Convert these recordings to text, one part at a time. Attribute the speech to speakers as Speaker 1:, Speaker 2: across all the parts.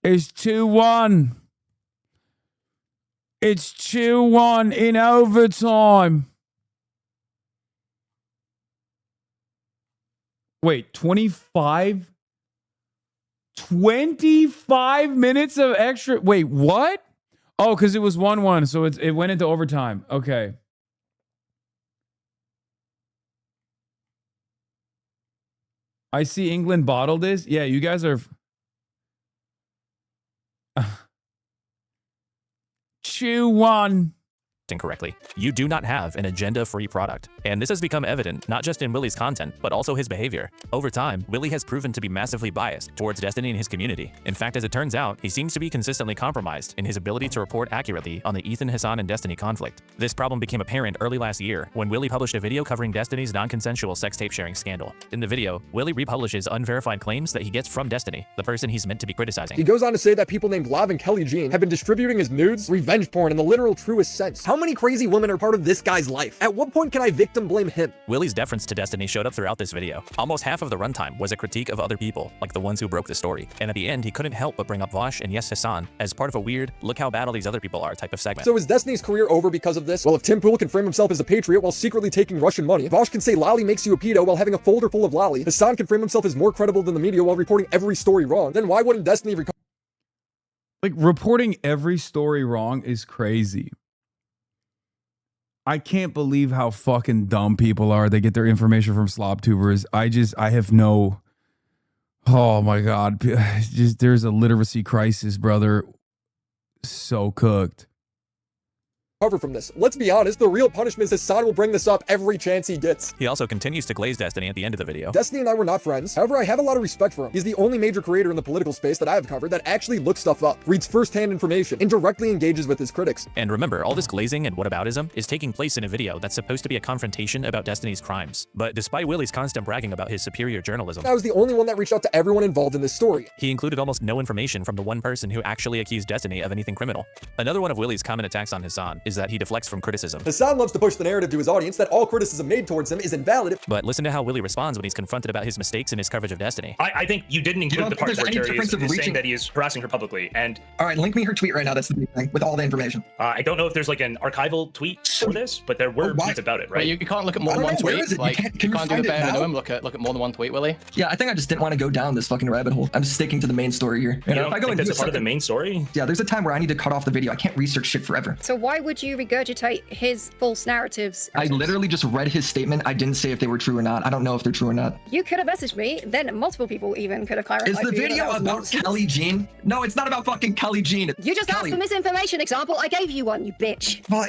Speaker 1: It's 2-1. It's 2-1 in overtime. Wait, 25 minutes of extra. Wait, what? Oh, because it was 1-1, so it went into overtime. Okay. I see England bottled this. Yeah, you guys are 2-1.
Speaker 2: Incorrectly. You do not have an agenda-free product. And this has become evident not just in Willie's content, but also his behavior. Over time, Willie has proven to be massively biased towards Destiny and his community. In fact, as it turns out, he seems to be consistently compromised in his ability to report accurately on the Ethan, Hasan, and Destiny conflict. This problem became apparent early last year when Willie published a video covering Destiny's non-consensual sex tape sharing scandal. In the video, Willie republishes unverified claims that he gets from Destiny, the person he's meant to be criticizing.
Speaker 3: He goes on to say that people named Lav and Kelly Jean have been distributing his nudes, revenge porn in the literal truest sense. How many crazy women are part of this guy's life? At what point can I victim blame him?
Speaker 2: Willie's deference to Destiny showed up throughout this video. Almost half of the runtime was a critique of other people, like the ones who broke the story. And at the end, he couldn't help but bring up Vosh and yes, Hasan as part of a weird, look how bad all these other people are type of segment.
Speaker 3: So is Destiny's career over because of this? Well, if Tim Pool can frame himself as a patriot while secretly taking Russian money, Vosh can say Lolly makes you a pedo while having a folder full of Lolly, Hasan can frame himself as more credible than the media while reporting every story wrong, then why wouldn't Destiny
Speaker 1: Like, reporting every story wrong is crazy. I can't believe how fucking dumb people are. They get their information from slob tubers. I have no, oh my God. Just, there's a literacy crisis, brother. So cooked.
Speaker 3: recover from this? Let's be honest, the real punishment is Hasan will bring this up every chance he gets.
Speaker 2: He also continues to glaze Destiny at the end of the video.
Speaker 3: Destiny and I were not friends. However, I have a lot of respect for him. He's the only major creator in the political space that I have covered that actually looks stuff up, reads first-hand information, and directly engages with his critics.
Speaker 2: And remember, all this glazing and whataboutism is taking place in a video that's supposed to be a confrontation about Destiny's crimes. But despite Willie's constant bragging about his superior journalism,
Speaker 3: I was the only one that reached out to everyone involved in this story.
Speaker 2: He included almost no information from the one person who actually accused Destiny of anything criminal. Another one of Willie's common attacks on Hasan is that he deflects from criticism.
Speaker 3: Hasan loves to push the narrative to his audience that all criticism made towards him is invalid.
Speaker 2: But listen to how Willie responds when he's confronted about his mistakes in his coverage of Destiny.
Speaker 4: I think you didn't include the part where Terry is saying that he is harassing her publicly. And
Speaker 5: all right, link me her tweet right now. That's the big thing with all the information.
Speaker 4: I don't know if there's like an archival tweet for this, but there were tweets about it, right?
Speaker 6: Wait, you can't look at more than one tweet. Like, you can't do the bare minimum. Look at more than one tweet, Willie.
Speaker 5: Yeah, I think I just didn't want to go down this fucking rabbit hole. I'm just sticking to the main story here.
Speaker 4: You know, if I go into that's a part of the main story.
Speaker 5: Yeah, there's a time where I need to cut off the video. I can't research shit forever.
Speaker 7: So why would you regurgitate his false narratives?
Speaker 5: I literally just read his statement. I didn't say if they were true or not. I don't know if they're true or not.
Speaker 7: You could have messaged me, then multiple people even could have clarified.
Speaker 5: Is the video about Kelly Jean? No, it's not about fucking Kelly Jean.
Speaker 7: You just asked for misinformation example. I gave you one, you bitch.
Speaker 5: Well,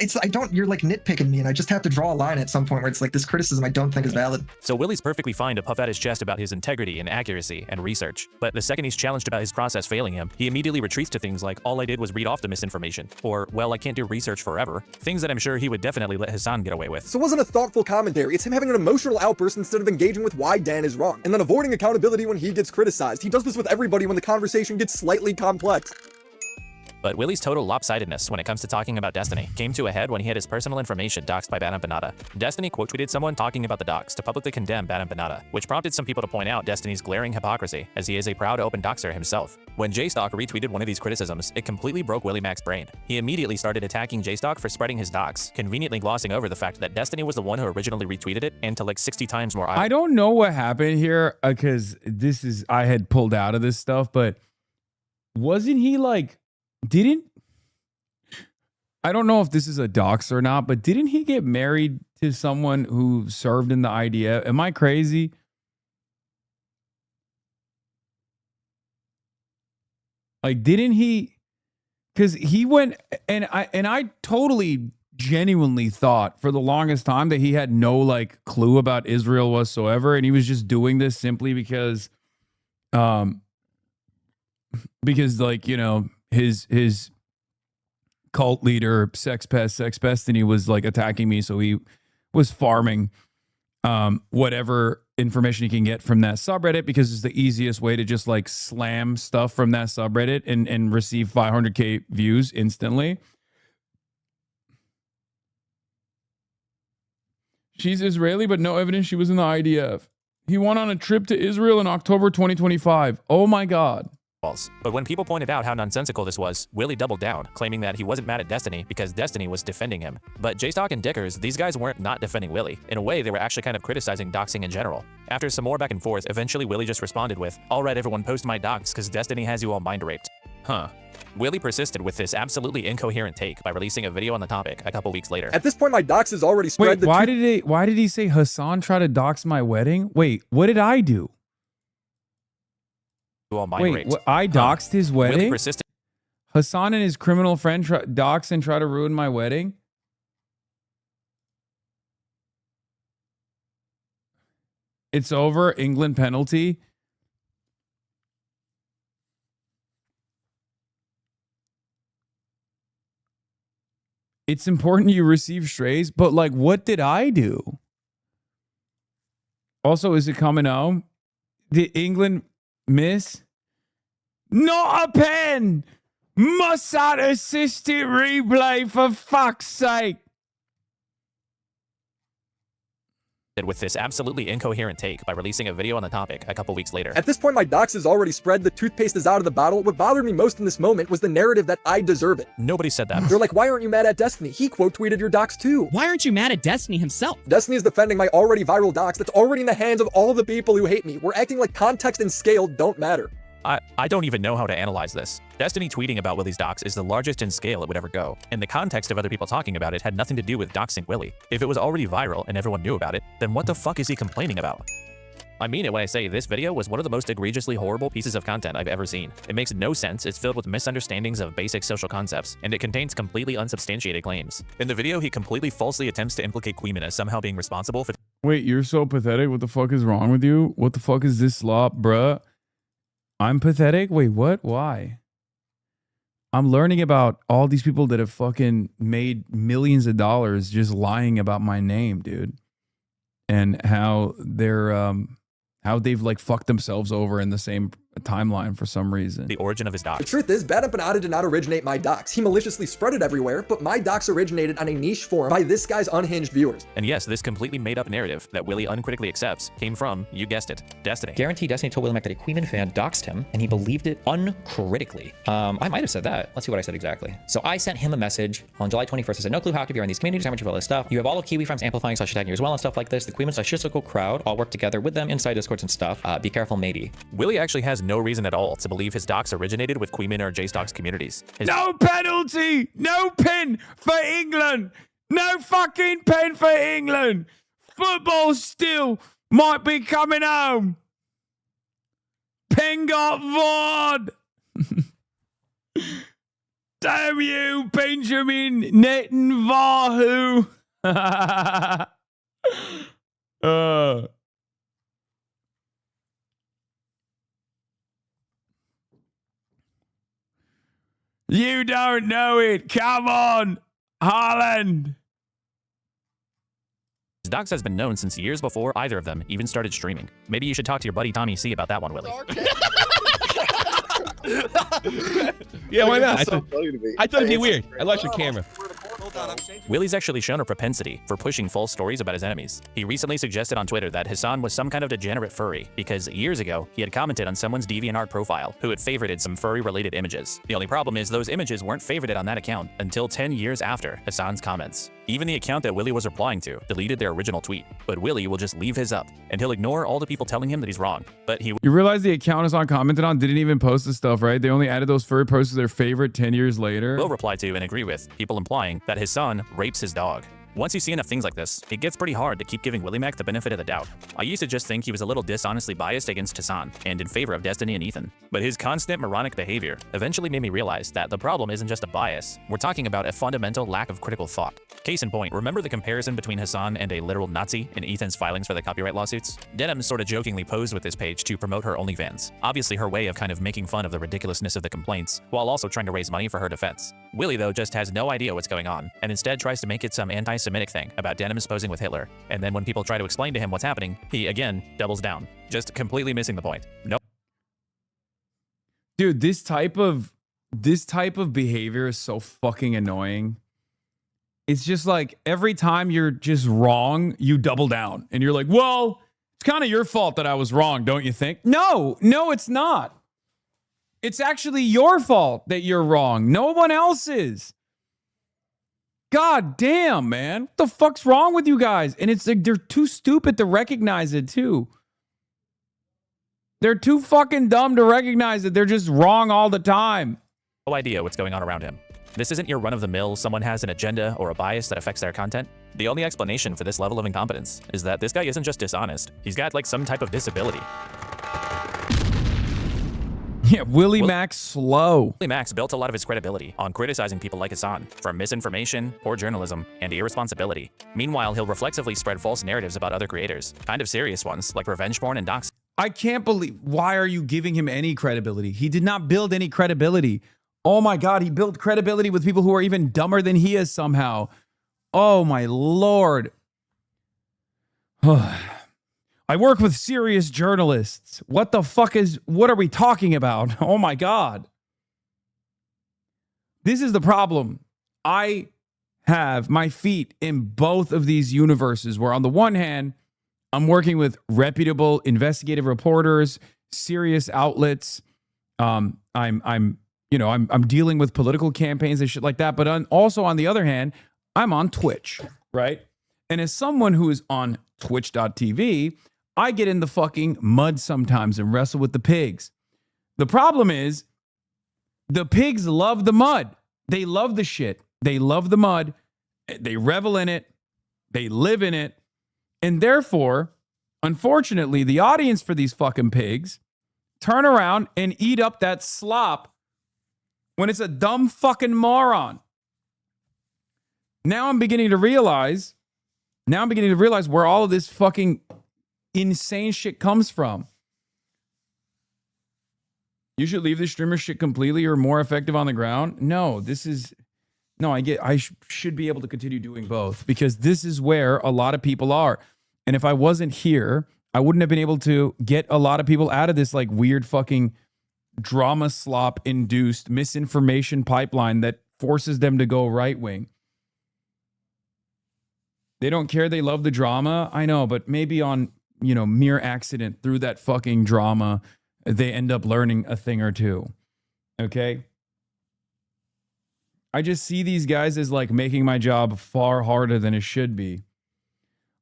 Speaker 5: you're like nitpicking me, and I just have to draw a line at some point where it's like this criticism I don't think is valid.
Speaker 2: So Willie's perfectly fine to puff out his chest about his integrity and accuracy and research. But the second he's challenged about his process failing him, he immediately retreats to things like, all I did was read off the misinformation, or, well, I can't do research forever. Things that I'm sure he would definitely let Hasan get away with.
Speaker 3: So it wasn't a thoughtful commentary, it's him having an emotional outburst instead of engaging with why Dan is wrong, and then avoiding accountability when he gets criticized. He does this with everybody when the conversation gets slightly complex.
Speaker 2: But Willie's total lopsidedness when it comes to talking about Destiny came to a head when he had his personal information doxed by Bad Empanada. Destiny quote-tweeted someone talking about the dox to publicly condemn Bad Empanada, which prompted some people to point out Destiny's glaring hypocrisy, as he is a proud open doxer himself. When JStock retweeted one of these criticisms, it completely broke Willie Mac's brain. He immediately started attacking JStock for spreading his dox, conveniently glossing over the fact that Destiny was the one who originally retweeted it, and to like 60 times more.
Speaker 1: I don't know what happened here, because I had pulled out of this stuff, but wasn't he like, I don't know if this is a dox or not, but didn't he get married to someone who served in the IDF? Am I crazy? Like, didn't he? Because he went, and I totally genuinely thought for the longest time that he had no like clue about Israel whatsoever, and he was just doing this simply because like, you know, his cult leader, Sex Pestiny, was like attacking me, so he was farming whatever information he can get from that subreddit, because it's the easiest way to just like slam stuff from that subreddit and receive 500k views instantly. She's Israeli, but no evidence she was in the IDF. He went on a trip to Israel in October 2025. Oh my God.
Speaker 2: walls. But when people pointed out how nonsensical this was, Willy doubled down, claiming that he wasn't mad at Destiny because Destiny was defending him. But JStock and Dickers, these guys weren't not defending Willy. In a way, they were actually kind of criticizing doxing in general. After some more back and forth, eventually Willy just responded with, "Alright everyone, post my docs cause Destiny has you all mind raped." Huh. Willy persisted with this absolutely incoherent take by releasing a video on the topic a couple weeks later.
Speaker 3: At this point, my docs has already spread.
Speaker 1: Wait, why did he say Hasan tried to dox my wedding? Wait, what did I do? Wait, I doxed his wedding?
Speaker 2: Willy persisted.
Speaker 1: Hasan and his criminal friend dox and try to ruin my wedding? It's over. England penalty. It's important you receive strays, but like, what did I do? Also, is it coming home? Did England miss? Not a pen! Mossad assisted replay, for fuck's sake!
Speaker 2: With this absolutely incoherent take by releasing a video on the topic a couple weeks later.
Speaker 3: At this point, my docs has already spread. The toothpaste is out of the bottle. What bothered me most in this moment was the narrative that I deserve it.
Speaker 2: Nobody said that.
Speaker 3: They're like, why aren't you mad at Destiny? He quote tweeted your docs too.
Speaker 8: Why aren't you mad at Destiny himself?
Speaker 3: Destiny is defending my already viral docs that's already in the hands of all the people who hate me. We're acting like context and scale don't matter.
Speaker 2: I don't even know how to analyze this. Destiny tweeting about Willy's docs is the largest in scale it would ever go, and the context of other people talking about it had nothing to do with doxing Willy. If it was already viral and everyone knew about it, then what the fuck is he complaining about? I mean it when I say this video was one of the most egregiously horrible pieces of content I've ever seen. It makes no sense, it's filled with misunderstandings of basic social concepts, and it contains completely unsubstantiated claims. In the video, he completely falsely attempts to implicate Queeman as somehow being responsible for—
Speaker 1: Wait, you're so pathetic. What the fuck is wrong with you? What the fuck is this slop, bruh? I'm pathetic? Wait, what? Why? I'm learning about all these people that have fucking made millions of dollars just lying about my name, dude. And how they're, how they've like fucked themselves over in the same timeline for some reason.
Speaker 2: the origin of his docs.
Speaker 3: The truth is, Bad Empanada did not originate my docs. He maliciously spread it everywhere, but my docs originated on a niche forum by this guy's unhinged viewers.
Speaker 2: And yes, this completely made-up narrative that Willy uncritically accepts came from, you guessed it, Destiny.
Speaker 9: Guarantee Destiny told Willy Mac that a Queeman fan doxed him, and he believed it uncritically. I might have said that. Let's see what I said exactly. So I sent him a message on July 21st. I said, no clue how active you are in these communities, how much of all this stuff. You have all of Kiwi Farms amplifying / tagging you as well and stuff like this. The Queeman / Shizuko crowd all work together with them inside Discords and stuff. Be careful, matey.
Speaker 2: Willy actually has no reason at all to believe his docs originated with Queeman or JStock's communities.
Speaker 1: No penalty! No pin for England! No fucking pin for England! Football still might be coming home! Pen got Vod! Damn you, Benjamin Netanyahu! You don't know it. Come on, Haaland.
Speaker 2: His docs has been known since years before either of them even started streaming. Maybe you should talk to your buddy Tommy C about that one, Willy.
Speaker 10: Yeah, why not? I thought it'd be weird. I lost your camera.
Speaker 2: Willy's actually shown a propensity for pushing false stories about his enemies. He recently suggested on Twitter that Hasan was some kind of degenerate furry because years ago, he had commented on someone's DeviantArt profile who had favorited some furry-related images. The only problem is those images weren't favorited on that account until 10 years after Hasan's comments. Even the account that Willy was replying to deleted their original tweet, but Willy will just leave his up, and he'll ignore all the people telling him that he's wrong. But he—
Speaker 1: You realize the account Hasan commented on didn't even post the stuff, right? They only added those furry posts to their favorite 10 years later.
Speaker 2: will reply to and agree with people implying that his son rapes his dog. Once you see enough things like this, it gets pretty hard to keep giving Willy Mac the benefit of the doubt. I used to just think he was a little dishonestly biased against Hasan and in favor of Destiny and Ethan. But his constant moronic behavior eventually made me realize that the problem isn't just a bias. We're talking about a fundamental lack of critical thought. Case in point, remember the comparison between Hasan and a literal Nazi in Ethan's filings for the copyright lawsuits? Denim sort of jokingly posed with this page to promote her OnlyFans. Obviously her way of kind of making fun of the ridiculousness of the complaints, while also trying to raise money for her defense. Willy, though, just has no idea what's going on, and instead tries to make it some anti-Semitic thing about Denim posing with Hitler. And then when people try to explain to him what's happening, he, again, doubles down. Just completely missing the point. Nope.
Speaker 1: Dude, this type of behavior is so fucking annoying. It's just like every time you're just wrong, you double down. And you're like, well, it's kind of your fault that I was wrong, don't you think? No, it's not. It's actually your fault that you're wrong. No one else is. God damn, man. What the fuck's wrong with you guys? And it's like they're too stupid to recognize it, too. They're too fucking dumb to recognize that they're just wrong all the time.
Speaker 2: No idea what's going on around him. This isn't your run-of-the-mill, someone has an agenda or a bias that affects their content. The only explanation for this level of incompetence is that this guy isn't just dishonest. He's got like some type of disability.
Speaker 1: Yeah, Willie Max slow.
Speaker 2: Willie Max built a lot of his credibility on criticizing people like Hasan for misinformation, poor journalism, and irresponsibility. Meanwhile, he'll reflexively spread false narratives about other creators, kind of serious ones like revenge porn and doxing.
Speaker 1: I can't believe, why are you giving him any credibility? He did not build any credibility. Oh my God, he built credibility with people who are even dumber than he is somehow. Oh my Lord. I work with serious journalists. What are we talking about? Oh my God. This is the problem. I have my feet in both of these universes where on the one hand, I'm working with reputable investigative reporters, serious outlets. I'm dealing with political campaigns and shit like that. But also on the other hand, I'm on Twitch, right? And as someone who is on twitch.tv, I get in the fucking mud sometimes and wrestle with the pigs. The problem is the pigs love the mud. They love the shit. They love the mud. They revel in it. They live in it. And therefore, unfortunately, the audience for these fucking pigs turn around and eat up that slop when it's a dumb fucking moron. Now I'm beginning to realize where all of this fucking insane shit comes from. You should leave the streamer shit completely or more effective on the ground. No, I should be able to continue doing both because this is where a lot of people are. And if I wasn't here, I wouldn't have been able to get a lot of people out of this like weird fucking drama slop induced misinformation pipeline that forces them to go right wing. They don't care. They love the drama. I know, but maybe on, mere accident through that fucking drama, they end up learning a thing or two. Okay. I just see these guys as like making my job far harder than it should be.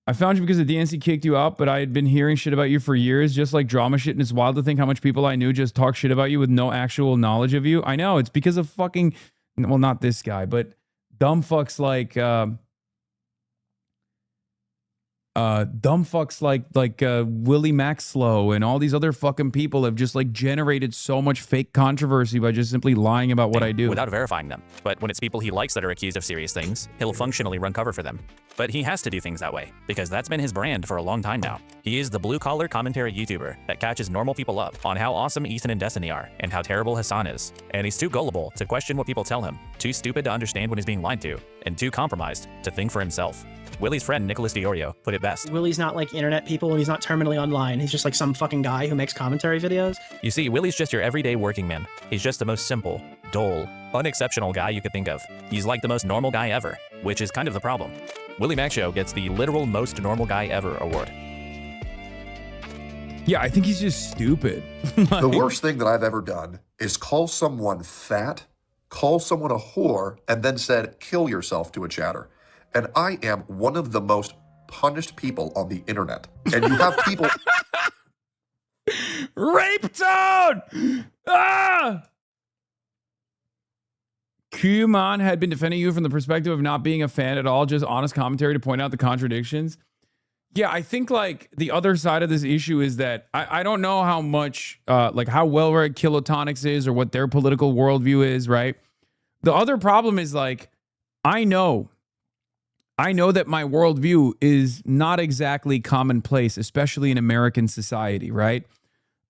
Speaker 1: I found you because the DNC kicked you out, but I had been hearing shit about you for years, just like drama shit. And it's wild to think how much people I knew just talk shit about you with no actual knowledge of you. I know it's because of fucking, well, not this guy, but dumb fucks like, Willie Maxlow and all these other fucking people have just like generated so much fake controversy by just simply lying about what I do.
Speaker 2: Without verifying them. But when it's people he likes that are accused of serious things, he'll functionally run cover for them. But he has to do things that way, because that's been his brand for a long time now. He is the blue-collar commentary YouTuber that catches normal people up on how awesome Ethan and Destiny are, and how terrible Hasan is. And he's too gullible to question what people tell him, too stupid to understand when he's being lied to, and too compromised to think for himself. Willie's friend Nicholas DiOrio put it best.
Speaker 11: Willie's not like internet people, and he's not terminally online. He's just like some fucking guy who makes commentary videos.
Speaker 2: You see, Willie's just your everyday working man. He's just the most simple, dull, unexceptional guy you could think of. He's like the most normal guy ever, which is kind of the problem. Willie Max Show gets the literal most normal guy ever award.
Speaker 1: Yeah, I think he's just stupid.
Speaker 12: The worst thing that I've ever done is call someone fat, call someone a whore, and then said, kill yourself to a chatter. And I am one of the most punished people on the internet. And you have people...
Speaker 1: Rape Toad! Ah! Kumon had been defending you from the perspective of not being a fan at all, just honest commentary to point out the contradictions. Yeah, I think like the other side of this issue is that I don't know how much, like how well read Kilotonics is or what their political worldview is, right? The other problem is like, I know that my worldview is not exactly commonplace, especially in American society, right?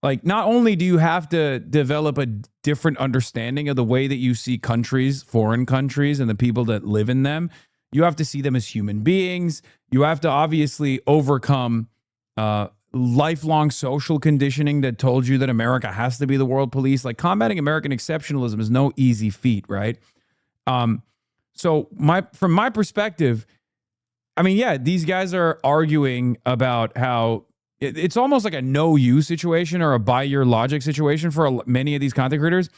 Speaker 1: Like, not only do you have to develop a different understanding of the way that you see countries, foreign countries, and the people that live in them, you have to see them as human beings. You have to obviously overcome lifelong social conditioning that told you that America has to be the world police. Like, combating American exceptionalism is no easy feat, right? So from my perspective, I mean, yeah, these guys are arguing about how it's almost like a no you situation or a buy your logic situation for many of these content creators.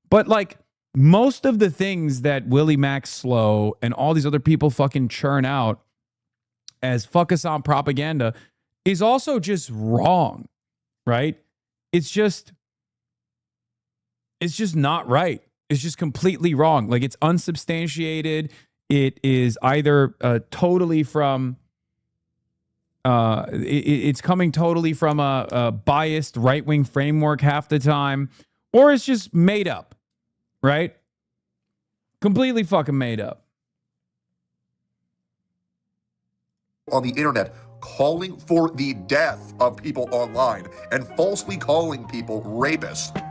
Speaker 1: But like most of the things that Willie Max Slow and all these other people fucking churn out as fuck us on propaganda is also just wrong, right? It's just not right. It's just completely wrong. Like it's unsubstantiated. It is either totally from it's coming totally from a biased right-wing framework half the time, or it's just made up, right? Completely fucking made up.
Speaker 12: On the internet, calling for the death of people online and falsely calling people rapists.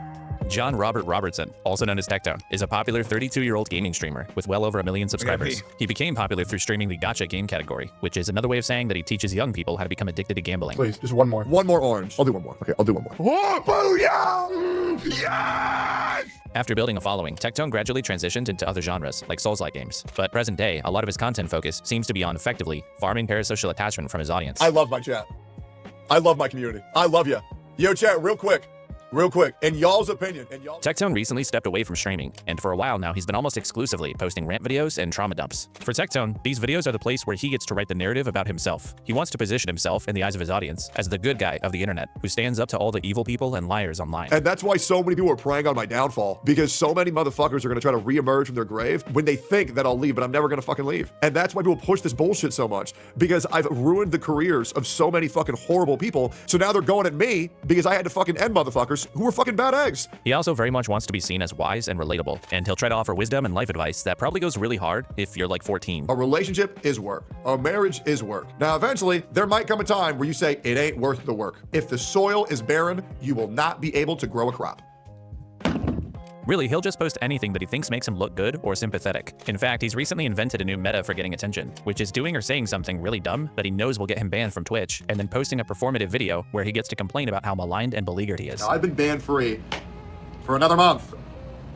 Speaker 2: John Robert Robertson, also known as Tectone, is a popular 32-year-old gaming streamer with well over 1 million subscribers. He became popular through streaming the gacha game category, which is another way of saying that he teaches young people how to become addicted to gambling.
Speaker 3: Please, just one more. One more orange. I'll do one more. Okay, I'll do one more. Oh, booyah! Yes!
Speaker 2: After building a following, Tectone gradually transitioned into other genres, like Souls-like games. But present day, a lot of his content focus seems to be on effectively farming parasocial attachment from his audience.
Speaker 3: I love my chat. I love my community. I love you. Yo, chat, real quick, in y'all's opinion.
Speaker 2: Tectone recently stepped away from streaming, and for a while now he's been almost exclusively posting rant videos and trauma dumps. For Tectone, these videos are the place where he gets to write the narrative about himself. He wants to position himself in the eyes of his audience as the good guy of the internet, who stands up to all the evil people and liars online.
Speaker 3: And that's why so many people are preying on my downfall, because so many motherfuckers are gonna try to reemerge from their grave when they think that I'll leave, but I'm never gonna fucking leave. And that's why people push this bullshit so much, because I've ruined the careers of so many fucking horrible people. So now they're going at me because I had to fucking end motherfuckers who were fucking bad eggs.
Speaker 2: He also very much wants to be seen as wise and relatable, and he'll try to offer wisdom and life advice that probably goes really hard if you're like 14.
Speaker 3: A relationship is work. A marriage is work. Now, eventually, there might come a time where you say, it ain't worth the work. If the soil is barren, you will not be able to grow a crop.
Speaker 2: Really, he'll just post anything that he thinks makes him look good or sympathetic. In fact, he's recently invented a new meta for getting attention, which is doing or saying something really dumb that he knows will get him banned from Twitch, and then posting a performative video where he gets to complain about how maligned and beleaguered he is.
Speaker 3: Now, I've been banned free for another month.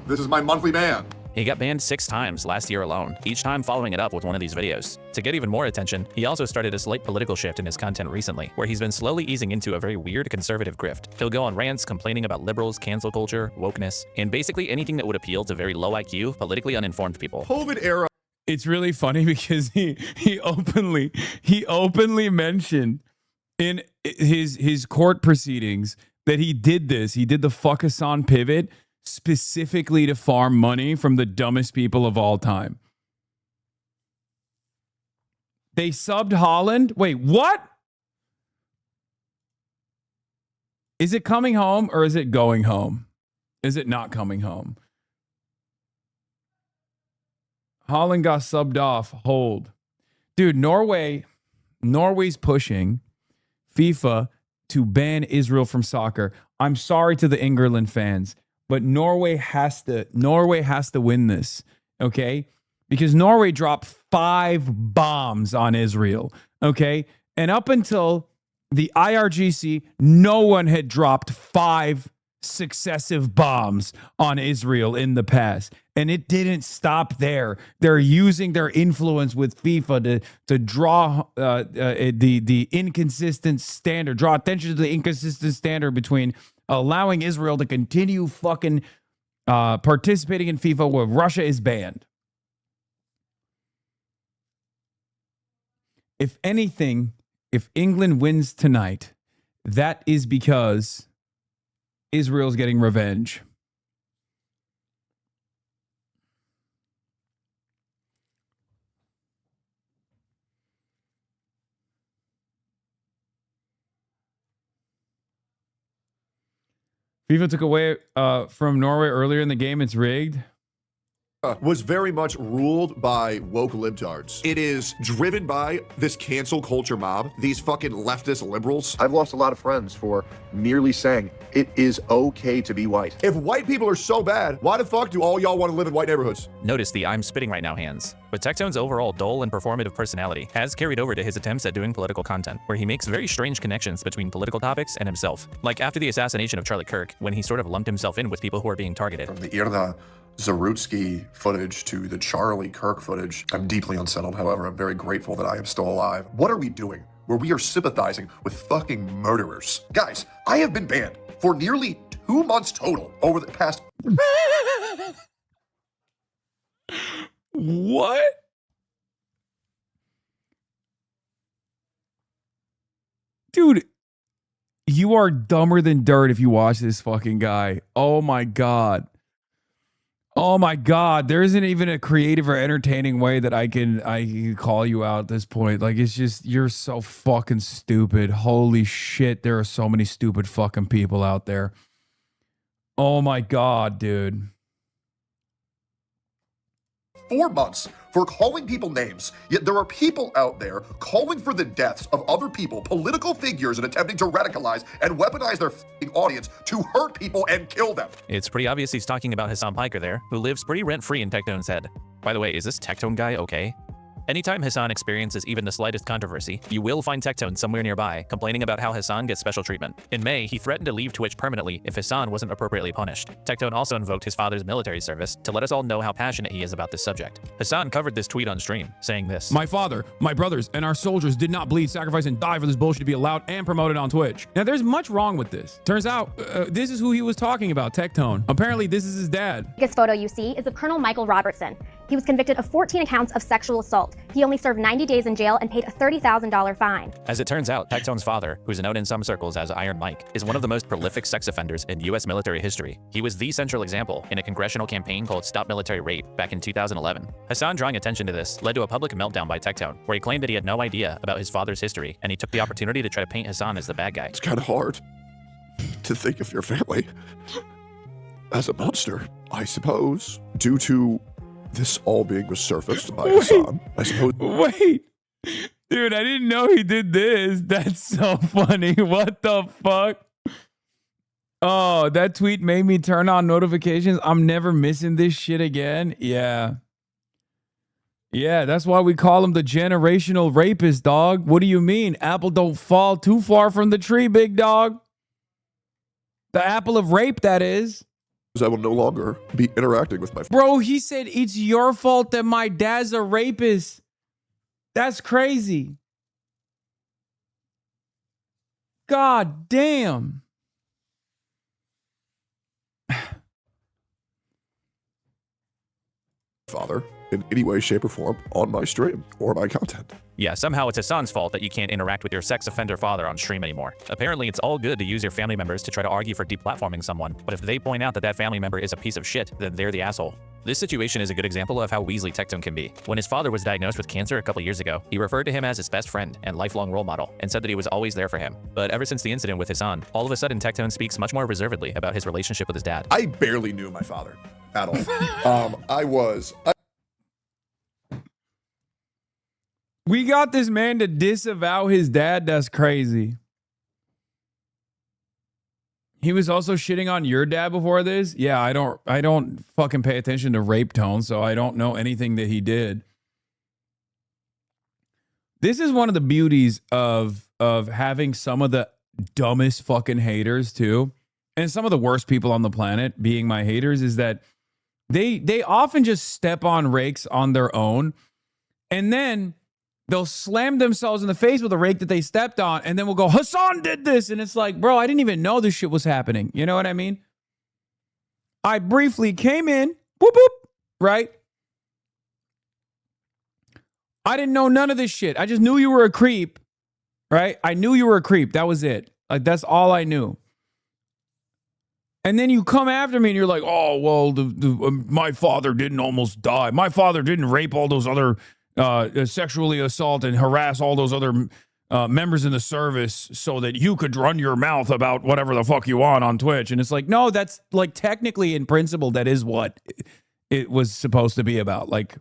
Speaker 3: This is my monthly ban.
Speaker 2: He got banned 6 times last year alone, each time following it up with one of these videos. To get even more attention, he also started a slight political shift in his content recently, where he's been slowly easing into a very weird conservative grift. He'll go on rants complaining about liberals, cancel culture, wokeness, and basically anything that would appeal to very low IQ, politically uninformed people.
Speaker 3: COVID era.
Speaker 1: It's really funny because he openly mentioned in his court proceedings that he did this. He did the fuck Hasan pivot specifically to farm money from the dumbest people of all time. They subbed Holland. Wait, what? Is it coming home or is it going home? Is it not coming home? Holland got subbed off. Hold. Dude, Norway's pushing FIFA to ban Israel from soccer. I'm sorry to the England fans, but Norway has to win this, okay? Because Norway dropped 5 bombs on Israel, okay? And up until the IRGC, no one had dropped 5 successive bombs on Israel in the past. And it didn't stop there. They're using their influence with FIFA to draw the inconsistent standard, draw attention to the inconsistent standard between allowing Israel to continue fucking participating in FIFA where Russia is banned. If anything, if England wins tonight, that is because Israel's getting revenge. FIFA took away from Norway earlier in the game. It's rigged.
Speaker 3: Was very much ruled by woke libtards. It is driven by this cancel culture mob, these fucking leftist liberals. I've lost a lot of friends for merely saying it is okay to be white. If white people are so bad, why the fuck do all y'all want to live in white neighborhoods?
Speaker 2: Notice the I'm spitting right now hands. But Tectone's overall dull and performative personality has carried over to his attempts at doing political content, where he makes very strange connections between political topics and himself. Like after the assassination of Charlie Kirk, when he sort of lumped himself in with people who are being targeted.
Speaker 12: From the Irna Zarutsky footage to the Charlie Kirk footage, I'm deeply unsettled. However, I'm very grateful that I am still alive. What are we doing? where we are sympathizing with fucking murderers. Guys, I have been banned for nearly 2 months total over the past.
Speaker 1: What? Dude, you are dumber than dirt if you watch this fucking guy. Oh my God. Oh my God. There isn't even a creative or entertaining way that I can call you out at this point. Like, it's just, you're so fucking stupid. Holy shit. There are so many stupid fucking people out there. Oh my God, dude.
Speaker 12: 4 months for calling people names, yet there are people out there calling for the deaths of other people, political figures, and attempting to radicalize and weaponize their f***ing audience to hurt people and kill them.
Speaker 2: It's pretty obvious he's talking about Hasan Piker there, who lives pretty rent-free in Tectone's head. By the way, is this Tectone guy okay? Anytime Hasan experiences even the slightest controversy, you will find Tectone somewhere nearby, complaining about how Hasan gets special treatment. In May, he threatened to leave Twitch permanently if Hasan wasn't appropriately punished. Tectone also invoked his father's military service to let us all know how passionate he is about this subject. Hasan covered this tweet on stream, saying this:
Speaker 1: "My father, my brothers, and our soldiers did not bleed, sacrifice, and die for this bullshit to be allowed and promoted on Twitch." Now, there's much wrong with this. Turns out, this is who he was talking about, Tectone. Apparently, this is his dad.
Speaker 13: The biggest photo you see is of Colonel Michael Robertson. He was convicted of 14 accounts of sexual assault. He only served 90 days in jail and paid a $30,000 fine.
Speaker 2: As it turns out, Tectone's father, who's known in some circles as Iron Mike, is one of the most prolific sex offenders in U.S. military history. He was the central example in a congressional campaign called Stop Military Rape back in 2011. Hasan drawing attention to this led to a public meltdown by Tectone, where he claimed that he had no idea about his father's history, and he took the opportunity to try to paint Hasan as the bad guy.
Speaker 3: It's kind of hard to think of your family as a monster, I suppose, due to this all being resurfaced by Hasan, I suppose.
Speaker 1: Wait. Dude, I didn't know he did this. That's so funny. What the fuck? Oh, that tweet made me turn on notifications. I'm never missing this shit again. Yeah. Yeah, that's why we call him the generational rapist, dog. What do you mean? Apple don't fall too far from the tree, big dog. The apple of rape, that is.
Speaker 3: I will no longer be interacting with my...
Speaker 1: Bro, he said it's your fault that my dad's a rapist. That's crazy. God damn.
Speaker 3: Father in any way, shape, or form on my stream or my content.
Speaker 2: Yeah, somehow it's Hasan's fault that you can't interact with your sex offender father on stream anymore. Apparently, it's all good to use your family members to try to argue for deplatforming someone, but if they point out that that family member is a piece of shit, then they're the asshole. This situation is a good example of how Weaselly Tectone can be. When his father was diagnosed with cancer a couple years ago, he referred to him as his best friend and lifelong role model, and said that he was always there for him. But ever since the incident with Hasan, all of a sudden Tectone speaks much more reservedly about his relationship with his dad.
Speaker 3: I barely knew my father at all.
Speaker 1: We got this man to disavow his dad. That's crazy. He was also shitting on your dad before this. Yeah, I don't fucking pay attention to Rape Tone, so I don't know anything that he did. This is one of the beauties of having some of the dumbest fucking haters too, and some of the worst people on the planet being my haters, is that they often just step on rakes on their own, and then they'll slam themselves in the face with a rake that they stepped on, and then we'll go, Hasan did this. And it's like, bro, I didn't even know this shit was happening. You know what I mean? I briefly came in, whoop, whoop, right? I didn't know none of this shit. I just knew you were a creep, right? I knew you were a creep. That was it. Like, that's all I knew. And then you come after me and you're like, oh, well, my father didn't almost die. My father didn't rape all those other sexually assault and harass all those other members in the service so that you could run your mouth about whatever the fuck you want on Twitch. And it's like, no, that's like technically in principle, that is what it was supposed to be about. Like,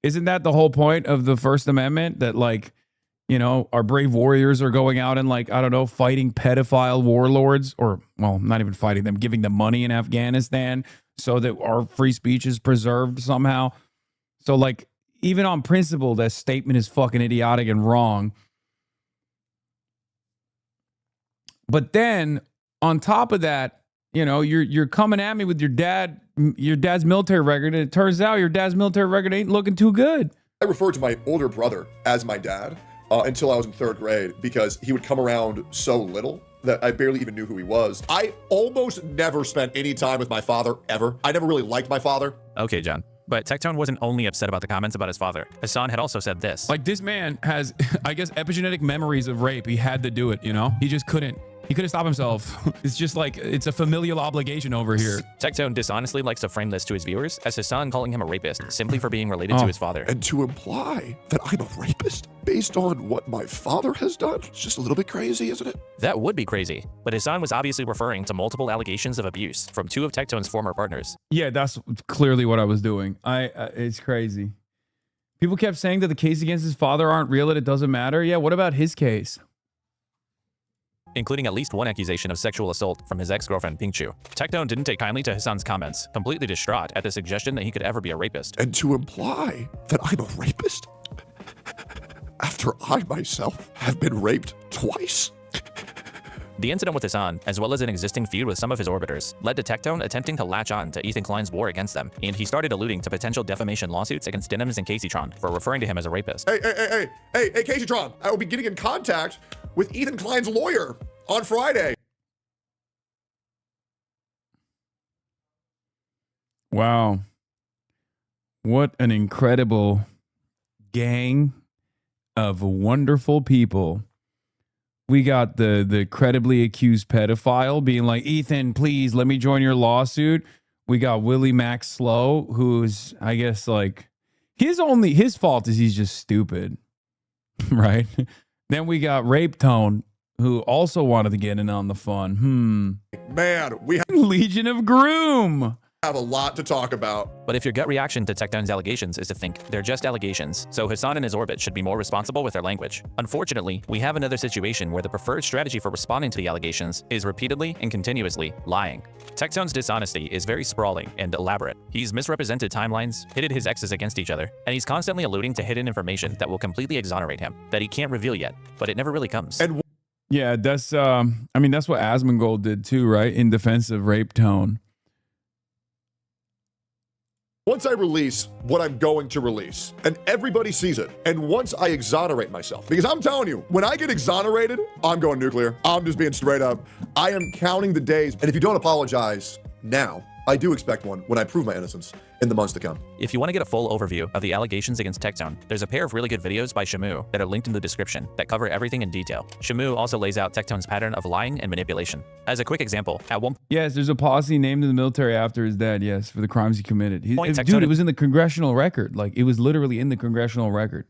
Speaker 1: isn't that the whole point of the First Amendment? That, like, you know, our brave warriors are going out and, like, I don't know, fighting pedophile warlords, or, well, not even fighting them, giving them money in Afghanistan so that our free speech is preserved somehow. So, like, even on principle, that statement is fucking idiotic and wrong. But then on top of that, you know, you're coming at me with your dad's military record, and it turns out your dad's military record ain't looking too good.
Speaker 3: I refer to my older brother as my dad until I was in 3rd grade because he would come around so little that I barely even knew who he was. I almost never spent any time with my father, ever. I never really liked my father.
Speaker 2: Okay, John. But Tectone wasn't only upset about the comments about his father. Hasan had also said this.
Speaker 1: Like, this man has, I guess, epigenetic memories of rape. He had to do it, you know? He just couldn't. He couldn't stop himself. It's just like, it's a familial obligation over here.
Speaker 2: Tectone dishonestly likes to frame this to his viewers as Hasan calling him a rapist simply for being related to his father.
Speaker 3: And to imply that I'm a rapist based on what my father has done, it's just a little bit crazy, isn't it?
Speaker 2: That would be crazy. But Hasan was obviously referring to multiple allegations of abuse from 2 of Tectone's former partners.
Speaker 1: Yeah, that's clearly what I was doing. It's crazy. People kept saying that the case against his father aren't real and it doesn't matter. Yeah, what about his case?
Speaker 2: Including at least 1 accusation of sexual assault from his ex-girlfriend Pingchu. Tectone didn't take kindly to Hasan's comments, completely distraught at the suggestion that he could ever be a rapist.
Speaker 3: And to imply that I'm a rapist after I myself have been raped twice?
Speaker 2: The incident with Hasan, as well as an existing feud with some of his orbiters, led to Tectone attempting to latch on to Ethan Klein's war against them, and he started alluding to potential defamation lawsuits against Denims and Caseytron for referring to him as a rapist.
Speaker 3: Hey, Caseytron, I will be getting in contact with Ethan Klein's lawyer on Friday.
Speaker 1: Wow. What an incredible gang of wonderful people. We got the credibly accused pedophile being like, Ethan, please let me join your lawsuit. We got Willie Max Slow, who's, I guess, like, his fault is he's just stupid, right? Then we got Rape Tone, who also wanted to get in on the fun.
Speaker 3: Man, we have
Speaker 1: Legion of Groom.
Speaker 3: Have a lot to talk about.
Speaker 2: But if your gut reaction to Tectone's allegations is to think they're just allegations, so Hasan and his orbit should be more responsible with their language. Unfortunately, we have another situation where the preferred strategy for responding to the allegations is repeatedly and continuously lying. Tectone's dishonesty is very sprawling and elaborate. He's misrepresented timelines, pitted his exes against each other, and he's constantly alluding to hidden information that will completely exonerate him, that he can't reveal yet, but it never really comes.
Speaker 3: And
Speaker 1: yeah, that's I mean, that's what Asmongold did too, right? In defense of Rape Tone.
Speaker 3: once I release what I'm going to release, and everybody sees it, and once I exonerate myself, because I'm telling you, when I get exonerated, I'm going nuclear. I'm just being straight up. I am counting the days, and if you don't apologize now, I do expect one when I prove my innocence in the months to come.
Speaker 2: If you want to get a full overview of the allegations against Tectone, there's a pair of really good videos by Shamu that are linked in the description that cover everything in detail. Shamu also lays out Tectone's pattern of lying and manipulation. As a quick example, at one
Speaker 1: yes, there's a posse named in the military after his dad, yes, for the crimes he committed.
Speaker 2: Point,
Speaker 1: Dude, it was in the congressional record. Like, it was literally in the congressional record.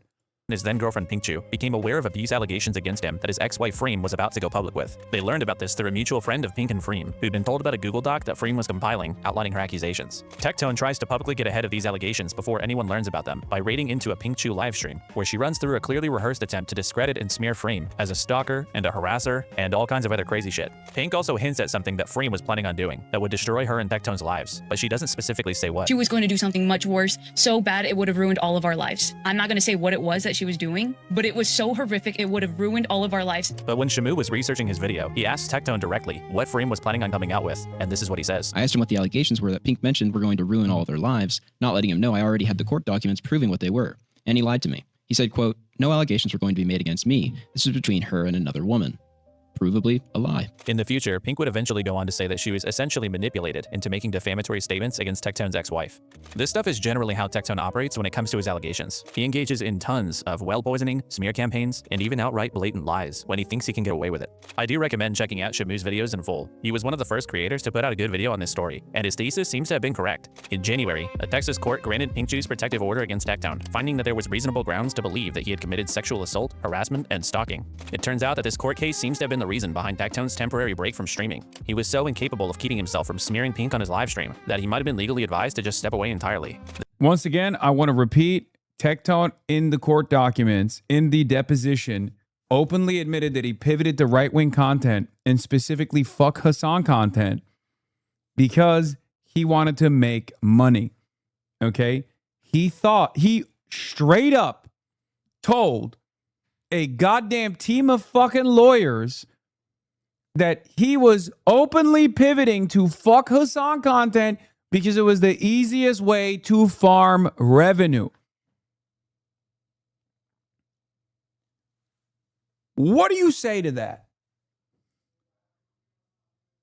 Speaker 2: His then-girlfriend Pingchu became aware of abuse allegations against him that his ex-wife Freem was about to go public with. They learned about this through a mutual friend of Pink and Freem, who'd been told about a Google Doc that Freem was compiling, outlining her accusations. Tectone tries to publicly get ahead of these allegations before anyone learns about them by raiding into a Pingchu livestream, where she runs through a clearly rehearsed attempt to discredit and smear Freem as a stalker and a harasser and all kinds of other crazy shit. Pink also hints at something that Freem was planning on doing that would destroy her and Tectone's lives, but she doesn't specifically say what.
Speaker 14: She was going to do something much worse, so bad it would have ruined all of our lives. I'm not going to say what it was that she was doing, but it was so horrific it would have ruined all of our lives.
Speaker 2: But when Shamu was researching his video, he asked Tectone directly what Freem was planning on coming out with, and this is what he says.
Speaker 15: I asked him what the allegations were that Pink mentioned were going to ruin all of their lives, not letting him know I already had the court documents proving what they were. And he lied to me. He said, quote, "No allegations were going to be made against me. This was between her and another woman." Provably a lie.
Speaker 2: In the future, Pink would eventually go on to say that she was essentially manipulated into making defamatory statements against Tectone's ex-wife. This stuff is generally how Tectone operates when it comes to his allegations. He engages in tons of well poisoning, smear campaigns, and even outright blatant lies when he thinks he can get away with it. I do recommend checking out Shamu's videos in full. He was one of the first creators to put out a good video on this story, and his thesis seems to have been correct. In January, a Texas court granted Pingchu's protective order against Tectone, finding that there was reasonable grounds to believe that he had committed sexual assault, harassment, and stalking. It turns out that this court case seems to have been the reason behind Tectone's temporary break from streaming. He was so incapable of keeping himself from smearing Pink on his live stream that he might have been legally advised to just step away entirely.
Speaker 1: Once again, I want to repeat, Tectone in the court documents, in the deposition, openly admitted that he pivoted to right-wing content and specifically fuck Hasan content because he wanted to make money. Okay? He straight up told a goddamn team of fucking lawyers that he was openly pivoting to fuck Hasan content because it was the easiest way to farm revenue. What do you say to that?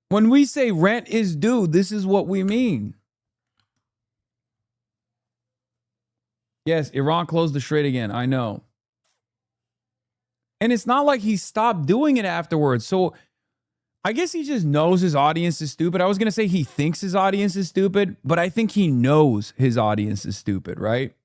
Speaker 1: When we say rent is due, this is what we mean. Yes, Iran closed the Strait again. I know. And it's not like he stopped doing it afterwards. So I guess he just knows his audience is stupid. I was going to say he thinks his audience is stupid, but I think he knows his audience is stupid, right?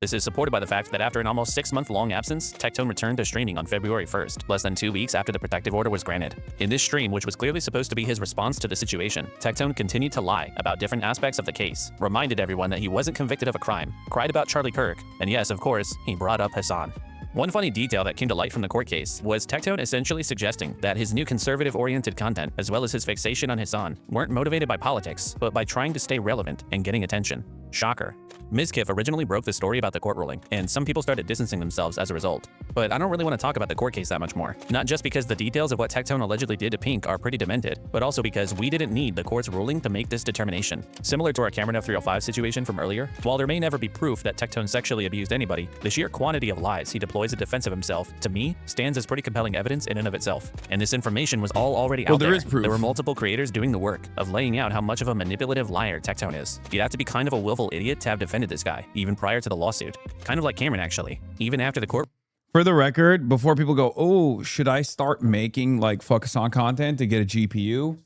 Speaker 2: This is supported by the fact that after an almost 6-month-long absence, Tectone returned to streaming on February 1st, less than 2 weeks after the protective order was granted. In this stream, which was clearly supposed to be his response to the situation, Tectone continued to lie about different aspects of the case, reminded everyone that he wasn't convicted of a crime, cried about Charlie Kirk, and yes, of course, he brought up Hasan. One funny detail that came to light from the court case was Tectone essentially suggesting that his new conservative-oriented content, as well as his fixation on Hasan, weren't motivated by politics, but by trying to stay relevant and getting attention. Shocker. Ms. Kiff originally broke the story about the court ruling, and some people started distancing themselves as a result. But I don't really want to talk about the court case that much more. Not just because the details of what Tectone allegedly did to Pink are pretty demented, but also because we didn't need the court's ruling to make this determination. Similar to our Cameron F305 situation from earlier, while there may never be proof that Tectone sexually abused anybody, the sheer quantity of lies he deploys in defense of himself, to me, stands as pretty compelling evidence in and of itself. And this information was all already out there.
Speaker 1: There is proof.
Speaker 2: There were multiple creators doing the work of laying out how much of a manipulative liar Tectone is. You'd have to be kind of a willful idiot to have defended this guy, even prior to the lawsuit. Kind of like Cameron, actually. Even after the court...
Speaker 1: For the record, before people go, oh, should I start making like fuck Hasan content to get a GPU?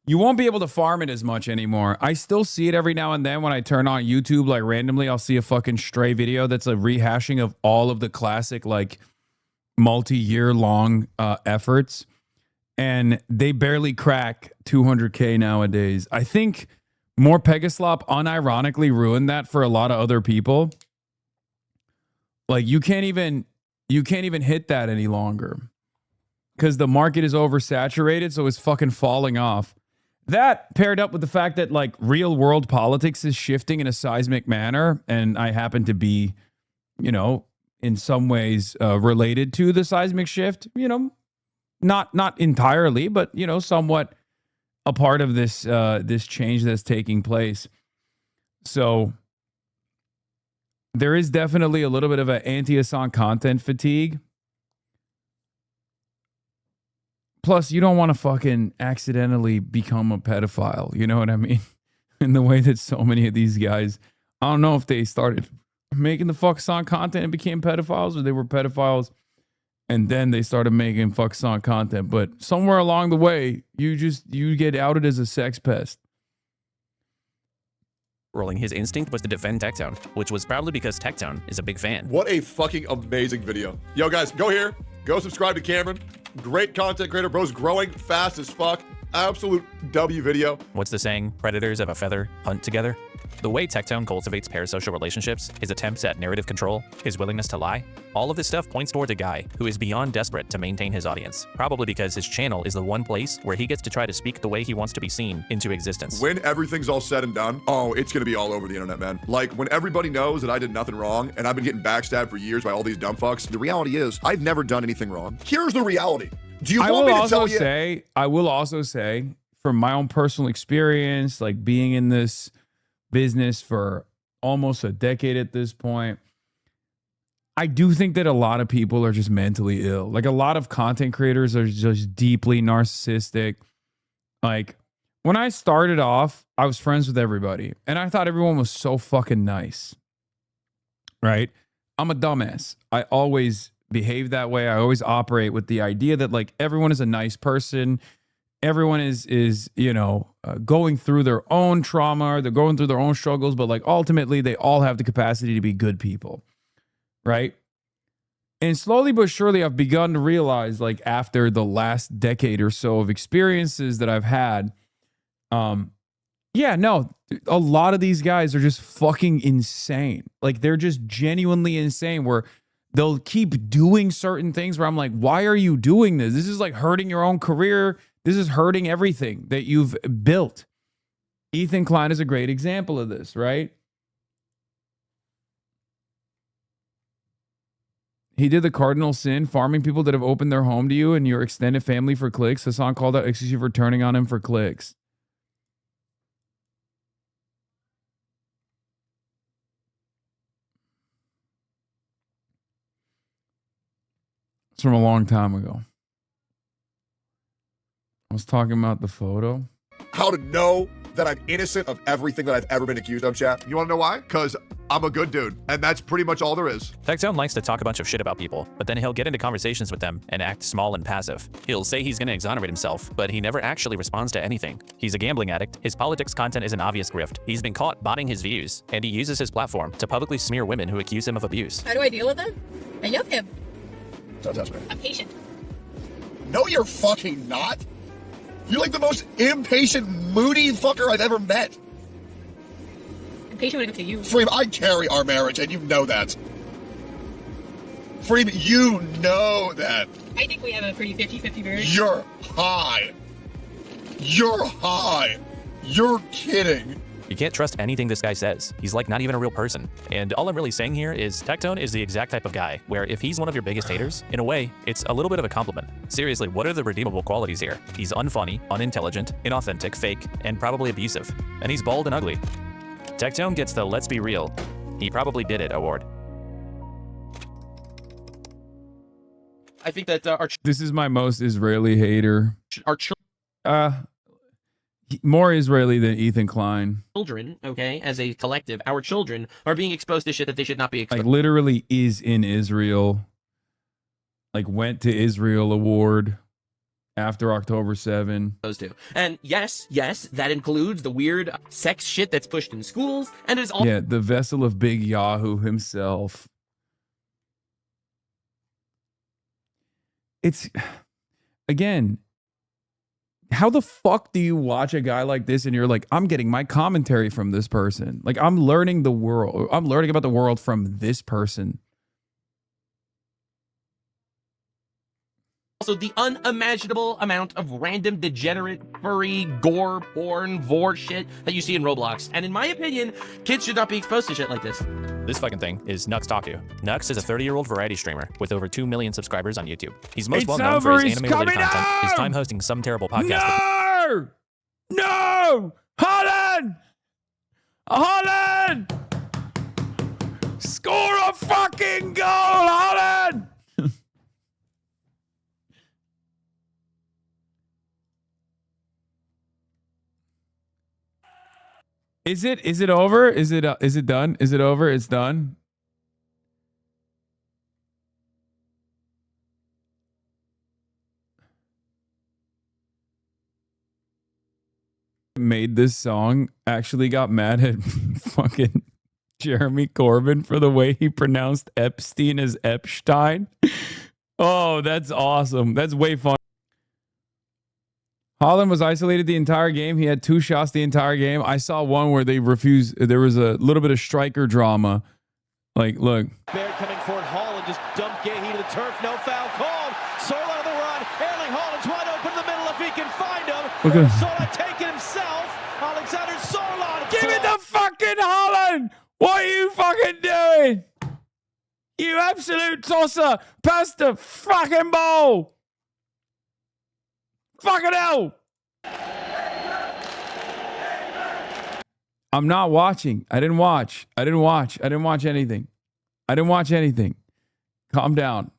Speaker 1: You won't be able to farm it as much anymore. I still see it every now and then when I turn on YouTube, like randomly, I'll see a fucking stray video that's a rehashing of all of the classic, like multi-year long efforts. And they barely crack 200K nowadays. I think More Pegaslop unironically ruined that for a lot of other people. Like you can't even hit that any longer because the market is oversaturated, so it's fucking falling off. That paired up with the fact that like real world politics is shifting in a seismic manner, and I happen to be, you know, in some ways related to the seismic shift, you know, not entirely, but you know, somewhat a part of this this change that's taking place. So there is definitely a little bit of an anti-Hasan content fatigue. Plus, you don't want to fucking accidentally become a pedophile. You know what I mean? In the way that so many of these guys, I don't know if they started making the fuck Hasan content and became pedophiles, or they were pedophiles and then they started making fuck Hasan content. But somewhere along the way, you get outed as a sex pest.
Speaker 2: Ruling, his instinct was to defend Tectone, which was probably because Tectone is a big fan.
Speaker 3: What a fucking amazing video. Yo, guys, go here. Go subscribe to Cameron. Great content creator, bro's growing fast as fuck. Absolute W video.
Speaker 2: What's the saying? Predators of a feather hunt together? The way Tectone cultivates parasocial relationships, his attempts at narrative control, his willingness to lie, all of this stuff points towards a guy who is beyond desperate to maintain his audience. Probably because his channel is the one place where he gets to try to speak the way he wants to be seen into existence.
Speaker 3: When everything's all said and done, oh, it's gonna be all over the internet, man. Like, when everybody knows that I did nothing wrong and I've been getting backstabbed for years by all these dumb fucks, the reality is I've never done anything wrong. Here's the reality. Do you want me to tell you?
Speaker 1: I will also say, from my own personal experience, like being in this business for almost a decade at this point, I do think that a lot of people are just mentally ill. Like a lot of content creators are just deeply narcissistic. Like when I started off, I was friends with everybody and I thought everyone was so fucking nice. Right? I'm a dumbass. I always behave that way. I always operate with the idea that like everyone is a nice person. Everyone is you know, going through their own trauma, they're going through their own struggles, but like ultimately they all have the capacity to be good people, right? And slowly but surely I've begun to realize, like after the last decade or so of experiences that I've had, yeah, no, a lot of these guys are just fucking insane. Like they're just genuinely insane where they'll keep doing certain things where I'm like, why are you doing this? This is like hurting your own career. This is hurting everything that you've built. Ethan Klein is a great example of this, right? He did the cardinal sin, farming people that have opened their home to you and your extended family for clicks. Hasan called out XQC for turning on him for clicks. It's from a long time ago. I was talking about the photo.
Speaker 3: How to know that I'm innocent of everything that I've ever been accused of, chat? You want to know why? Because I'm a good dude, and that's pretty much all there is.
Speaker 2: Techzone likes to talk a bunch of shit about people, but then he'll get into conversations with them and act small and passive. He'll say he's gonna exonerate himself, but he never actually responds to anything. He's a gambling addict, his politics content is an obvious grift, he's been caught botting his views, and he uses his platform to publicly smear women who accuse him of abuse.
Speaker 16: How do I deal with it? I love him.
Speaker 3: Don't touch me.
Speaker 16: I'm patient.
Speaker 3: No, you're fucking not. You're like the most impatient, moody fucker I've ever met.
Speaker 16: I'm patient when it comes to you.
Speaker 3: Freem, I carry our marriage, and you know that. Freem, you know that.
Speaker 16: I think we have a pretty 50-50 marriage.
Speaker 3: You're high. You're high. You're kidding.
Speaker 2: You can't trust anything this guy says. He's like not even a real person. And all I'm really saying here is Techzone is the exact type of guy where if he's one of your biggest haters, in a way, it's a little bit of a compliment. Seriously, what are the redeemable qualities here? He's unfunny, unintelligent, inauthentic, fake, and probably abusive. And he's bald and ugly. Techzone gets the let's be real, he probably did it award.
Speaker 10: I think that
Speaker 1: This is my most Israeli hater.
Speaker 10: Our
Speaker 1: more Israeli than Ethan Klein.
Speaker 17: children, okay, as a collective, our children are being exposed to shit that they should not be exposed
Speaker 1: Like literally is in Israel. Like went to Israel award after October 7.
Speaker 17: to. And yes, that includes the weird sex shit that's pushed in schools, and it's all
Speaker 1: Yeah, the vessel of Big Yahoo himself. It's, again, how the fuck do you watch a guy like this and you're like, I'm getting my commentary from this person. Like, I'm learning the world. I'm learning about the world from this person.
Speaker 17: also the unimaginable amount of random degenerate, furry, gore, porn, vor shit that you see in Roblox. And in my opinion, kids should not be exposed to shit like this.
Speaker 2: This fucking thing is Nux Taku. Nux is a 30-year-old variety streamer with over 2 million subscribers on YouTube. He's most well known for his anime-related content, his time hosting some terrible podcast.
Speaker 1: No! Holland! Holland! Score a fucking goal, Holland! Is it over? Is it done? Is it over? It's done. Made this song actually got mad at fucking Jeremy Corbyn for the way he pronounced Epstein as Epstein. Oh, that's awesome. That's way fun. Holland was isolated the entire game. He had 2 shots the entire game. I saw one where they refused. There was a little bit of striker drama. Like, look.
Speaker 18: Baird coming forward. Holland just dumped Gahey to the turf. No foul called. Sola on the run. Erling Haaland's wide open in the middle if he can find him.
Speaker 1: Look at him.
Speaker 18: Sola taking himself. Alexander Sola.
Speaker 1: Give it the fucking Holland. What are you fucking doing? You absolute tosser. Pass the fucking ball. Fucking hell. I'm not watching. I didn't watch anything. Calm down.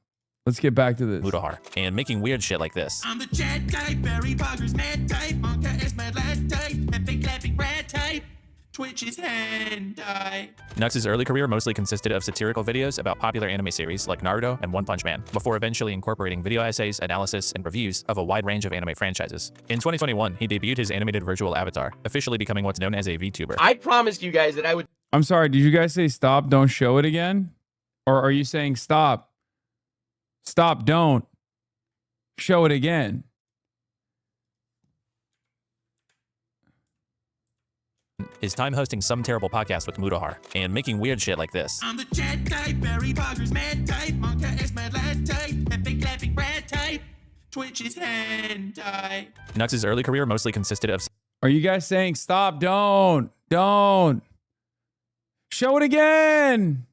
Speaker 1: Let's get back to this.
Speaker 2: Mudahar, and making weird shit like this.
Speaker 19: I'm the chat type, Barry Bogger's mad type, Monka is my lad type, epic clapping rat type, Twitch is hentai.
Speaker 2: Nux's early career mostly consisted of satirical videos about popular anime series like Naruto and One Punch Man, before eventually incorporating video essays, analysis, and reviews of a wide range of anime franchises. In 2021, he debuted his animated virtual avatar, officially becoming what's known as a VTuber.
Speaker 17: I promised you guys that I would.
Speaker 1: I'm sorry, did you guys say stop, don't show it again? Or are you saying stop, don't show it again?
Speaker 2: His time hosting some terrible podcast with Mudahar, and making weird shit like this.
Speaker 19: I'm the chat type, Barry Bogger's mad type, Monka is my lad type, epic clapping rat type, Twitch is hentai.
Speaker 2: Nux's early career mostly consisted of...
Speaker 1: Are you guys saying stop, don't show it again?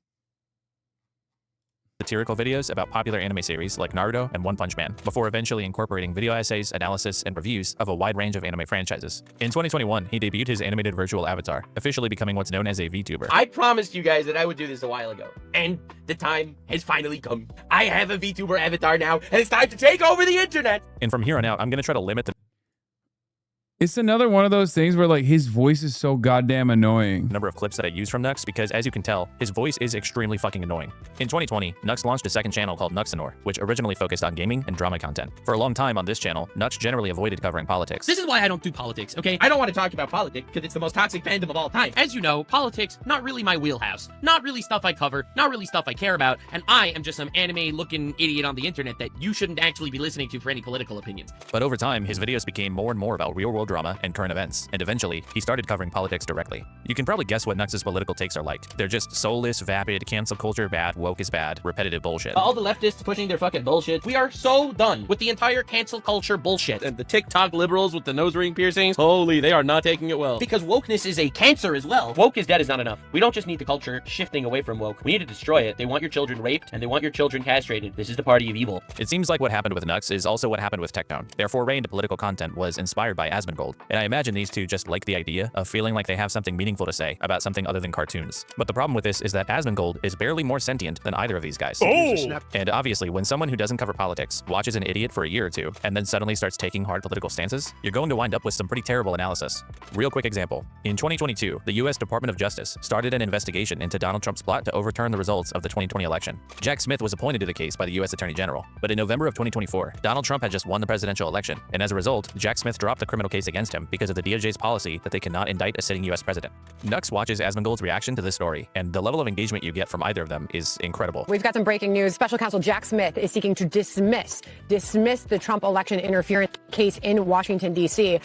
Speaker 2: satirical videos about popular anime series like Naruto and One Punch Man, before eventually incorporating video essays, analysis, and reviews of a wide range of anime franchises. In 2021, he debuted his animated virtual avatar, officially becoming what's known as a VTuber.
Speaker 17: I promised you guys that I would do this a while ago, and the time has finally come. I have a VTuber avatar now, and it's time to take over the internet!
Speaker 2: And from here on out, I'm going to try to limit the
Speaker 1: It's another one of those things where like his voice is so goddamn annoying.
Speaker 2: number of clips that I use from Nux because, as you can tell, his voice is extremely fucking annoying. In 2020, Nux launched a second channel called Nuxanor, which originally focused on gaming and drama content. For a long time on this channel, Nux generally avoided covering politics.
Speaker 17: This is why I don't do politics, okay? I don't want to talk about politics because it's the most toxic fandom of all time. As you know, politics, not really my wheelhouse. Not really stuff I cover, not really stuff I care about, and I am just some anime-looking idiot on the internet that you shouldn't actually be listening to for any political opinions.
Speaker 2: But over time, his videos became more and more about real-world drama and current events, and eventually, he started covering politics directly. You can probably guess what Nux's political takes are like. They're just soulless, vapid, cancel culture bad, woke is bad, repetitive bullshit.
Speaker 17: All the leftists pushing their fucking bullshit. We are so done with the entire cancel culture bullshit.
Speaker 18: And the TikTok liberals with the nose ring piercings, holy, they are not taking it well.
Speaker 17: Because wokeness is a cancer as well. Woke is dead is not enough. We don't just need the culture shifting away from woke. We need to destroy it. They want your children raped, and they want your children castrated. This is the party of evil.
Speaker 2: It seems like what happened with Nux is also what happened with Techdown. Their foray into political content was inspired by Asmongold, and I imagine these two just like the idea of feeling like they have something meaningful to say about something other than cartoons. But the problem with this is that Asmongold is barely more sentient than either of these guys.
Speaker 17: Oh!
Speaker 2: And obviously, when someone who doesn't cover politics watches an idiot for a year or two, and then suddenly starts taking hard political stances, you're going to wind up with some pretty terrible analysis. Real quick example. In 2022, the US Department of Justice started an investigation into Donald Trump's plot to overturn the results of the 2020 election. Jack Smith was appointed to the case by the US Attorney General, but in November of 2024, Donald Trump had just won the presidential election, and as a result, Jack Smith dropped the criminal case against him because of the DOJ's policy that they cannot indict a sitting US president. Nux watches Asmongold's reaction to this story, and the level of engagement you get from either of them is incredible.
Speaker 20: We've got some breaking news. Special counsel Jack Smith is seeking to dismiss the Trump election interference case in Washington, D.C.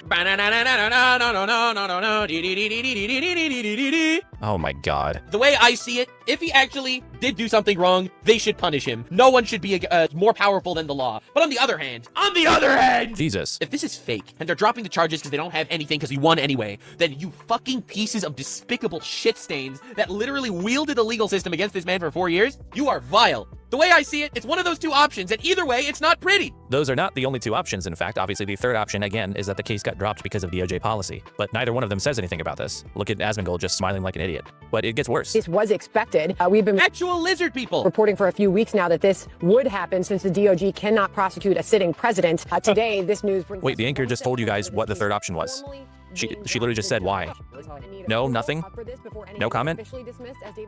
Speaker 2: Oh my god.
Speaker 17: The way I see it, if he actually did do something wrong, they should punish him. No one should be more powerful than the law. But on the other hand,
Speaker 2: Jesus.
Speaker 17: if this is fake, and they're dropping the charges because they don't have anything because he won anyway, then you fucking pieces of despicable shit stains that literally wielded the legal system against this man for 4 years, you are vile. The way I see it, it's one of those two options, and either way, it's not pretty.
Speaker 2: Those are not the only two options, in fact. Obviously, the third option, again, is that the case got dropped because of DOJ policy. But neither one of them says anything about this. Look at Asmongold just smiling like an idiot. But it gets worse.
Speaker 20: This was expected. We've been
Speaker 17: actual lizard people
Speaker 20: reporting for a few weeks now that this would happen since the DOJ cannot prosecute a sitting president. Today, this news brings
Speaker 2: Wait, the anchor just told you guys what the third option was. She literally just said why. No, nothing? No comment?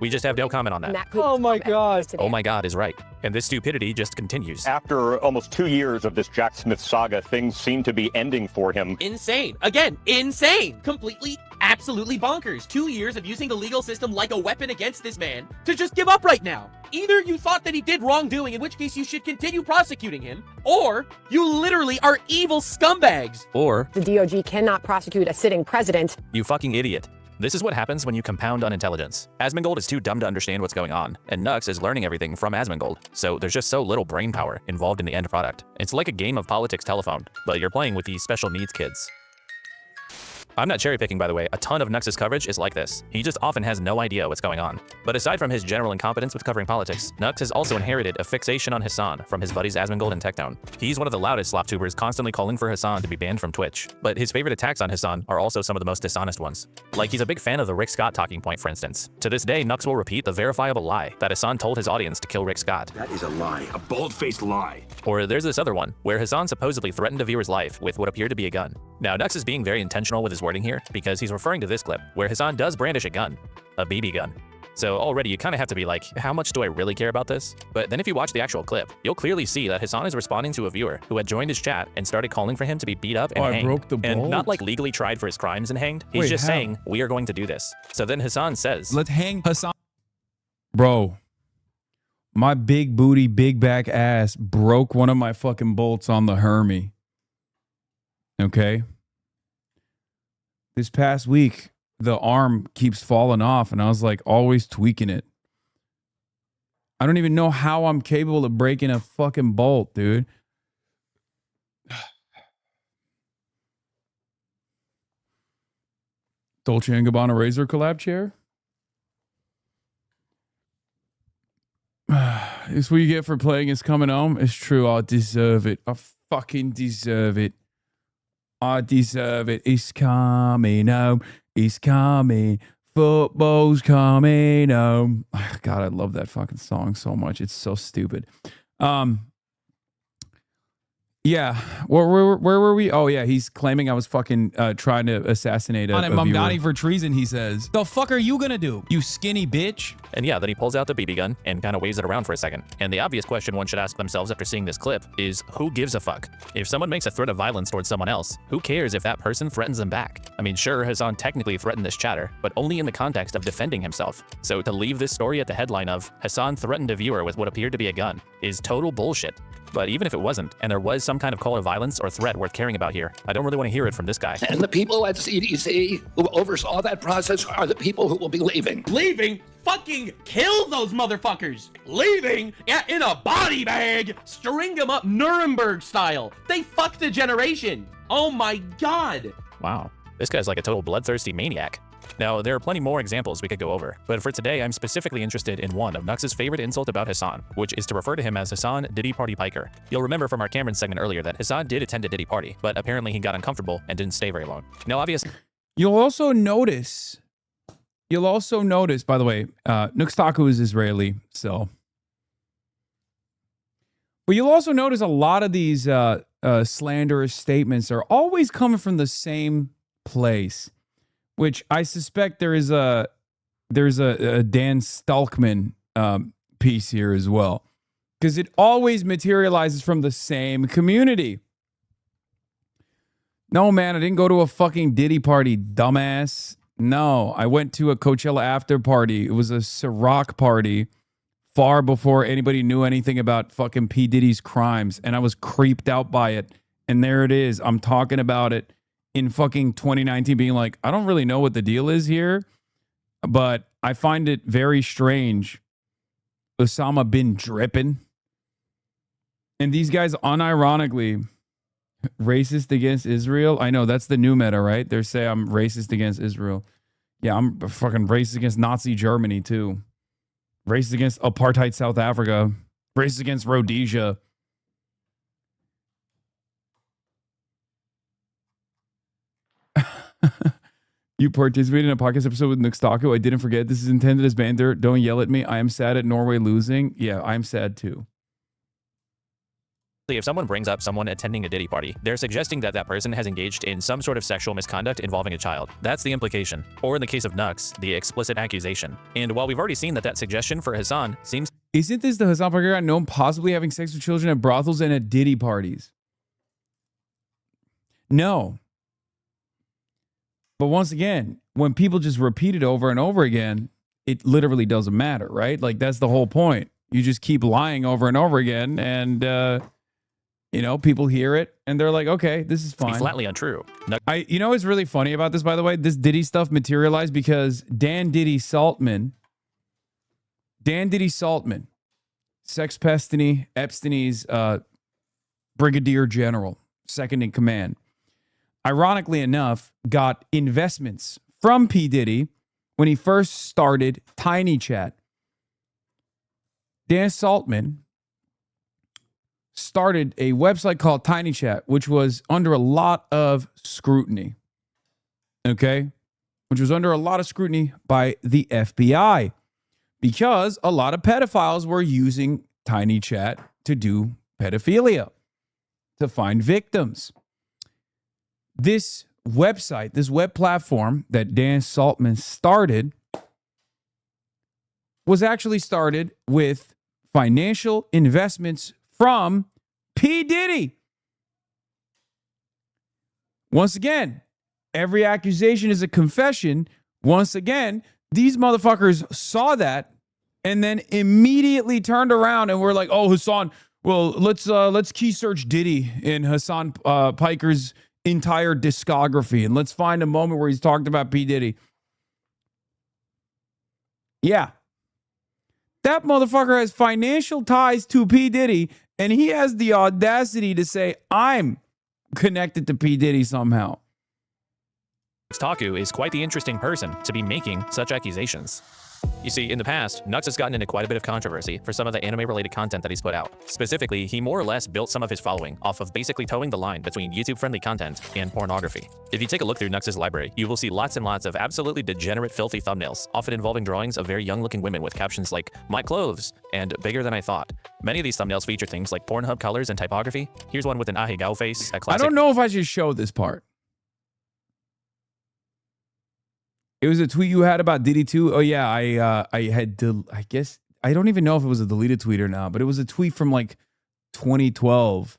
Speaker 2: We just have no comment on that.
Speaker 18: Oh my god.
Speaker 2: Oh my god is right. And this stupidity just continues.
Speaker 21: After almost 2 years of this Jack Smith saga, things seem to be ending for him.
Speaker 17: Insane. Again, insane. Completely, absolutely bonkers. 2 years of using the legal system like a weapon against this man to just give up right now. Either you thought that he did wrongdoing, in which case you should continue prosecuting him, or you literally are evil scumbags.
Speaker 2: Or
Speaker 20: the DOJ cannot prosecute a sitting president.
Speaker 2: You fucking idiot. This is what happens when you compound unintelligence. Asmongold is too dumb to understand what's going on, and Nux is learning everything from Asmongold, so there's just so little brain power involved in the end product. It's like a game of politics telephone, but you're playing with these special needs kids. I'm not cherry picking, by the way. A ton of Nux's coverage is like this. He just often has no idea what's going on. But aside from his general incompetence with covering politics, Nux has also inherited a fixation on Hasan from his buddies Asmongold and Techdown. He's one of the loudest SlopTubers, constantly calling for Hasan to be banned from Twitch. But his favorite attacks on Hasan are also some of the most dishonest ones. Like, he's a big fan of the Rick Scott talking point, for instance. To this day, Nux will repeat the verifiable lie that Hasan told his audience to kill Rick Scott.
Speaker 22: That is a lie, a bald-faced lie.
Speaker 2: Or there's this other one, where Hasan supposedly threatened a viewer's life with what appeared to be a gun. Now, Nux is being very intentional with his wording here, because he's referring to this clip, where Hasan does brandish a gun. A BB gun. So already you kind of have to be like, how much do I really care about this? But then if you watch the actual clip, you'll clearly see that Hasan is responding to a viewer who had joined his chat and started calling for him to be beat up and hanged.
Speaker 1: Broke the
Speaker 2: and
Speaker 1: bolt.
Speaker 2: not like legally tried for his crimes and hanged. He's
Speaker 1: Wait,
Speaker 2: just
Speaker 1: how?
Speaker 2: saying, we are going to do this. So then Hasan says,
Speaker 1: let's hang Hasan. Bro, my big booty, big back ass broke one of my fucking bolts on the Hermie. Okay? This past week, the arm keeps falling off, and I was like always tweaking it. I don't even know how I'm capable of breaking a fucking bolt, dude. Dolce & Gabbana Razor collab chair? It's what you get for playing It's Coming Home. It's true. I deserve it. I fucking deserve it. I deserve it. It's coming home. It's coming. Football's coming home. God, I love that fucking song so much. It's so stupid. Yeah. Where were we? Oh, yeah. He's claiming I was fucking trying to assassinate a viewer.
Speaker 4: Mamdani for treason, he says. The fuck are you gonna do, you skinny bitch?
Speaker 2: And yeah, then he pulls out the BB gun and kind of waves it around for a second. And the obvious question one should ask themselves after seeing this clip is, who gives a fuck? If someone makes a threat of violence towards someone else, who cares if that person threatens them back? I mean, sure, Hasan technically threatened this chatter, but only in the context of defending himself. So to leave this story at the headline of Hasan threatened a viewer with what appeared to be a gun is total bullshit. But even if it wasn't, and there was some kind of call to violence or threat worth caring about here, I don't really want to hear it from this guy.
Speaker 6: And the people at CDC who oversaw that process are the people who will be leaving.
Speaker 17: Leaving? Fucking kill those motherfuckers! Leaving? Yeah, in a body bag! String them up Nuremberg style! They fucked a generation! Oh my god!
Speaker 2: Wow, this guy's like a total bloodthirsty maniac. Now, there are plenty more examples we could go over, but for today, I'm specifically interested in one of Nux's favorite insult about Hasan, which is to refer to him as Hasan Diddy Party Piker. You'll remember from our Cameron segment earlier that Hasan did attend a Diddy party, but apparently he got uncomfortable and didn't stay very long. Now, obviously,
Speaker 1: You'll also notice, by the way, Nuxtaku is Israeli, so. But you'll also notice a lot of these slanderous statements are always coming from the same place, which I suspect there's a Dan Stalkman piece here as well, because it always materializes from the same community. No, man, I didn't go to a fucking Diddy party, dumbass. No, I went to a Coachella after party. It was a Ciroc party far before anybody knew anything about fucking P. Diddy's crimes, and I was creeped out by it. And there it is. I'm talking about it in fucking 2019, being like, I don't really know what the deal is here, but I find it very strange. Osama bin dripping. And these guys unironically racist against Israel. I know that's the new meta, right? They say I'm racist against Israel. Yeah, I'm fucking racist against Nazi Germany too. Racist against apartheid South Africa. Racist against Rhodesia. You participated in a podcast episode with Nuxtaku. I didn't forget. This is intended as banter. Don't yell at me. I am sad at Norway losing. Yeah, I'm sad too.
Speaker 2: if someone brings up someone attending a Diddy party, they're suggesting that that person has engaged in some sort of sexual misconduct involving a child. That's the implication. Or in the case of Nux, the explicit accusation. And while we've already seen that that suggestion for Hasan seems...
Speaker 1: Isn't this the Hasan Parker guy known possibly having sex with children at brothels and at Diddy parties? No. But once again, when people just repeat it over and over again, it literally doesn't matter, right? Like, that's the whole point. You just keep lying over and over again, and, you know, people hear it, and they're like, okay, this is fine.
Speaker 2: Flatly untrue.
Speaker 1: You know what's really funny about this, by the way? This Diddy stuff materialized because Dan Diddy Saltman, Sex Pestiny, Epstein's brigadier general, second in command, ironically enough, got investments from P. Diddy when he first started Tiny Chat. Dan Saltman started a website called Tiny Chat, which was under a lot of scrutiny. Okay? Which was under a lot of scrutiny by the FBI because a lot of pedophiles were using Tiny Chat to do pedophilia, to find victims. This website, this web platform that Dan Saltman started was actually started with financial investments from P. Diddy. Once again, every accusation is a confession. Once again, these motherfuckers saw that and then immediately turned around and were like, oh, Hasan, well, let's key search Diddy in Hasan Piker's entire discography, and let's find a moment where he's talked about P. Diddy. Yeah. That motherfucker has financial ties to P. Diddy, and he has the audacity to say, I'm connected to P. Diddy somehow.
Speaker 2: Taku is quite the interesting person to be making such accusations. You see, in the past, Nux has gotten into quite a bit of controversy for some of the anime-related content that he's put out. Specifically, he more or less built some of his following off of basically towing the line between YouTube-friendly content and pornography. If you take a look through Nux's library, you will see lots and lots of absolutely degenerate, filthy thumbnails, often involving drawings of very young-looking women with captions like, "My clothes," and "Bigger than I thought." Many of these thumbnails feature things like Pornhub colors and typography. Here's one with an ahegao face, a classic—
Speaker 1: I don't know if I should show this part. It was a tweet you had about Diddy too. Oh yeah, I guess I don't even know if it was a deleted tweet or not, but it was a tweet from like 2012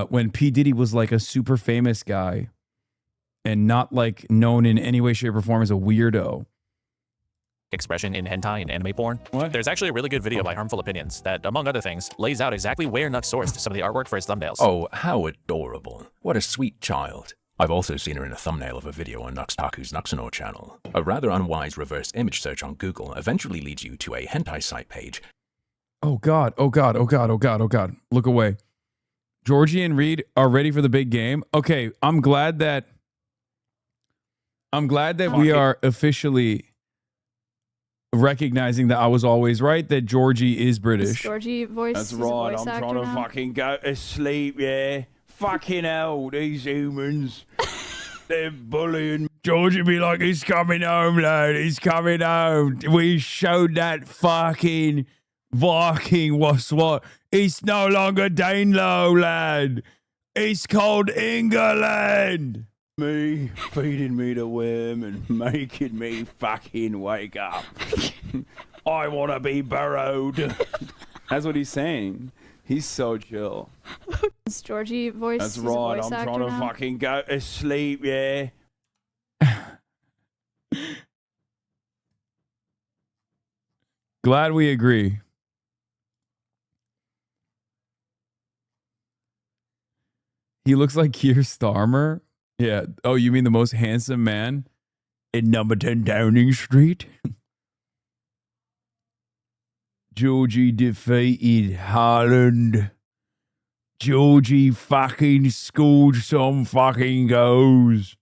Speaker 1: when P. Diddy was like a super famous guy and not like known in any way, shape, or form as a weirdo.
Speaker 2: Expression in hentai and anime porn. What? There's actually a really good video by Harmful Opinions that, among other things, lays out exactly where Nux sourced some of the artwork for his thumbnails.
Speaker 5: Oh, how adorable. What a sweet child. I've also seen her in a thumbnail of a video on Nuxtaku's Nuxanor channel. A rather unwise reverse image search on Google eventually leads you to a hentai site page.
Speaker 1: Oh God, oh God, oh God, oh God, oh God. Look away. Georgie and Reed are ready for the big game. Okay, I'm glad that we are officially recognizing that I was always right, that Georgie is British.
Speaker 7: Georgie voice.
Speaker 23: That's right, I'm trying to fucking go to sleep, yeah. Fucking hell, these humans. They're bullying.
Speaker 1: Georgie be like, he's coming home, lad. He's coming home. We showed that fucking Viking what's what. It's no longer Danelaw, lad. It's called England.
Speaker 23: Me feeding me the worm and making me fucking wake up. I want to be burrowed. That's what he's saying. He's so chill.
Speaker 7: Is Georgie voice.
Speaker 23: That's right, I'm trying to fucking go to sleep, yeah.
Speaker 1: Glad we agree. He looks like Keir Starmer. Yeah. Oh, you mean the most handsome man in number 10 Downing Street? Georgie defeated Haaland. Georgie fucking scored some fucking goals.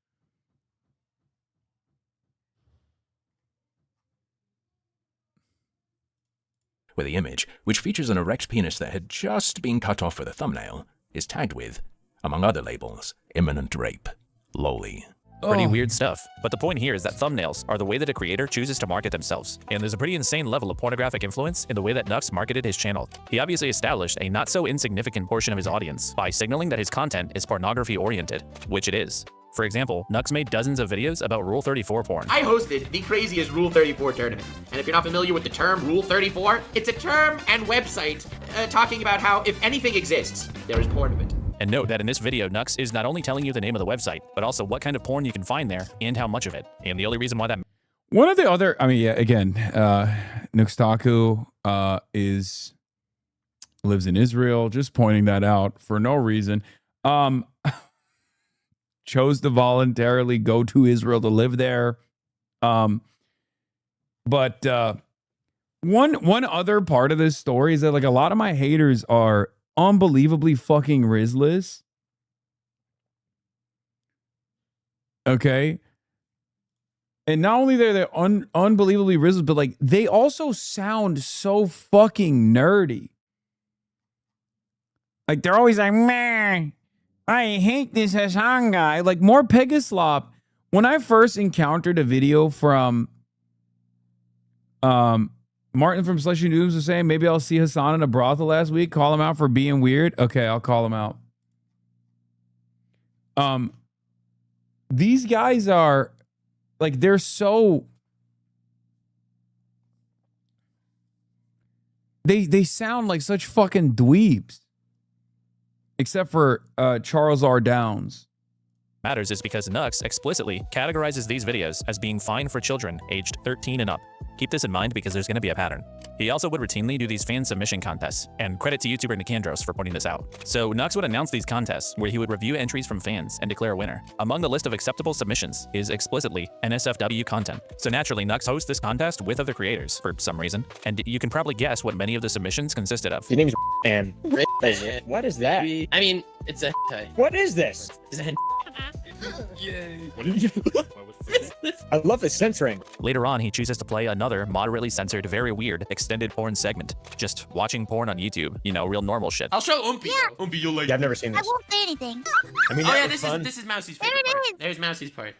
Speaker 5: Where the image, which features an erect penis that had just been cut off for the thumbnail, is tagged with, among other labels, imminent rape, loli.
Speaker 2: Pretty weird stuff. But the point here is that thumbnails are the way that a creator chooses to market themselves. And there's a pretty insane level of pornographic influence in the way that Nux marketed his channel. He obviously established a not so insignificant portion of his audience by signaling that his content is pornography oriented, which it is. For example, Nux made dozens of videos about Rule 34 porn.
Speaker 17: I hosted the craziest Rule 34 tournament. And if you're not familiar with the term Rule 34, it's a term and website talking about how if anything exists, there is porn of it.
Speaker 2: And note that in this video, Nux is not only telling you the name of the website, but also what kind of porn you can find there and how much of it. And the only reason why that—
Speaker 1: One of the other, I mean, yeah, again, Nuxtaku lives in Israel, just pointing that out for no reason. Chose to voluntarily go to Israel to live there. But one other part of this story is that like a lot of my haters are unbelievably fucking Rizless. Okay. And not only they're unbelievably Rizless, but like they also sound so fucking nerdy. Like they're always like, man, I hate this Hasan guy. Like more Pegaslop. When I first encountered a video from Martin from Slushy News was saying, maybe I'll see Hasan in a brothel last week. Call him out for being weird. Okay, I'll call him out. These guys are like, they're so... They sound like such fucking dweebs. Except for Charles R. Downs.
Speaker 2: matters is because Nux explicitly categorizes these videos as being fine for children aged 13 and up. Keep this in mind because there's going to be a pattern. He also would routinely do these fan submission contests, and credit to YouTuber Nicandros for pointing this out. So Nux would announce these contests where he would review entries from fans and declare a winner. Among the list of acceptable submissions is explicitly NSFW content. So naturally, Nux hosts this contest with other creators for some reason, and you can probably guess what many of the submissions consisted of.
Speaker 8: Your name's man. What is that?
Speaker 17: I mean, it's a
Speaker 8: What is this?
Speaker 17: It's a
Speaker 8: Yay. I love the censoring.
Speaker 2: Later on, he chooses to play another moderately censored, very weird, extended porn segment. Just watching porn on YouTube, you know, real normal shit.
Speaker 17: I'll show Oompy. Yeah. Oompy, you'll like
Speaker 8: Yeah, I've never seen
Speaker 9: I
Speaker 8: this.
Speaker 9: won't say anything.
Speaker 8: I mean,
Speaker 17: Oh
Speaker 8: that
Speaker 17: yeah,
Speaker 8: was
Speaker 17: this is Mousie's
Speaker 9: There
Speaker 17: favorite
Speaker 9: it
Speaker 17: part.
Speaker 9: is.
Speaker 17: There's Mousie's part.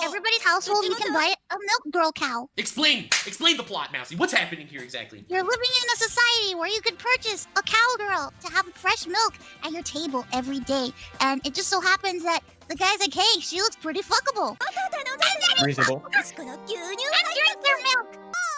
Speaker 9: Everybody's household, you can buy a milk girl cow.
Speaker 17: Explain the plot, Mousy. What's happening here exactly?
Speaker 9: You're living in a society where you could purchase a cowgirl to have fresh milk at your table every day. And it just so happens that the guy's like, hey, she looks pretty fuckable.
Speaker 8: Reasonable.
Speaker 9: And drink their milk.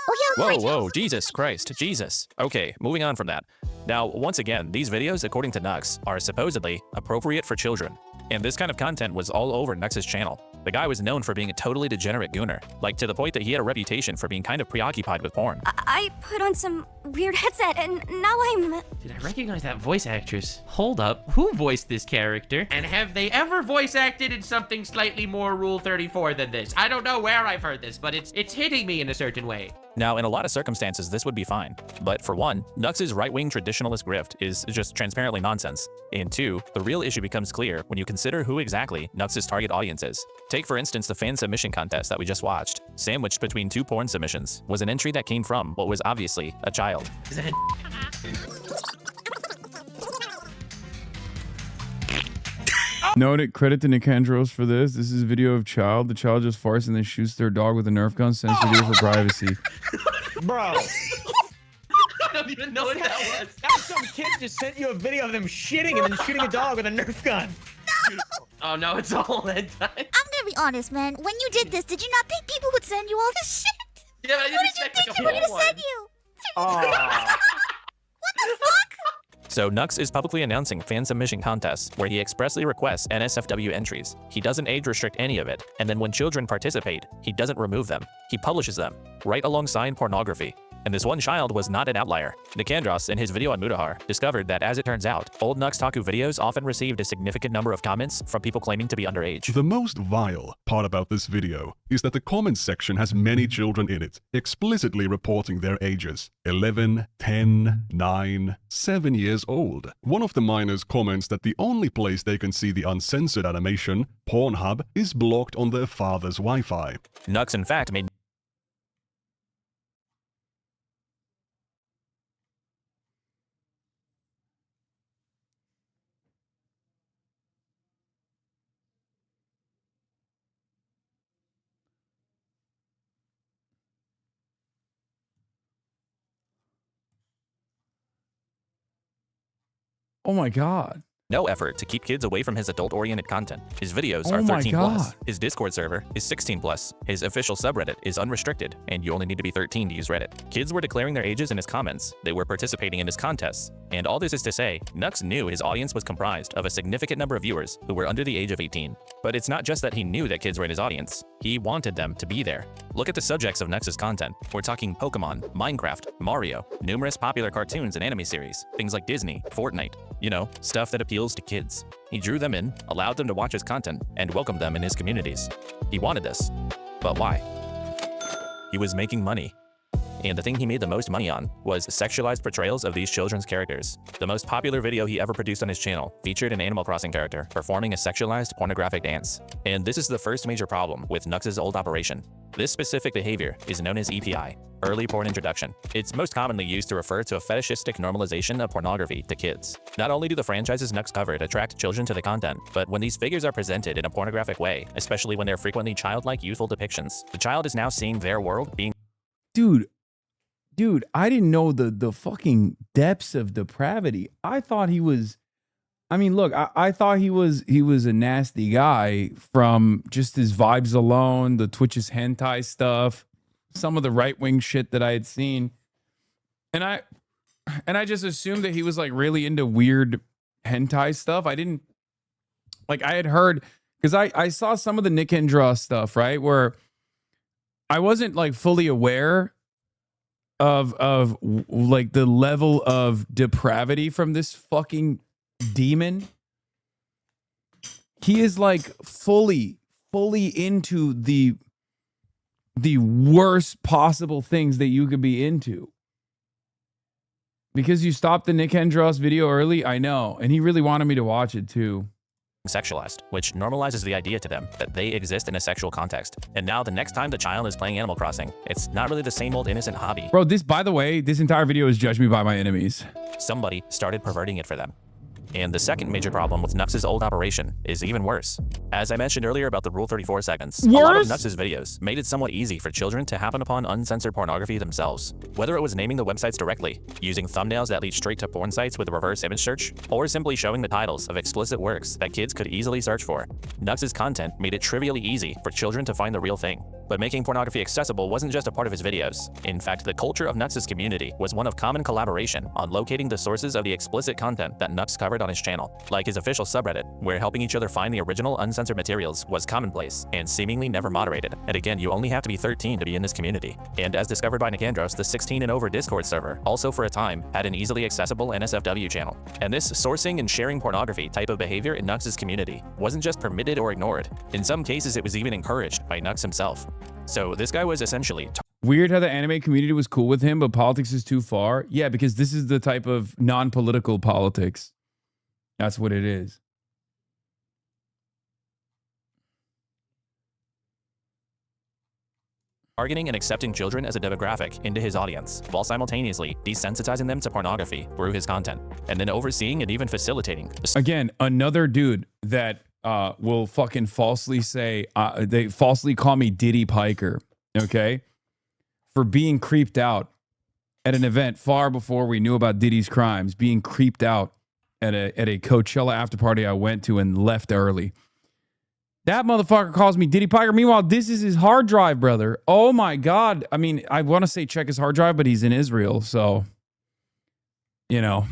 Speaker 9: Oh, yeah,
Speaker 2: Whoa, Jesus Christ, Jesus. Okay, moving on from that. Now, once again, these videos, according to Nux, are supposedly appropriate for children. And this kind of content was all over Nux's channel. The guy was known for being a totally degenerate gooner, like to the point that he had a reputation for being kind of preoccupied with porn.
Speaker 11: I put on some weird headset and now I'm...
Speaker 17: Did I recognize that voice actress? Hold up, who voiced this character? And have they ever voice acted in something slightly more Rule 34 than this? I don't know where I've heard this, but it's hitting me in a certain way.
Speaker 2: Now, in a lot of circumstances, this would be fine. But for one, Nux's right-wing traditionalist grift is just transparently nonsense. And two, the real issue becomes clear when you consider who exactly Nux's target audience is. Take, for instance, the fan submission contest that we just watched. Sandwiched between two porn submissions was an entry that came from what was obviously a child.
Speaker 1: Noted credit to Nicandros for this. This is a video of child. The child just farts and then shoots their dog with a Nerf gun. Censored video for privacy.
Speaker 8: Bro.
Speaker 17: I don't even know what that was.
Speaker 8: That was some kid just sent you a video of them shitting and then shooting a dog with a Nerf gun.
Speaker 17: Oh no, it's all that time.
Speaker 9: I'm gonna be honest, man. When you did this, did you not think people would send you all this shit?
Speaker 17: Yeah, I
Speaker 9: Who
Speaker 17: didn't
Speaker 9: did you
Speaker 17: expect
Speaker 9: think they were gonna send you?
Speaker 8: Aw.
Speaker 2: So Nux is publicly announcing fan submission contests where he expressly requests NSFW entries. He doesn't age restrict any of it, and then when children participate, he doesn't remove them. He publishes them, right alongside pornography. And this one child was not an outlier. Nicandros, in his video on Mudahar, discovered that as it turns out, old Nux Taku videos often received a significant number of comments from people claiming to be underage.
Speaker 24: The most vile part about this video is that the comments section has many children in it, explicitly reporting their ages. 11, 10, 9, 7 years old. One of the minors comments that the only place they can see the uncensored animation, Pornhub, is blocked on their father's Wi-Fi.
Speaker 2: Nux, in fact, made
Speaker 1: Oh my God.
Speaker 2: no effort to keep kids away from his adult-oriented content. His videos
Speaker 1: Oh
Speaker 2: are
Speaker 1: my
Speaker 2: 13+.
Speaker 1: God.
Speaker 2: His Discord server is 16+. His official subreddit is unrestricted, and you only need to be 13 to use Reddit. Kids were declaring their ages in his comments. They were participating in his contests. And all this is to say, Nux knew his audience was comprised of a significant number of viewers who were under the age of 18. But it's not just that he knew that kids were in his audience. He wanted them to be there. Look at the subjects of Nux's content. We're talking Pokemon, Minecraft, Mario, numerous popular cartoons and anime series, things like Disney, Fortnite, you know, stuff that appeals to kids. He drew them in, allowed them to watch his content, and welcomed them in his communities. He wanted this. But why? He was making money. And the thing he made the most money on was sexualized portrayals of these children's characters. The most popular video he ever produced on his channel featured an Animal Crossing character performing a sexualized pornographic dance. And this is the first major problem with Nux's old operation. This specific behavior is known as EPI, early porn introduction. It's most commonly used to refer to a fetishistic normalization of pornography to kids. Not only do the franchises Nux covered attract children to the content, but when these figures are presented in a pornographic way, especially when they're frequently childlike youthful depictions, the child is now seeing their world being
Speaker 1: Dude, I didn't know the fucking depths of depravity. I thought he was, I mean, look, I thought he was a nasty guy from just his vibes alone, the Twitch's hentai stuff, some of the right-wing shit that I had seen. And I just assumed that he was like really into weird hentai stuff. I didn't, like, I had heard, because I saw some of the Nicandros stuff, right? Where I wasn't like fully aware like the level of depravity from this fucking demon. He is like fully into the worst possible things that you could be into. Because you stopped the Nick Hendros video early, I know, and he really wanted me to watch it too.
Speaker 2: Sexualized, which normalizes the idea to them that they exist in a sexual context. And now the next time the child is playing Animal Crossing, it's not really the same old innocent hobby.
Speaker 1: Bro, this, by the way, this entire video is Judge Me by My Enemies.
Speaker 2: Somebody started perverting it for them. And the second major problem with Nux's old operation is even worse. As I mentioned earlier about the Rule 34 segments, a lot of Nux's videos made it somewhat easy for children to happen upon uncensored pornography themselves. Whether it was naming the websites directly, using thumbnails that lead straight to porn sites with a reverse image search, or simply showing the titles of explicit works that kids could easily search for. Nux's content made it trivially easy for children to find the real thing. But making pornography accessible wasn't just a part of his videos. In fact, the culture of Nux's community was one of common collaboration on locating the sources of the explicit content that Nux covered on his channel, like his official subreddit, where helping each other find the original uncensored materials was commonplace and seemingly never moderated. And again, you only have to be 13 to be in this community. And as discovered by Nicandros, the 16 and over Discord server also for a time had an easily accessible NSFW channel. And this sourcing and sharing pornography type of behavior in Nux's community wasn't just permitted or ignored. In some cases, it was even encouraged by Nux himself. So this guy was essentially
Speaker 1: weird how the anime community was cool with him, but politics is too far. Yeah, because this is the type of non-political politics. That's what it is.
Speaker 2: targeting and accepting children as a demographic into his audience, while simultaneously desensitizing them to pornography through his content, and then overseeing and even facilitating.
Speaker 1: Again, another dude that will fucking falsely say, they falsely call me Diddy Piker, okay? For being creeped out at an event far before we knew about Diddy's crimes, being creeped out at a Coachella after party I went to and left early. That motherfucker calls me Diddy Piker. Meanwhile, this is his hard drive, brother. Oh my God. I mean, I want to say check his hard drive, but he's in Israel. So, you know,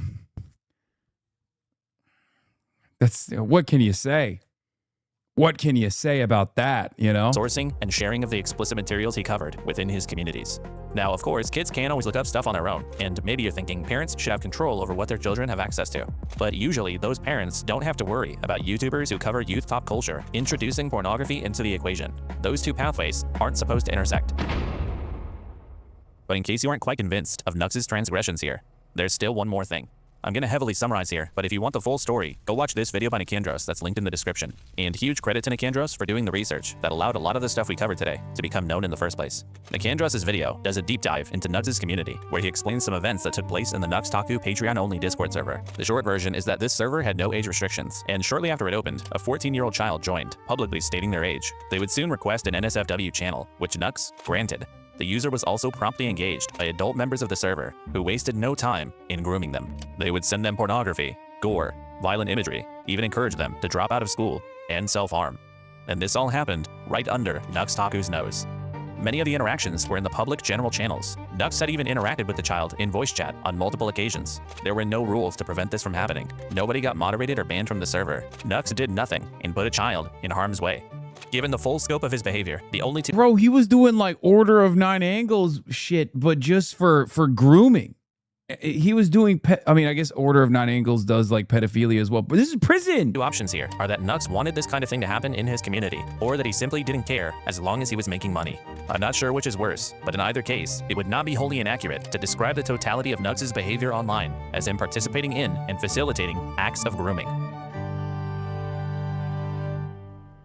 Speaker 1: that's, what can you say? What can you say about that, you know?
Speaker 2: Sourcing and sharing of the explicit materials he covered within his communities. Now, of course, kids can't always look up stuff on their own, and maybe you're thinking parents should have control over what their children have access to. But usually, those parents don't have to worry about YouTubers who cover youth pop culture introducing pornography into the equation. Those two pathways aren't supposed to intersect. But in case you aren't quite convinced of Nux's transgressions here, there's still one more thing. I'm going to heavily summarize here, but if you want the full story, go watch this video by Nicandros that's linked in the description. And huge credit to Nicandros for doing the research that allowed a lot of the stuff we covered today to become known in the first place. Nicandros' video does a deep dive into Nux's community, where he explains some events that took place in the Nux Taku Patreon-only Discord server. The short version is that this server had no age restrictions, and shortly after it opened, a 14-year-old child joined, publicly stating their age. They would soon request an NSFW channel, which Nux granted. The user was also promptly engaged by adult members of the server who wasted no time in grooming them. They would send them pornography, gore, violent imagery, even encourage them to drop out of school and self-harm. And this all happened right under Nux Taku's nose. Many of the interactions were in the public general channels. Nux had even interacted with the child in voice chat on multiple occasions. There were no rules to prevent this from happening. Nobody got moderated or banned from the server. Nux did nothing and put a child in harm's way. Given the full scope of his behavior, the only two—
Speaker 1: Bro, he was doing like Order of Nine Angles shit, but just for grooming. He was doing, I mean, I guess Order of Nine Angles does like pedophilia as well, but this is prison.
Speaker 2: Two options here are that Nux wanted this kind of thing to happen in his community, or that he simply didn't care as long as he was making money. I'm not sure which is worse, but in either case, it would not be wholly inaccurate to describe the totality of Nux's behavior online as him participating in and facilitating acts of grooming.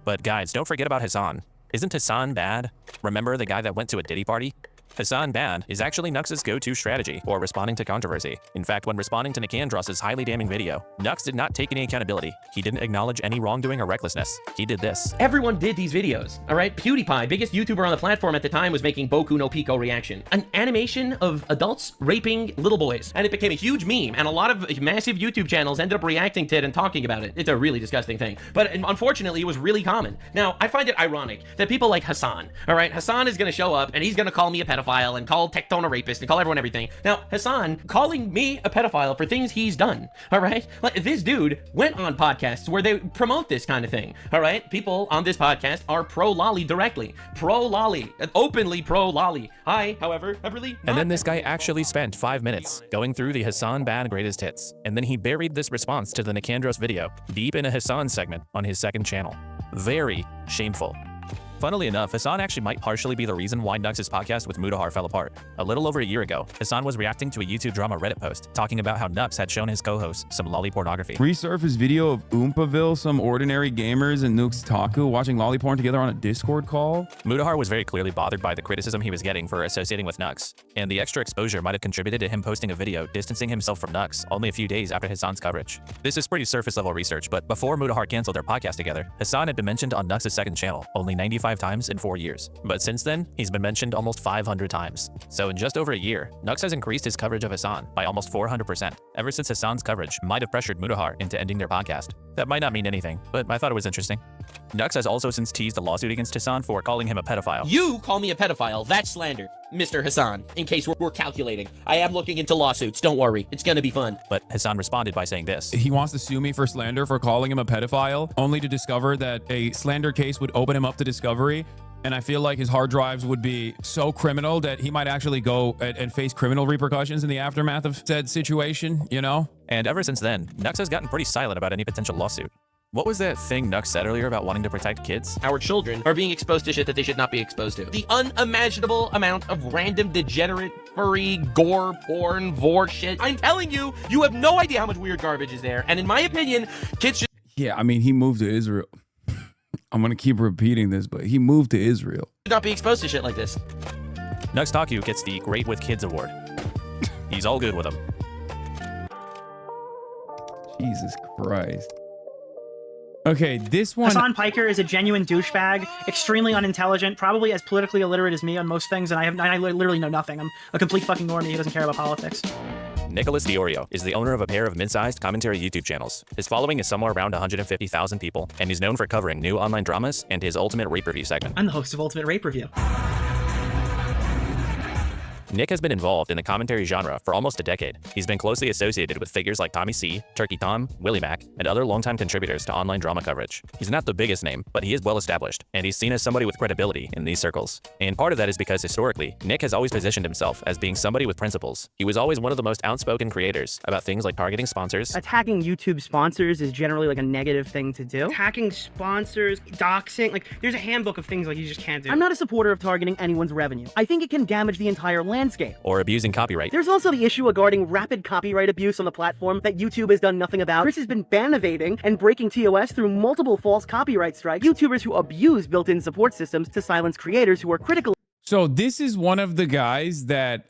Speaker 2: But guys, don't forget about Hasan. Isn't Hasan bad? Remember the guy that went to a Diddy party? Hasan bad is actually Nux's go-to strategy for responding to controversy. In fact, when responding to Nicandros' highly damning video, Nux did not take any accountability. He didn't acknowledge any wrongdoing or recklessness. He did this.
Speaker 17: Everyone did these videos, all right? PewDiePie, biggest YouTuber on the platform at the time, was making Boku no Pico reaction, an animation of adults raping little boys. And it became a huge meme, and a lot of massive YouTube channels ended up reacting to it and talking about it. It's a really disgusting thing. But unfortunately, it was really common. Now, I find it ironic that people like Hasan, all right? Hasan is gonna show up and he's gonna call me a pedophile. pedophile and call Tectone a rapist and call everyone everything. Now, Hasan calling me a pedophile for things he's done, all right? Like, this dude went on podcasts where they promote this kind of thing, all right? People on this podcast are pro-lolly directly. Pro-lolly. Openly pro-lolly. I, however, have really
Speaker 2: And then this guy actually spent 5 minutes going through the Hasan Bad Greatest Hits, and then he buried this response to the Nicandros video deep in a Hasan segment on his second channel. Very shameful. Funnily enough, Hasan actually might partially be the reason why Nux's podcast with Mudahar fell apart. A little over a year ago, Hasan was reacting to a YouTube drama Reddit post talking about how Nux had shown his co-host some lolly pornography.
Speaker 1: Resurface video of Oompaville, some ordinary gamers and Nukes Taku watching lolly porn together on a Discord call.
Speaker 2: Mudahar was very clearly bothered by the criticism he was getting for associating with Nux, and the extra exposure might have contributed to him posting a video distancing himself from Nux only a few days after Hasan's coverage. This is pretty surface level research, but before Mudahar canceled their podcast together, Hasan had been mentioned on Nux's second channel only 95 times in 4 years. But since then, he's been mentioned almost 500 times. So in just over a year, Nux has increased his coverage of Hasan by almost 400%, ever since Hasan's coverage might have pressured Mudahar into ending their podcast. That might not mean anything, but I thought it was interesting. Nux has also since teased a lawsuit against Hasan for calling him a pedophile.
Speaker 17: You call me a pedophile, that's slander, Mr. Hasan, in case we're calculating. I am looking into lawsuits, don't worry, it's gonna be fun.
Speaker 2: But Hasan responded by saying this.
Speaker 1: He wants to sue me for slander for calling him a pedophile, only to discover that a slander case would open him up to discovery. And I feel like his hard drives would be so criminal that he might actually go and face criminal repercussions in the aftermath of said situation, you know?
Speaker 2: And ever since then, Nux has gotten pretty silent about any potential lawsuit. What was that thing Nux said earlier about wanting to protect kids?
Speaker 17: Our children are being exposed to shit that they should not be exposed to. The unimaginable amount of random, degenerate, furry, gore, porn, vor shit. I'm telling you, you have no idea how much weird garbage is there. And in my opinion, kids should...
Speaker 1: Yeah, I mean, he moved to Israel. I'm going to keep repeating this, but he moved to Israel.
Speaker 17: not be exposed to shit like this.
Speaker 2: Nux Taku gets the Great with Kids award. He's all good with them.
Speaker 1: Jesus Christ. Okay, this one...
Speaker 12: Hasan Piker is a genuine douchebag, extremely unintelligent, probably as politically illiterate as me on most things, and I literally know nothing. I'm a complete fucking normie who doesn't care about politics.
Speaker 2: Nicholas Diorio is the owner of a pair of mid-sized commentary YouTube channels. His following is somewhere around 150,000 people, and he's known for covering new online dramas and his Ultimate Rape Review segment.
Speaker 12: I'm the host of Ultimate Rape Review.
Speaker 2: Nick has been involved in the commentary genre for almost a decade. He's been closely associated with figures like Tommy C, Turkey Tom, Willie Mac, and other longtime contributors to online drama coverage. He's not the biggest name, but he is well established, and he's seen as somebody with credibility in these circles. And part of that is because historically, Nick has always positioned himself as being somebody with principles. He was always one of the most outspoken creators about things like targeting sponsors.
Speaker 13: Attacking YouTube sponsors is generally like a negative thing to do. Attacking sponsors, doxing, like there's a handbook of things like you just can't do. I'm not a supporter of targeting anyone's revenue. I think it can damage the entire landscape.
Speaker 2: Or abusing copyright.
Speaker 13: There's also the issue regarding rapid copyright abuse on the platform that YouTube has done nothing about. Chris has been bannovating and breaking TOS through multiple false copyright strikes. YouTubers who abuse built-in support systems to silence creators who are critical.
Speaker 1: So this is one of the guys that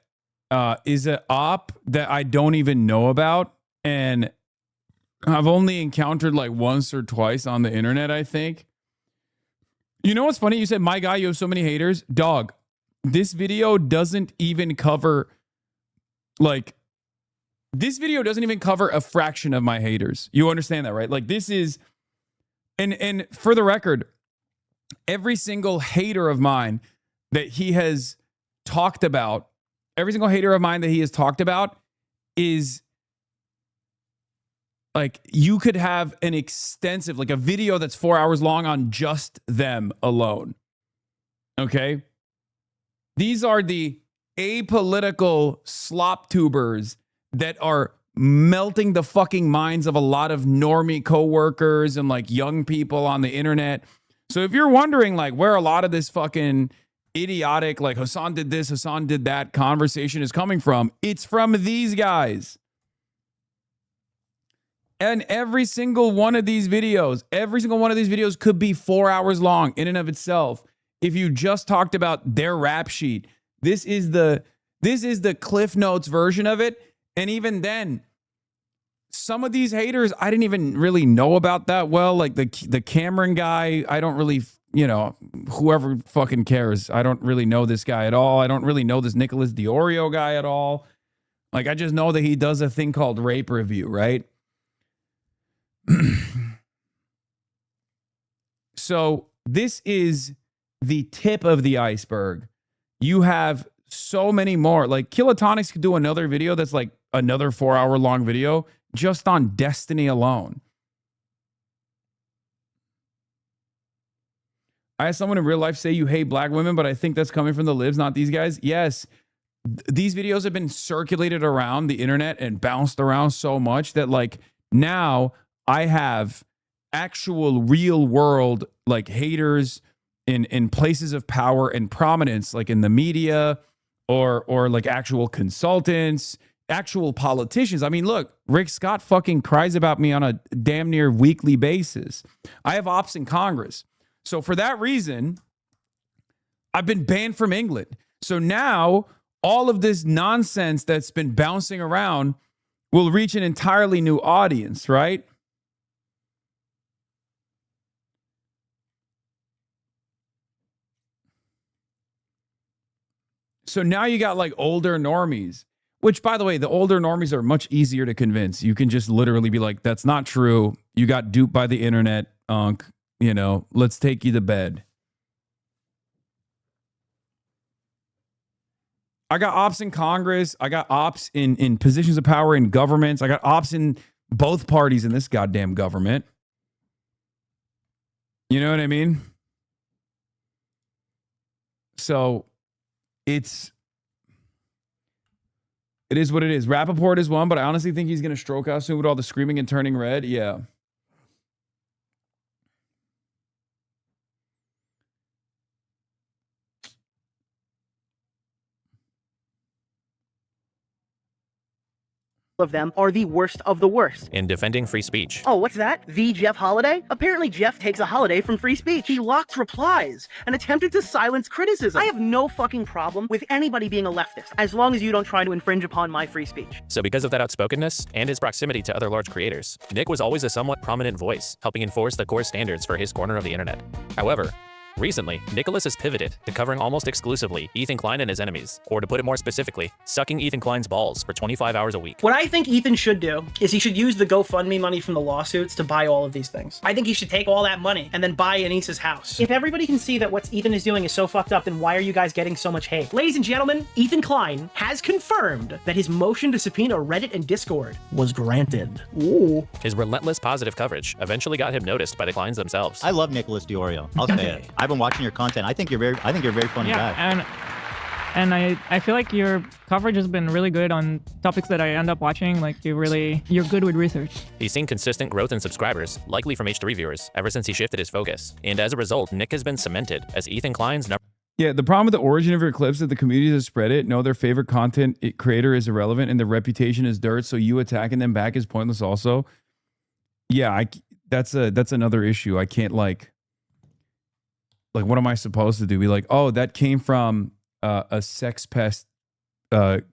Speaker 1: is an op that I don't even know about, and I've only encountered like once or twice on the internet, I think. You know what's funny? You said, my guy, you have so many haters. Dog, this video doesn't even cover, like, this video doesn't even cover a fraction of my haters. You understand that, right? Like, this is, and for the record, every single hater of mine that he has talked about, every single hater of mine that he has talked about is, like, you could have an extensive, like a video that's 4 hours long on just them alone. Okay? These are the apolitical slop tubers that are melting the fucking minds of a lot of normie coworkers and like young people on the internet. So if you're wondering like where a lot of this fucking idiotic, like Hasan did this, Hasan did that conversation is coming from, it's from these guys. And every single one of these videos could be 4 hours long in and of itself. If you just talked about their rap sheet, this is the Cliff Notes version of it. And even then, some of these haters, I didn't even really know about that well. Like the Cameron guy, I don't really, you know, whoever fucking cares. I don't really know this guy at all. I don't really know this Nicholas Diorio guy at all. Like, I just know that he does a thing called Rape Review, right? So this is the tip of the iceberg. You have so many more. Like Kilotonics could do another video that's like another 4-hour long video just on Destiny alone. I had someone in real life say you hate black women, but I think that's coming from the libs, not these guys. Yes, these videos have been circulated around the internet and bounced around so much that like now I have actual real world like haters in places of power and prominence, like in the media or like actual consultants, actual politicians. I mean, look, Rick Scott fucking cries about me on a damn near weekly basis. I have ops in Congress. So for that reason, I've been banned from England. So now all of this nonsense that's been bouncing around will reach an entirely new audience, right? So now you got like older normies, which by the way, the older normies are much easier to convince. You can just literally be like, that's not true. You got duped by the internet, Unc. You know, let's take you to bed. I got ops in Congress. I got ops in positions of power in governments. I got ops in both parties in this goddamn government. You know what I mean? So it is what it is. Rappaport is one, but I honestly think he's going to stroke out soon with all the screaming and turning red. Yeah.
Speaker 13: Of them are the worst of the worst.
Speaker 2: In defending free speech.
Speaker 13: Oh, what's that? The Jeff Holiday? Apparently Jeff takes a holiday from free speech. He locked replies and attempted to silence criticism. I have no fucking problem with anybody being a leftist, as long as you don't try to infringe upon my free speech.
Speaker 2: So because of that outspokenness and his proximity to other large creators, Nick was always a somewhat prominent voice, helping enforce the core standards for his corner of the internet. However, recently, Nicholas has pivoted to covering almost exclusively Ethan Klein and his enemies, or to put it more specifically, sucking Ethan Klein's balls for 25 hours a week.
Speaker 12: What I think Ethan should do is he should use the GoFundMe money from the lawsuits to buy all of these things. I think he should take all that money and then buy Anissa's house. If everybody can see that what Ethan is doing is so fucked up, then why are you guys getting so much hate? Ladies and gentlemen, Ethan Klein has confirmed that his motion to subpoena Reddit and Discord was granted. Ooh.
Speaker 2: His relentless positive coverage eventually got him noticed by the Kleins themselves.
Speaker 3: I love Nicholas DiOrio. I'll say it. I've been watching your content. I think you're a very funny guy.
Speaker 14: And I feel like your coverage has been really good on topics that I end up watching. Like you're good with research.
Speaker 2: He's seen consistent growth in subscribers, likely from H3 viewers, ever since he shifted his focus. And as a result, Nick has been cemented as Ethan Klein's number.
Speaker 1: Yeah, the problem with the origin of your clips is that the community that spread it know their favorite content creator is irrelevant and the reputation is dirt. So you attacking them back is pointless. Also, yeah, that's another issue. I can't like what am I supposed to do? Be like, oh, that came from a sex pest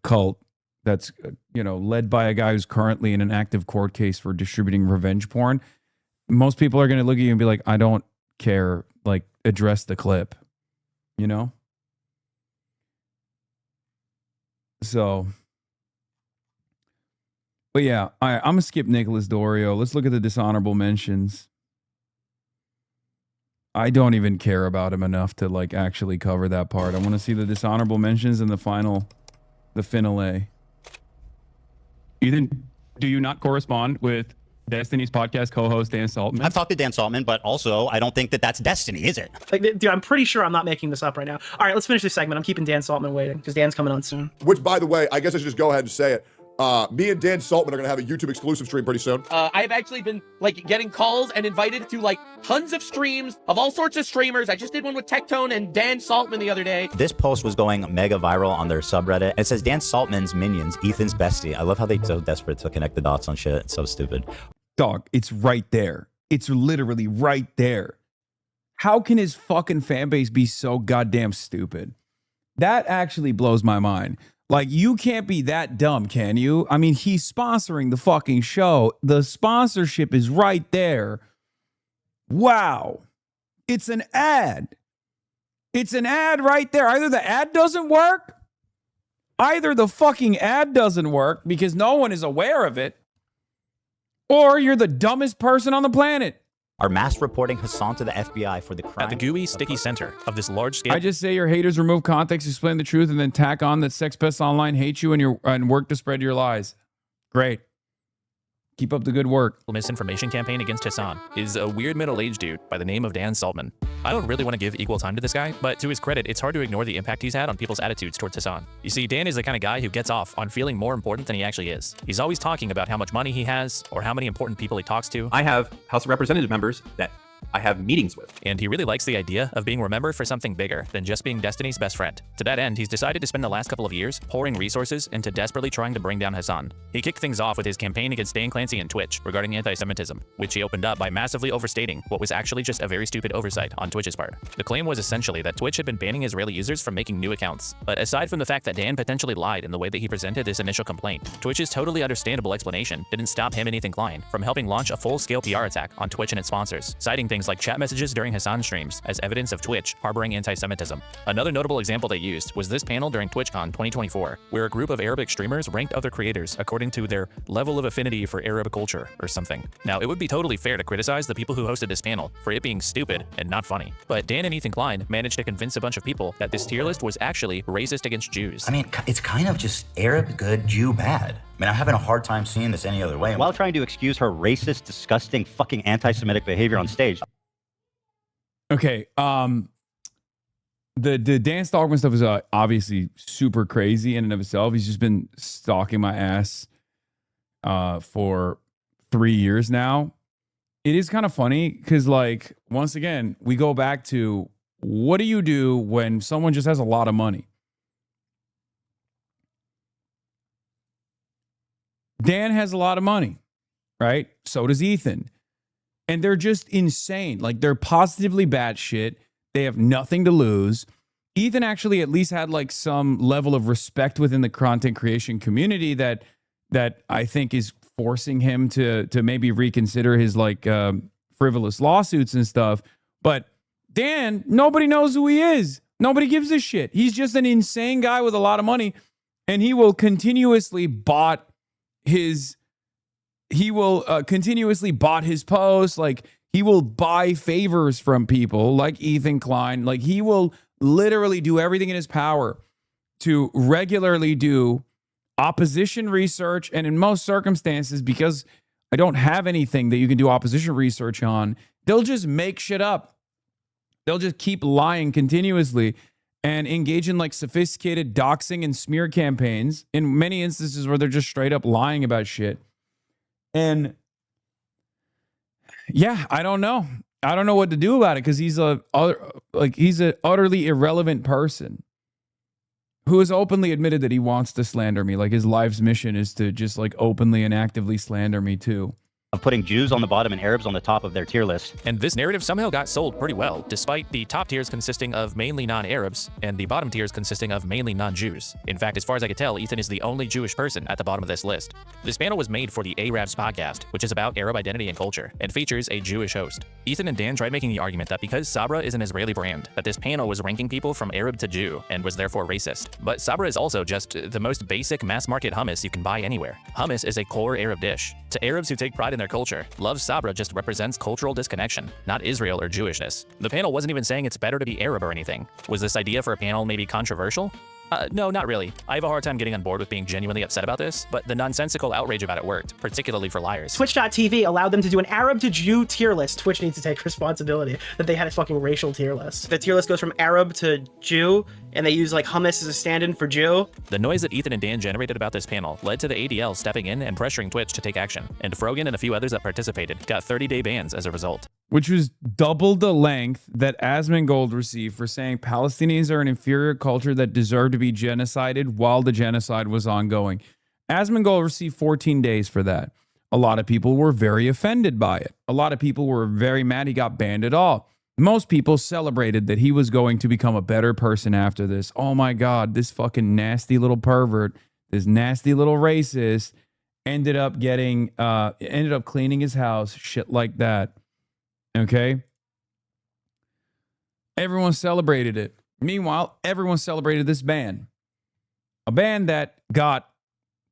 Speaker 1: cult that's led by a guy who's currently in an active court case for distributing revenge porn. Most people are going to look at you and be like, I don't care. Like, address the clip, So, but yeah, I'm gonna skip Nicholas DiOrio. Let's look at the dishonorable mentions. I don't even care about him enough to like actually cover that part. I want to see the dishonorable mentions and the finale. Ethan, do you not correspond with Destiny's podcast co-host Dan Saltman?
Speaker 3: I've talked to Dan Saltman, but also I don't think that that's Destiny, is it?
Speaker 12: Like, dude, I'm pretty sure I'm not making this up right now. All right, let's finish this segment. I'm keeping Dan Saltman waiting because Dan's coming on soon.
Speaker 15: Which, by the way, I guess I should just go ahead and say it. Me and Dan Saltman are gonna have a YouTube exclusive stream pretty soon.
Speaker 17: I've actually been getting calls and invited to tons of streams of all sorts of streamers. I just did one with Tectone and Dan Saltman the other day.
Speaker 3: This post was going mega viral on their subreddit. It says Dan Saltman's minions, Ethan's bestie. I love how they're so desperate to connect the dots on shit. It's so stupid.
Speaker 1: Dog, it's right there. It's literally right there. How can his fucking fan base be so goddamn stupid? That actually blows my mind. Like, you can't be that dumb, can you? I mean, he's sponsoring the fucking show. The sponsorship is right there. Wow. It's an ad. It's an ad right there. Either the ad doesn't work, either the fucking ad doesn't work because no one is aware of it, or you're the dumbest person on the planet.
Speaker 3: are mass reporting Hasan to the FBI for the crime.
Speaker 2: At the gooey, sticky center of this large-scale...
Speaker 1: I just say your haters remove context, explain the truth, and then tack on that Sex Pests Online hate you and work to spread your lies. Great. Keep up the good work.
Speaker 2: misinformation campaign against Hasan is a weird middle-aged dude by the name of Dan Saltman. I don't really want to give equal time to this guy, but to his credit, it's hard to ignore the impact he's had on people's attitudes towards Hasan. You see, Dan is the kind of guy who gets off on feeling more important than he actually is. He's always talking about how much money he has or how many important people he talks to.
Speaker 10: I have House of Representative members that I have meetings with.
Speaker 2: And he really likes the idea of being remembered for something bigger than just being Destiny's best friend. To that end, he's decided to spend the last couple of years pouring resources into desperately trying to bring down Hasan. He kicked things off with his campaign against Dan Clancy and Twitch regarding anti-Semitism, which he opened up by massively overstating what was actually just a very stupid oversight on Twitch's part. The claim was essentially that Twitch had been banning Israeli users from making new accounts. But aside from the fact that Dan potentially lied in the way that he presented this initial complaint, Twitch's totally understandable explanation didn't stop him and Ethan Klein from helping launch a full-scale PR attack on Twitch and its sponsors, citing things like chat messages during Hasan streams as evidence of Twitch harboring anti-Semitism. Another notable example they used was this panel during TwitchCon 2024, where a group of Arabic streamers ranked other creators according to their level of affinity for Arab culture or something. Now, it would be totally fair to criticize the people who hosted this panel for it being stupid and not funny, but Dan and Ethan Klein managed to convince a bunch of people that this tier list was actually racist against Jews.
Speaker 16: I mean, it's kind of just Arab good, Jew bad. I mean, I'm having a hard time seeing this any other way.
Speaker 3: While trying to excuse her racist, disgusting, fucking anti-Semitic behavior on stage.
Speaker 1: Okay, the Dan Stalkman stuff is obviously super crazy in and of itself. He's just been stalking my ass for 3 years now. It is kind of funny because, like, once again, we go back to what do you do when someone just has a lot of money? Dan has a lot of money, right? So does Ethan. And they're just insane. Like, they're positively batshit. They have nothing to lose. Ethan actually at least had like some level of respect within the content creation community that I think is forcing him to maybe reconsider his like frivolous lawsuits and stuff. But Dan, nobody knows who he is. Nobody gives a shit. He's just an insane guy with a lot of money, and he will continuously bot his posts. Like, he will buy favors from people like Ethan Klein. Like, he will literally do everything in his power to regularly do opposition research. And in most circumstances, because I don't have anything that you can do opposition research on, they'll just make shit up. They'll just keep lying continuously and engage in like sophisticated doxing and smear campaigns in many instances where they're just straight up lying about shit. And yeah, I don't know. I don't know what to do about it because he's an utterly irrelevant person who has openly admitted that he wants to slander me. Like, his life's mission is to just like openly and actively slander me too.
Speaker 3: Of putting Jews on the bottom and Arabs on the top of their tier list.
Speaker 2: And this narrative somehow got sold pretty well, despite the top tiers consisting of mainly non-Arabs and the bottom tiers consisting of mainly non-Jews. In fact, as far as I could tell, Ethan is the only Jewish person at the bottom of this list. This panel was made for the Arabs podcast, which is about Arab identity and culture, and features a Jewish host. Ethan and Dan tried making the argument that because Sabra is an Israeli brand, that this panel was ranking people from Arab to Jew and was therefore racist. But Sabra is also just the most basic mass-market hummus you can buy anywhere. Hummus is a core Arab dish. To Arabs who take pride in their culture, love Sabra just represents cultural disconnection, not Israel or Jewishness. The panel wasn't even saying it's better to be Arab or anything. Was this idea for a panel maybe controversial? No, not really. I have a hard time getting on board with being genuinely upset about this, but the nonsensical outrage about it worked, particularly for liars.
Speaker 12: Twitch.tv allowed them to do an Arab to Jew tier list. Twitch needs to take responsibility that they had a fucking racial tier list. The tier list goes from Arab to Jew, and they use like hummus as a stand-in for Jew.
Speaker 2: The noise that Ethan and Dan generated about this panel led to the ADL stepping in and pressuring Twitch to take action, and Frogan and a few others that participated got 30-day bans as a result.
Speaker 1: Which was double the length that Asmongold received for saying Palestinians are an inferior culture that deserve to be genocided while the genocide was ongoing. Asmongold received 14 days for that. A lot of people were very offended by it. A lot of people were very mad he got banned at all. Most people celebrated that he was going to become a better person after this. Oh my God, this fucking nasty little pervert, this nasty little racist ended up cleaning his house, shit like that. Okay. Everyone celebrated it. Meanwhile, everyone celebrated this ban. A ban that got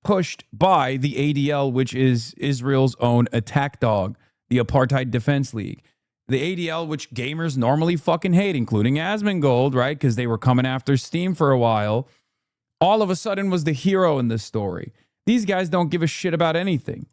Speaker 1: pushed by the ADL, which is Israel's own attack dog, the Apartheid Defense League. The ADL, which gamers normally fucking hate, including Asmongold, right? Because they were coming after Steam for a while, all of a sudden was the hero in this story. These guys don't give a shit about anything.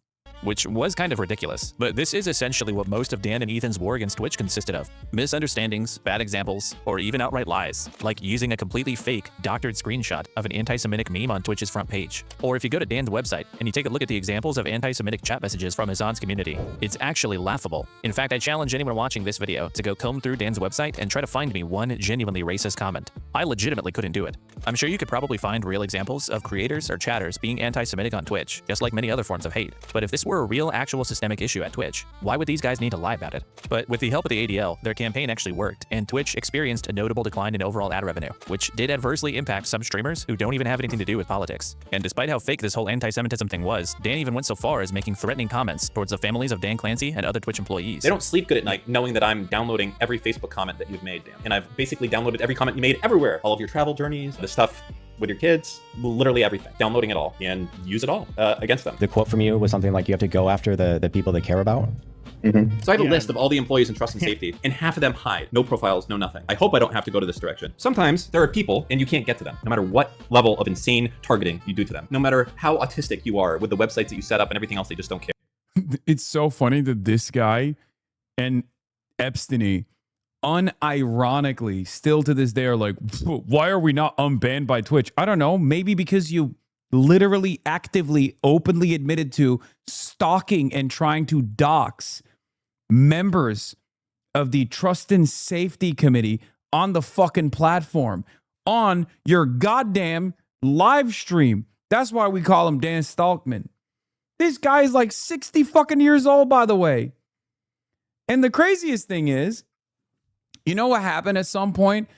Speaker 2: Which was kind of ridiculous, but this is essentially what most of Dan and Ethan's war against Twitch consisted of. Misunderstandings, bad examples, or even outright lies, like using a completely fake, doctored screenshot of an anti-Semitic meme on Twitch's front page. Or if you go to Dan's website and you take a look at the examples of anti-Semitic chat messages from Hasan's community, it's actually laughable. In fact, I challenge anyone watching this video to go comb through Dan's website and try to find me one genuinely racist comment. I legitimately couldn't do it. I'm sure you could probably find real examples of creators or chatters being anti-Semitic on Twitch, just like many other forms of hate. But if this were a real actual systemic issue at Twitch, why would these guys need to lie about it? But with the help of the ADL, their campaign actually worked, and Twitch experienced a notable decline in overall ad revenue, which did adversely impact some streamers who don't even have anything to do with politics. And despite how fake this whole anti-Semitism thing was, Dan even went so far as making threatening comments towards the families of Dan Clancy and other Twitch employees.
Speaker 10: They don't sleep good at night knowing that I'm downloading every Facebook comment that you've made, Dan. And I've basically downloaded every comment you made everywhere. All of your travel journeys, the stuff with your kids, literally everything. Downloading it all and use it all against them.
Speaker 18: The quote from you was something like you have to go after the people they care about.
Speaker 10: So I have a list of all the employees in trust and safety, and half of them hide. No profiles, no nothing. I hope I don't have to go to this direction. Sometimes there are people and you can't get to them, no matter what level of insane targeting you do to them. No matter how autistic you are with the websites that you set up and everything else, they just don't care.
Speaker 1: It's so funny that this guy and Epstein unironically still to this day are like, why are we not unbanned by Twitch? I don't know. Maybe because you literally actively openly admitted to stalking and trying to dox members of the Trust and Safety Committee on the fucking platform, on your goddamn live stream. That's why we call him Dan Stalkman. This guy is like 60 fucking years old, by the way. And the craziest thing is, you know what happened at some point?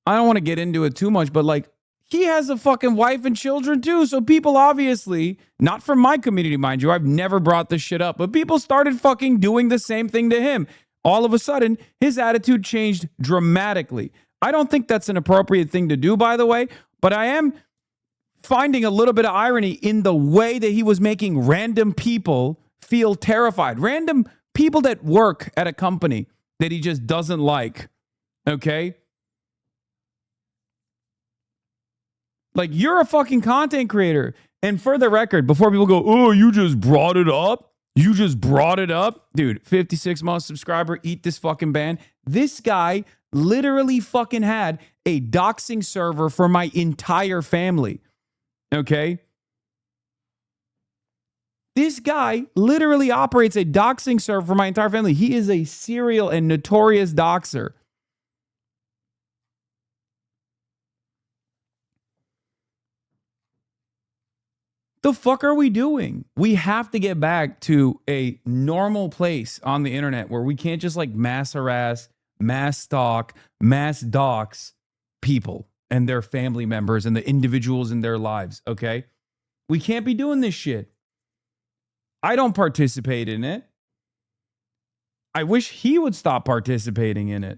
Speaker 1: I don't want to get into it too much, but like, he has a fucking wife and children too. So people obviously, not from my community, mind you, I've never brought this shit up, but people started fucking doing the same thing to him. All of a sudden, his attitude changed dramatically. I don't think that's an appropriate thing to do, by the way, but I am finding a little bit of irony in the way that he was making random people feel terrified. Random people that work at a company that he just doesn't like. Okay? Like, you're a fucking content creator. And for the record, before people go, oh, you just brought it up. You just brought it up. Dude, 56-month subscriber, eat this fucking ban. This guy literally fucking had a doxing server for my entire family. Okay? This guy literally operates a doxing server for my entire family. He is a serial and notorious doxer. The fuck are we doing? We have to get back to a normal place on the internet where we can't just like mass harass, mass stalk, mass dox people and their family members and the individuals in their lives, okay? We can't be doing this shit. I don't participate in it. I wish he would stop participating in it.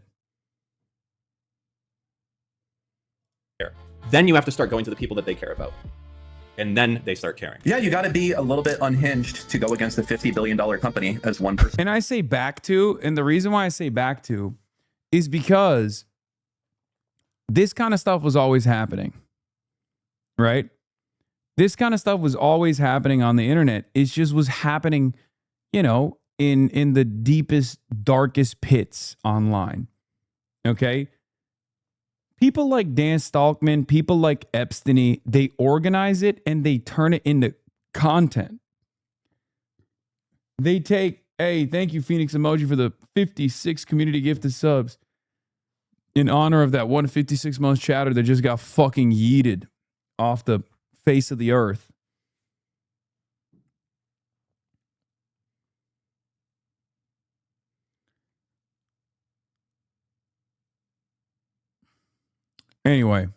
Speaker 10: Then you have to start going to the people that they care about. And then they start caring.
Speaker 19: Yeah, you got to be a little bit unhinged to go against a $50 billion company as one person.
Speaker 1: And I say back to, and the reason why I say back to is because this kind of stuff was always happening, right? This kind of stuff was always happening on the internet. It just was happening, you know, in the deepest, darkest pits online, okay? People like Dan Stalkman, people like Epstein, they organize it and they turn it into content. They take, hey, thank you, Phoenix Emoji, for the 56 community gifted subs in honor of that 156 month chatter that just got fucking yeeted off the face of the earth. Anyway.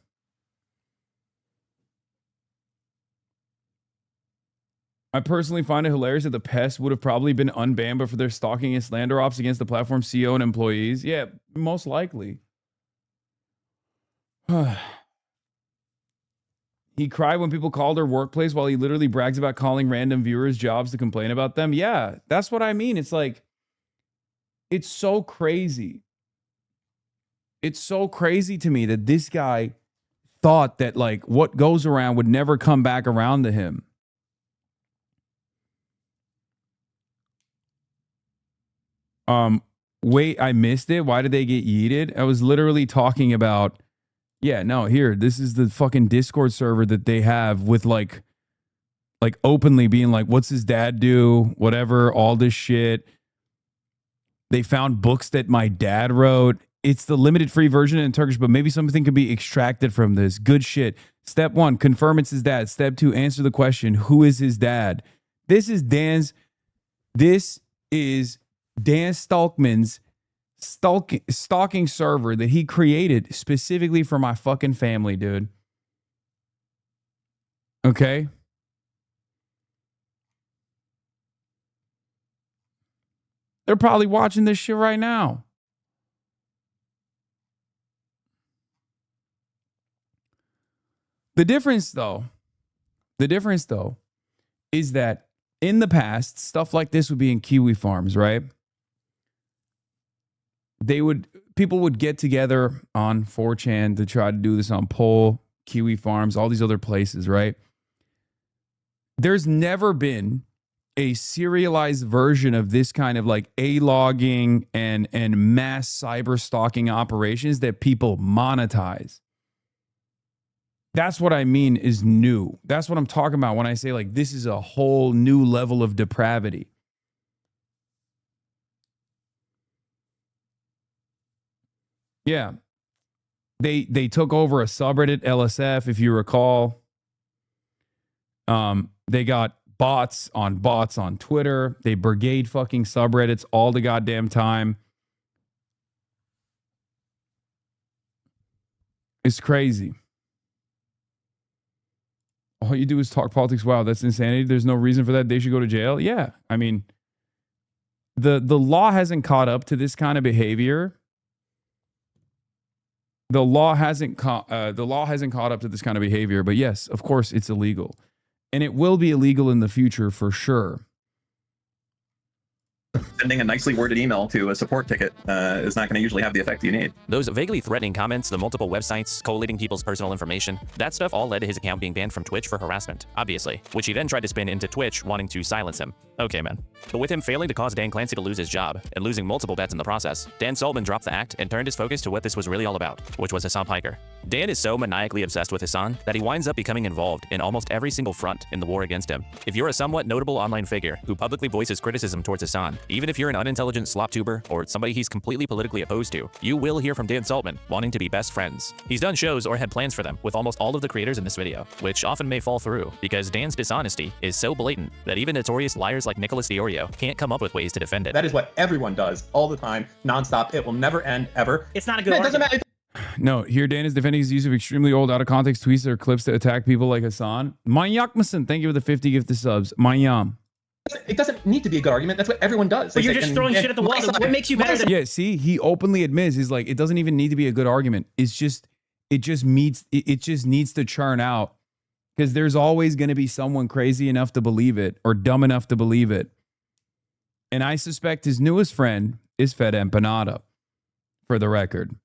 Speaker 1: I personally find it hilarious that the pests would have probably been unbanned, but for their stalking and slander ops against the platform CEO and employees. Yeah, most likely. He cried when people called her workplace while he literally brags about calling random viewers jobs to complain about them. Yeah, that's what I mean. It's like, It's so crazy. It's so crazy to me that this guy thought that like what goes around would never come back around to him. Wait, I missed it. Why did they get yeeted? I was literally talking about, yeah, no, here, this is the fucking Discord server that they have with like openly being like, what's his dad do? Whatever, all this shit. They found books that my dad wrote. It's the limited free version in Turkish, but maybe something could be extracted from this. Good shit. Step 1, confirm it's his dad. Step 2, answer the question, who is his dad? This is Dan Stalkman's stalking server that he created specifically for my fucking family, dude. Okay? They're probably watching this shit right now. The difference though, is that in the past, stuff like this would be in Kiwi farms, right? People would get together on 4chan to try to do this on Pole, Kiwi farms, all these other places, right? There's never been a serialized version of this kind of like A-logging and mass cyber stalking operations that people monetize. That's what I mean is new. That's what I'm talking about when I say like this is a whole new level of depravity. Yeah. They took over a subreddit, LSF, if you recall. They got bots on Twitter. They brigade fucking subreddits all the goddamn time. It's crazy. All you do is talk politics. Wow, that's insanity. There's no reason for that. They should go to jail. Yeah. I mean, the law hasn't caught up to this kind of behavior. The law hasn't caught up to this kind of behavior, but yes, of course it's illegal. And it will be illegal in the future for sure.
Speaker 19: Sending a nicely worded email to a support ticket is not going to usually have the effect you need.
Speaker 2: Those vaguely threatening comments, the multiple websites, collating people's personal information, that stuff all led to his account being banned from Twitch for harassment, obviously, which he then tried to spin into Twitch wanting to silence him. Okay, man. But with him failing to cause Dan Clancy to lose his job and losing multiple bets in the process, Dan Saltman dropped the act and turned his focus to what this was really all about, which was Hasan Piker. Dan is so maniacally obsessed with Hasan that he winds up becoming involved in almost every single front in the war against him. If you're a somewhat notable online figure who publicly voices criticism towards Hasan, even if you're an unintelligent slop tuber or somebody he's completely politically opposed to, you will hear from Dan Saltman wanting to be best friends. He's done shows or had plans for them with almost all of the creators in this video, which often may fall through because Dan's dishonesty is so blatant that even notorious liars like Nicholas Diorio can't come up with ways to defend it.
Speaker 10: That is what everyone does all the time, nonstop. It will never end, ever.
Speaker 12: It's not a good
Speaker 10: It doesn't
Speaker 12: argument.
Speaker 10: matter.
Speaker 1: No, here Dan is defending his use of extremely old, out of context tweets or clips to attack people like Hasan. Manyak Mason, thank you for the 50 gifted subs. Manyam.
Speaker 10: It doesn't need to be a good argument. That's what everyone does.
Speaker 12: But
Speaker 10: They
Speaker 12: you're
Speaker 10: say,
Speaker 12: just
Speaker 10: and-
Speaker 12: throwing
Speaker 10: and
Speaker 12: shit at the
Speaker 10: my
Speaker 12: wall.
Speaker 10: side-
Speaker 12: What makes you
Speaker 10: my
Speaker 12: better than...
Speaker 1: Yeah, see, he openly admits he's like, it doesn't even need to be a good argument. It just needs to churn out because there's always going to be someone crazy enough to believe it or dumb enough to believe it. And I suspect his newest friend is Fed Empanada, for the record.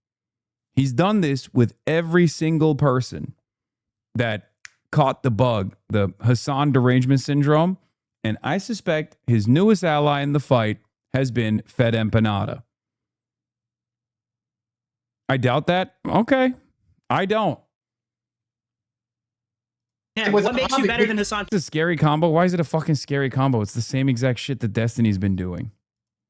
Speaker 1: He's done this with every single person that caught the bug, the Hasan derangement syndrome. And I suspect his newest ally in the fight has been Fed Empanada. I doubt that. Okay. I don't.
Speaker 12: Yeah, what makes you better than Hasan?
Speaker 1: It's a scary combo. Why is it a fucking scary combo? It's the same exact shit that Destiny's been doing.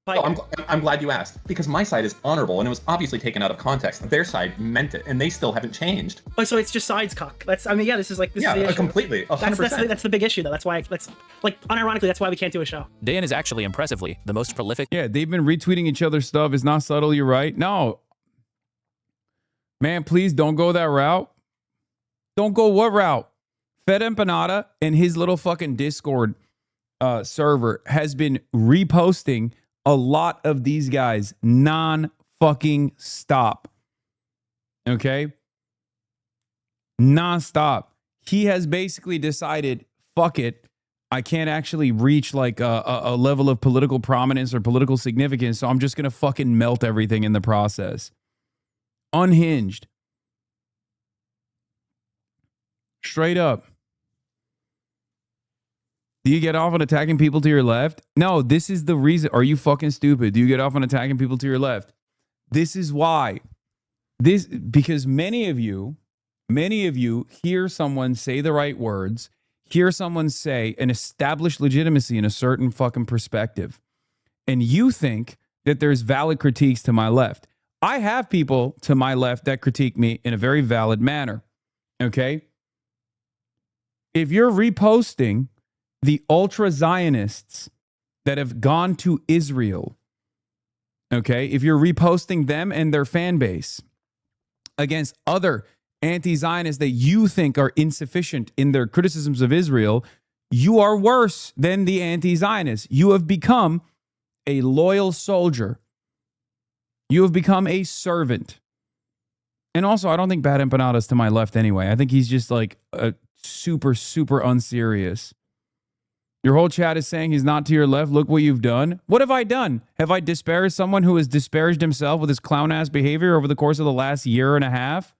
Speaker 10: Oh, I'm glad you asked because my side is honorable and it was obviously taken out of context. Their side meant it and they still haven't changed.
Speaker 12: Oh, so it's just sides cock. This is the issue.
Speaker 10: Completely. 100%.
Speaker 12: That's the big issue though. That's why unironically that's why we can't do a show.
Speaker 2: Dan is actually impressively the most prolific.
Speaker 1: Yeah, they've been retweeting each other's stuff. It's not subtle, you're right. No. Man, please don't go that route. Don't go what route? Fed Empanada and his little fucking Discord server has been reposting a lot of these guys non-fucking stop. Okay? Non-stop. He has basically decided, fuck it. I can't actually reach like a level of political prominence or political significance, so I'm just going to fucking melt everything in the process. Unhinged. Straight up. Do you get off on attacking people to your left? No, this is the reason. Are you fucking stupid? Do you get off on attacking people to your left? This is why. Because many of you hear someone say the right words, hear someone say an established legitimacy in a certain fucking perspective, and you think that there's valid critiques to my left. I have people to my left that critique me in a very valid manner. Okay? If you're reposting the ultra Zionists that have gone to Israel, okay, if you're reposting them and their fan base against other anti-Zionists that you think are insufficient in their criticisms of Israel, you are worse than the anti-Zionists. You have become a loyal soldier. You have become a servant. And also, I don't think Bad Empanada's to my left anyway. I think he's just like a super, super unserious. Your whole chat is saying he's not to your left. Look what you've done. What have I done? Have I disparaged someone who has disparaged himself with his clown-ass behavior over the course of the last year and a half?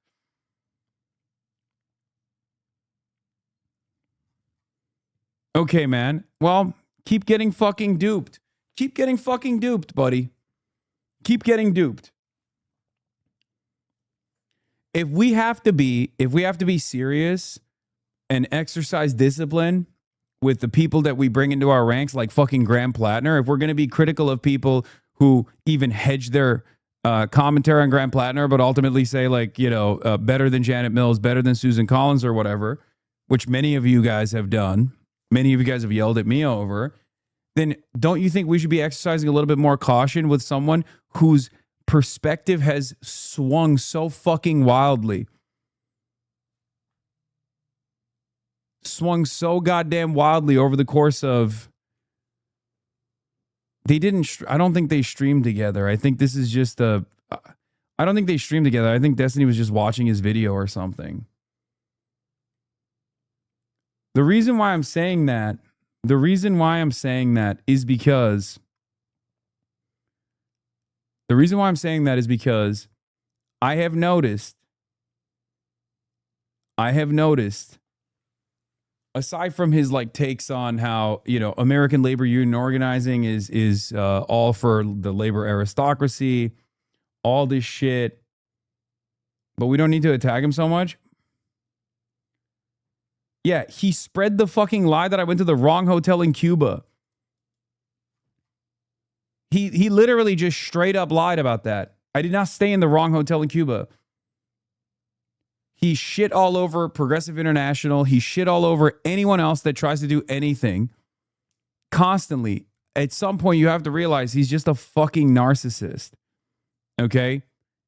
Speaker 1: Okay, man. Well, keep getting fucking duped. Keep getting fucking duped, buddy. Keep getting duped. If we have to be serious and exercise discipline with the people that we bring into our ranks, like fucking Graham Plattner, if we're going to be critical of people who even hedge their commentary on Graham Plattner, but ultimately say like, better than Janet Mills, better than Susan Collins or whatever, which many of you guys have done, many of you guys have yelled at me over, then don't you think we should be exercising a little bit more caution with someone whose perspective has swung so fucking wildly? Swung so goddamn wildly over the course of... I don't think they streamed together. I think this is just I don't think they streamed together. I think Destiny was just watching his video or something. The reason why I'm saying that is because I have noticed, aside from his like takes on how, American labor union organizing is all for the labor aristocracy, all this shit, but we don't need to attack him so much. Yeah, he spread the fucking lie that I went to the wrong hotel in Cuba. He literally just straight up lied about that. I did not stay in the wrong hotel in Cuba. He shit all over Progressive International. He shit all over anyone else that tries to do anything constantly. At some point, you have to realize he's just a fucking narcissist. Okay?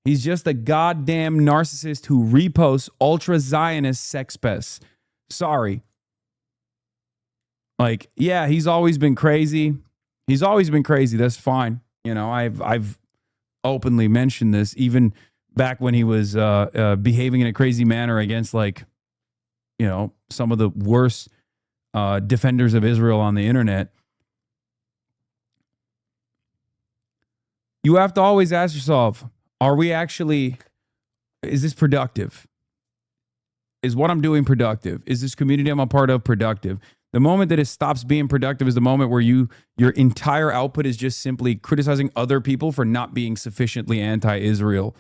Speaker 1: He's just a goddamn narcissist who reposts ultra-Zionist sex pests. Sorry. Like, yeah, he's always been crazy. He's always been crazy. That's fine. I've openly mentioned this even back when he was behaving in a crazy manner against some of the worst defenders of Israel on the internet. You have to always ask yourself, is this productive? Is what I'm doing productive? Is this community I'm a part of productive? The moment that it stops being productive is the moment where your entire output is just simply criticizing other people for not being sufficiently anti-Israel.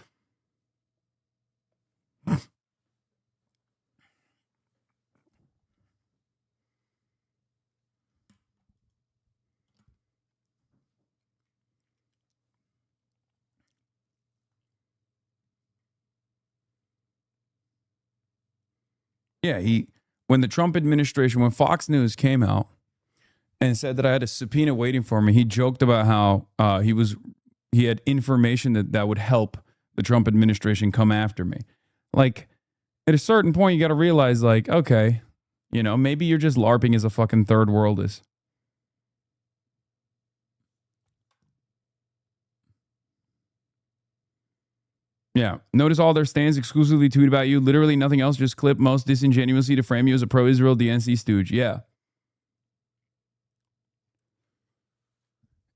Speaker 1: Yeah, when the Trump administration, when Fox News came out and said that I had a subpoena waiting for me, he joked about how he had information that would help the Trump administration come after me. Like, at a certain point, you got to realize, like, okay, maybe you're just LARPing as a fucking third worldist. Yeah. Notice all their stands exclusively tweet about you. Literally nothing else. Just clip most disingenuously to frame you as a pro-Israel DNC stooge. Yeah.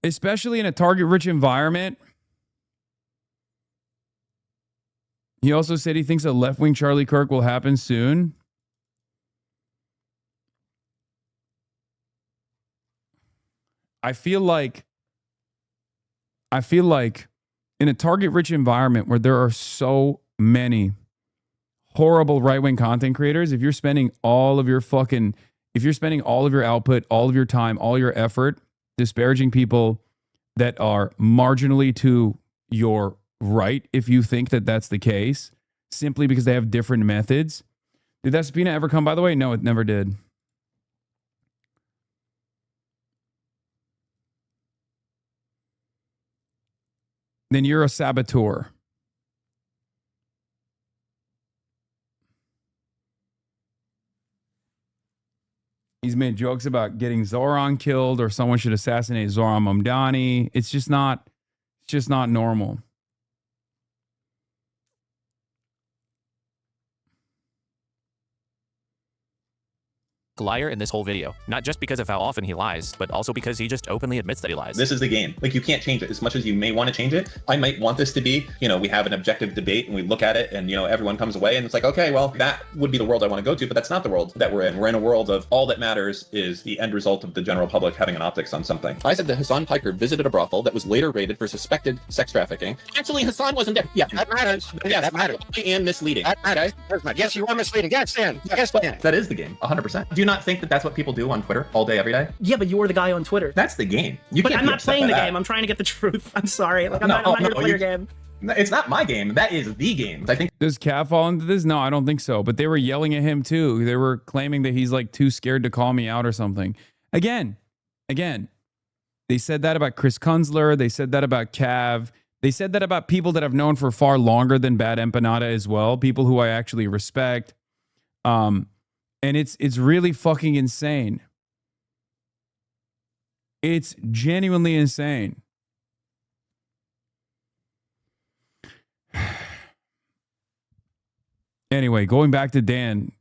Speaker 1: especially in a target-rich environment. He also said he thinks a left-wing Charlie Kirk will happen soon. I feel like in a target-rich environment where there are so many horrible right-wing content creators, if you're spending all of your output, all of your time, all your effort disparaging people that are marginally to your right, if you think that that's the case, simply because they have different methods. Did that subpoena ever come, by the way? No, it never did. Then you're a saboteur. He's made jokes about getting Zoran killed or someone should assassinate Zoran Mamdani. It's just not normal.
Speaker 2: Liar in this whole video, not just because of how often he lies, but also because he just openly admits that he lies.
Speaker 10: This is the game. Like, you can't change it as much as you may want to change it. I might want this to be, we have an objective debate and we look at it and, everyone comes away and it's like, okay, well, that would be the world I want to go to, but that's not the world that we're in. We're in a world of all that matters is the end result of the general public having an optics on something. I said that Hasan Piker visited a brothel that was later raided for suspected sex trafficking. Actually, Hasan wasn't there. Yeah, that matters. Yeah, that matters. And misleading. That matters. Yes, you are misleading. Yes, Dan. Yes, Dan. That is the game. 100%. Do you not think that that's what people do on Twitter all day, every day?
Speaker 12: Yeah, but you're the guy on Twitter.
Speaker 10: That's the game.
Speaker 12: I'm not playing the game. I'm trying to get the truth. I'm sorry. Like, I'm not here to play your game.
Speaker 10: It's not my game. That is the game. I think.
Speaker 1: Does Cav fall into this? No, I don't think so. But they were yelling at him too. They were claiming that he's like too scared to call me out or something. Again, they said that about Chris Kunzler. They said that about Cav. They said that about people that I've known for far longer than Bad Empanada as well. People who I actually respect. And it's really fucking insane. It's genuinely insane. Anyway, going back to Dan.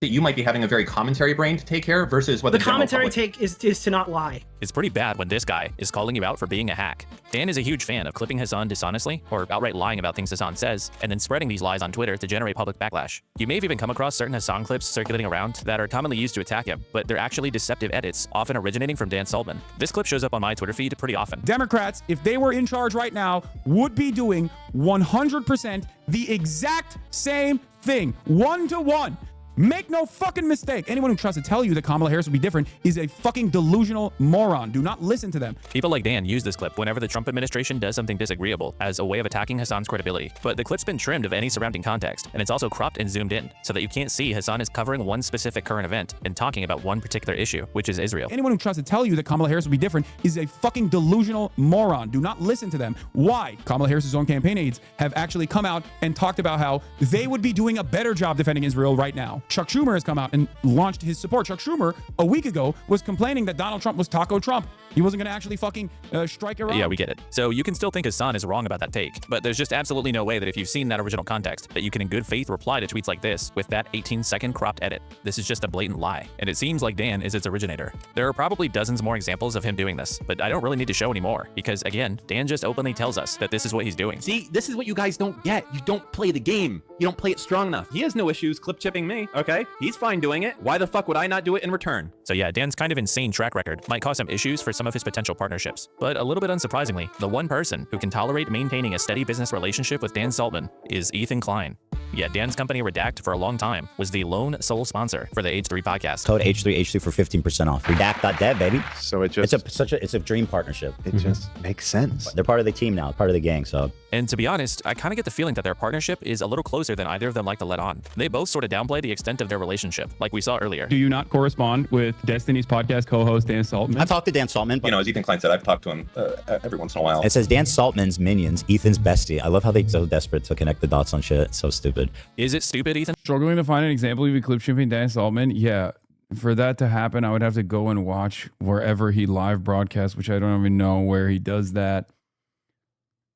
Speaker 10: That you might be having a very commentary brain to take care of versus what
Speaker 12: the commentary take is to not lie.
Speaker 2: It's pretty bad when this guy is calling you out for being a hack. Dan is a huge fan of clipping Hasan dishonestly or outright lying about things Hasan says and then spreading these lies on Twitter to generate public backlash. You may have even come across certain Hasan clips circulating around that are commonly used to attack him, but they're actually deceptive edits, often originating from Dan Saltman. This clip shows up on my Twitter feed pretty often.
Speaker 1: Democrats, if they were in charge right now, would be doing 100% the exact same thing, 1-to-1. Make no fucking mistake. Anyone who tries to tell you that Kamala Harris will be different is a fucking delusional moron. Do not listen to them.
Speaker 2: People like Dan use this clip whenever the Trump administration does something disagreeable as a way of attacking Hasan's credibility. But the clip's been trimmed of any surrounding context, and it's also cropped and zoomed in so that you can't see Hasan is covering one specific current event and talking about one particular issue, which is Israel.
Speaker 1: Anyone who tries to tell you that Kamala Harris will be different is a fucking delusional moron. Do not listen to them. Why? Kamala Harris's own campaign aides have actually come out and talked about how they would be doing a better job defending Israel right now. Chuck Schumer has come out and launched his support. Chuck Schumer, a week ago, was complaining that Donald Trump was Taco Trump. He wasn't going to actually fucking strike Iran.
Speaker 2: Yeah, we get it. So you can still think Hasan is wrong about that take, but there's just absolutely no way that if you've seen that original context, that you can in good faith reply to tweets like this with that 18-second cropped edit. This is just a blatant lie, and it seems like Dan is its originator. There are probably dozens more examples of him doing this, but I don't really need to show any more, because again, Dan just openly tells us that this is what he's doing.
Speaker 10: See, this is what you guys don't get. You don't play the game. You don't play it strong enough. He has no issues clip chipping me, okay? He's fine doing it. Why the fuck would I not do it in return?
Speaker 2: So yeah, Dan's kind of insane track record might cause some issues for some of his potential partnerships. But a little bit unsurprisingly, the one person who can tolerate maintaining a steady business relationship with Dan Saltman is Ethan Klein. Yeah, Dan's company Redact for a long time was the lone sole sponsor for the H3 podcast.
Speaker 3: Code H3 for 15% off. Redact.dev, baby.
Speaker 4: So it just
Speaker 3: it's a dream partnership.
Speaker 4: It just makes sense.
Speaker 3: They're part of the team now, part of the gang. So.
Speaker 2: And to be honest, I kind of get the feeling that their partnership is a little closer than either of them like to let on. They both sort of downplay the extent of their relationship, like we saw earlier.
Speaker 1: Do you not correspond with Destiny's podcast co-host Dan Saltman?
Speaker 3: I talked to Dan Saltman.
Speaker 10: You know, as Ethan Klein said, I've talked to him every once in a while.
Speaker 3: It says Dan Saltman's minions, Ethan's bestie. I love how they're so desperate to connect the dots on shit. It's so stupid.
Speaker 2: Is it stupid, Ethan?
Speaker 1: Struggling to find an example of you clip shipping Dan Saltman? Yeah. For that to happen, I would have to go and watch wherever he live broadcasts, which I don't even know where he does that.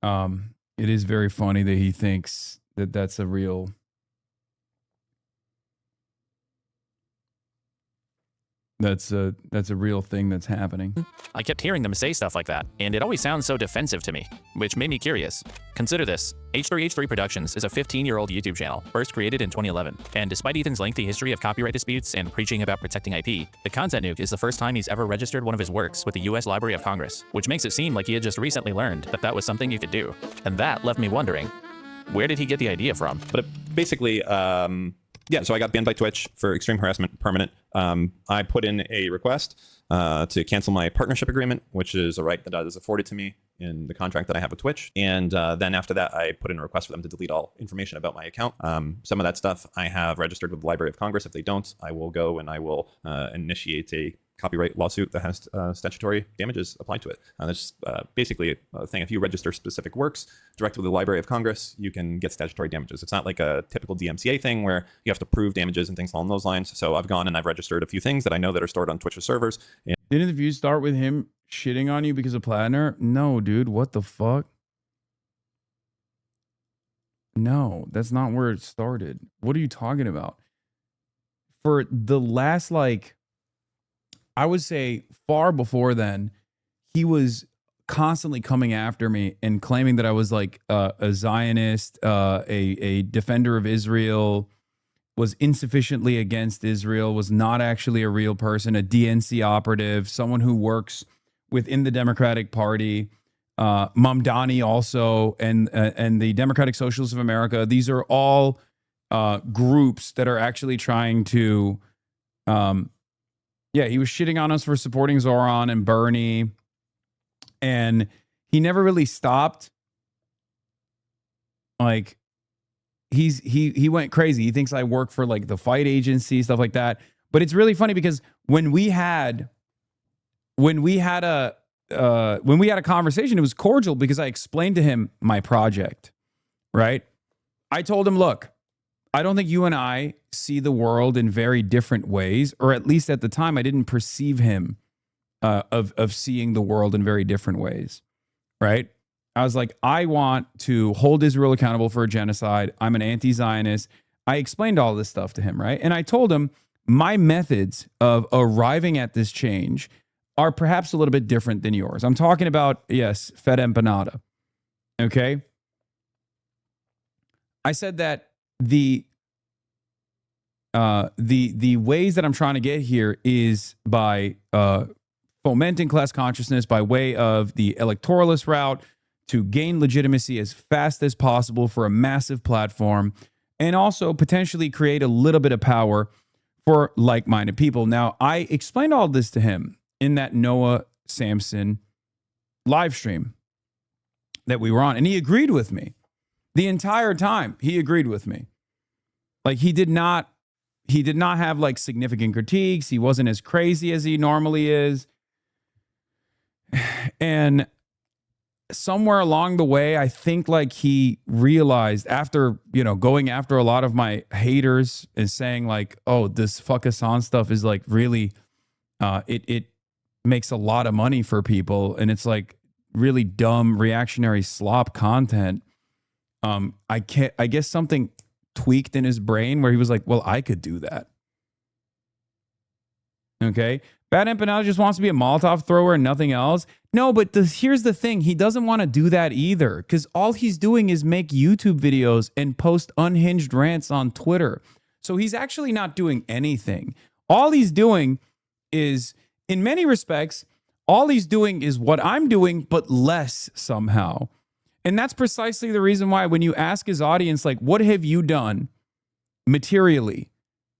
Speaker 1: It is very funny that he thinks that that's a real... That's a real thing that's happening.
Speaker 2: I kept hearing them say stuff like that, and it always sounds so defensive to me, which made me curious. Consider this. H3H3 Productions is a 15-year-old YouTube channel, first created in 2011. And despite Ethan's lengthy history of copyright disputes and preaching about protecting IP, the content nuke is the first time he's ever registered one of his works with the US Library of Congress, which makes it seem like he had just recently learned that that was something you could do. And that left me wondering, where did he get the idea from?
Speaker 10: But basically, yeah, so I got banned by Twitch for extreme harassment, permanent. I put in a request to cancel my partnership agreement, which is a right that is afforded to me in the contract that I have with Twitch. And then after that, I put in a request for them to delete all information about my account. Some of that stuff I have registered with the Library of Congress. If they don't, I will go and I will initiate a copyright lawsuit that has statutory damages applied to it. That's basically a thing. If you register specific works direct with the Library of Congress, you can get statutory damages. It's not like a typical DMCA thing where you have to prove damages and things along those lines. So I've gone and I've registered a few things that I know that are stored on Twitch's servers. And
Speaker 1: didn't the views start with him shitting on you because of Platinum? No, dude. What the fuck? No, that's not where it started. What are you talking about? For the last, like, I would say far before then, he was constantly coming after me and claiming that I was like a Zionist, a defender of Israel, was insufficiently against Israel, was not actually a real person, a DNC operative, someone who works within the Democratic Party, Mamdani also, and the Democratic Socialists of America. These are all groups that are actually trying to... yeah, he was shitting on us for supporting Zoran and Bernie, and he never really stopped. Like, he went crazy. He thinks I work for like the fight agency, stuff like that. But it's really funny because when we had a conversation, it was cordial because I explained to him my project, right? I told him, look, I don't think you and I see the world in very different ways, or at least at the time, I didn't perceive him of seeing the world in very different ways, right? I was like, I want to hold Israel accountable for a genocide. I'm an anti-Zionist. I explained all this stuff to him, right? And I told him my methods of arriving at this change are perhaps a little bit different than yours. I'm talking about, yes, fed empanada, okay? I said that the ways that I'm trying to get here is by fomenting class consciousness by way of the electoralist route to gain legitimacy as fast as possible for a massive platform, and also potentially create a little bit of power for like-minded people. Now, I explained all this to him in that Noah Samson live stream that we were on, and he agreed with me. The entire time, he agreed with me. Like, he did not have like significant critiques. He wasn't as crazy as he normally is. And somewhere along the way, I think like he realized after, going after a lot of my haters and saying like, oh, this fuck Hasan stuff is like really, it makes a lot of money for people. And it's like really dumb reactionary slop content. I guess something tweaked in his brain where he was like, well, I could do that. Okay. Bad Empanada just wants to be a Molotov thrower and nothing else. No, but here's the thing. He doesn't want to do that either, because all he's doing is make YouTube videos and post unhinged rants on Twitter. So he's actually not doing anything. All he's doing is, in many respects, all he's doing is what I'm doing, but less somehow. And that's precisely the reason why when you ask his audience, like, what have you done materially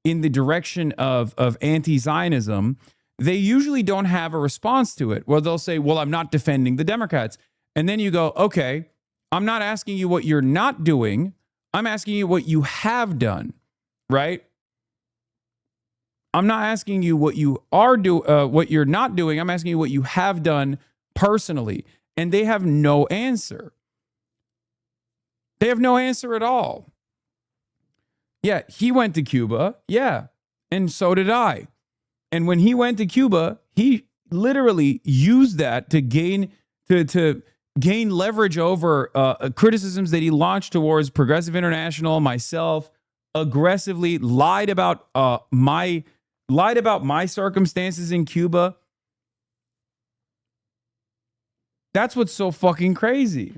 Speaker 1: in the direction of anti-Zionism, they usually don't have a response to it. Well, they'll say, well, I'm not defending the Democrats. And then you go, okay, I'm not asking you what you're not doing. I'm asking you what you have done, right? I'm not asking you what you are what you're not doing. I'm asking you what you have done personally. And they have no answer. They have no answer at all. Yeah, he went to Cuba. Yeah, and so did I. And when he went to Cuba, he literally used that to gain leverage over criticisms that he launched towards Progressive International, myself, aggressively lied about my lied about my circumstances in Cuba. That's what's so fucking crazy.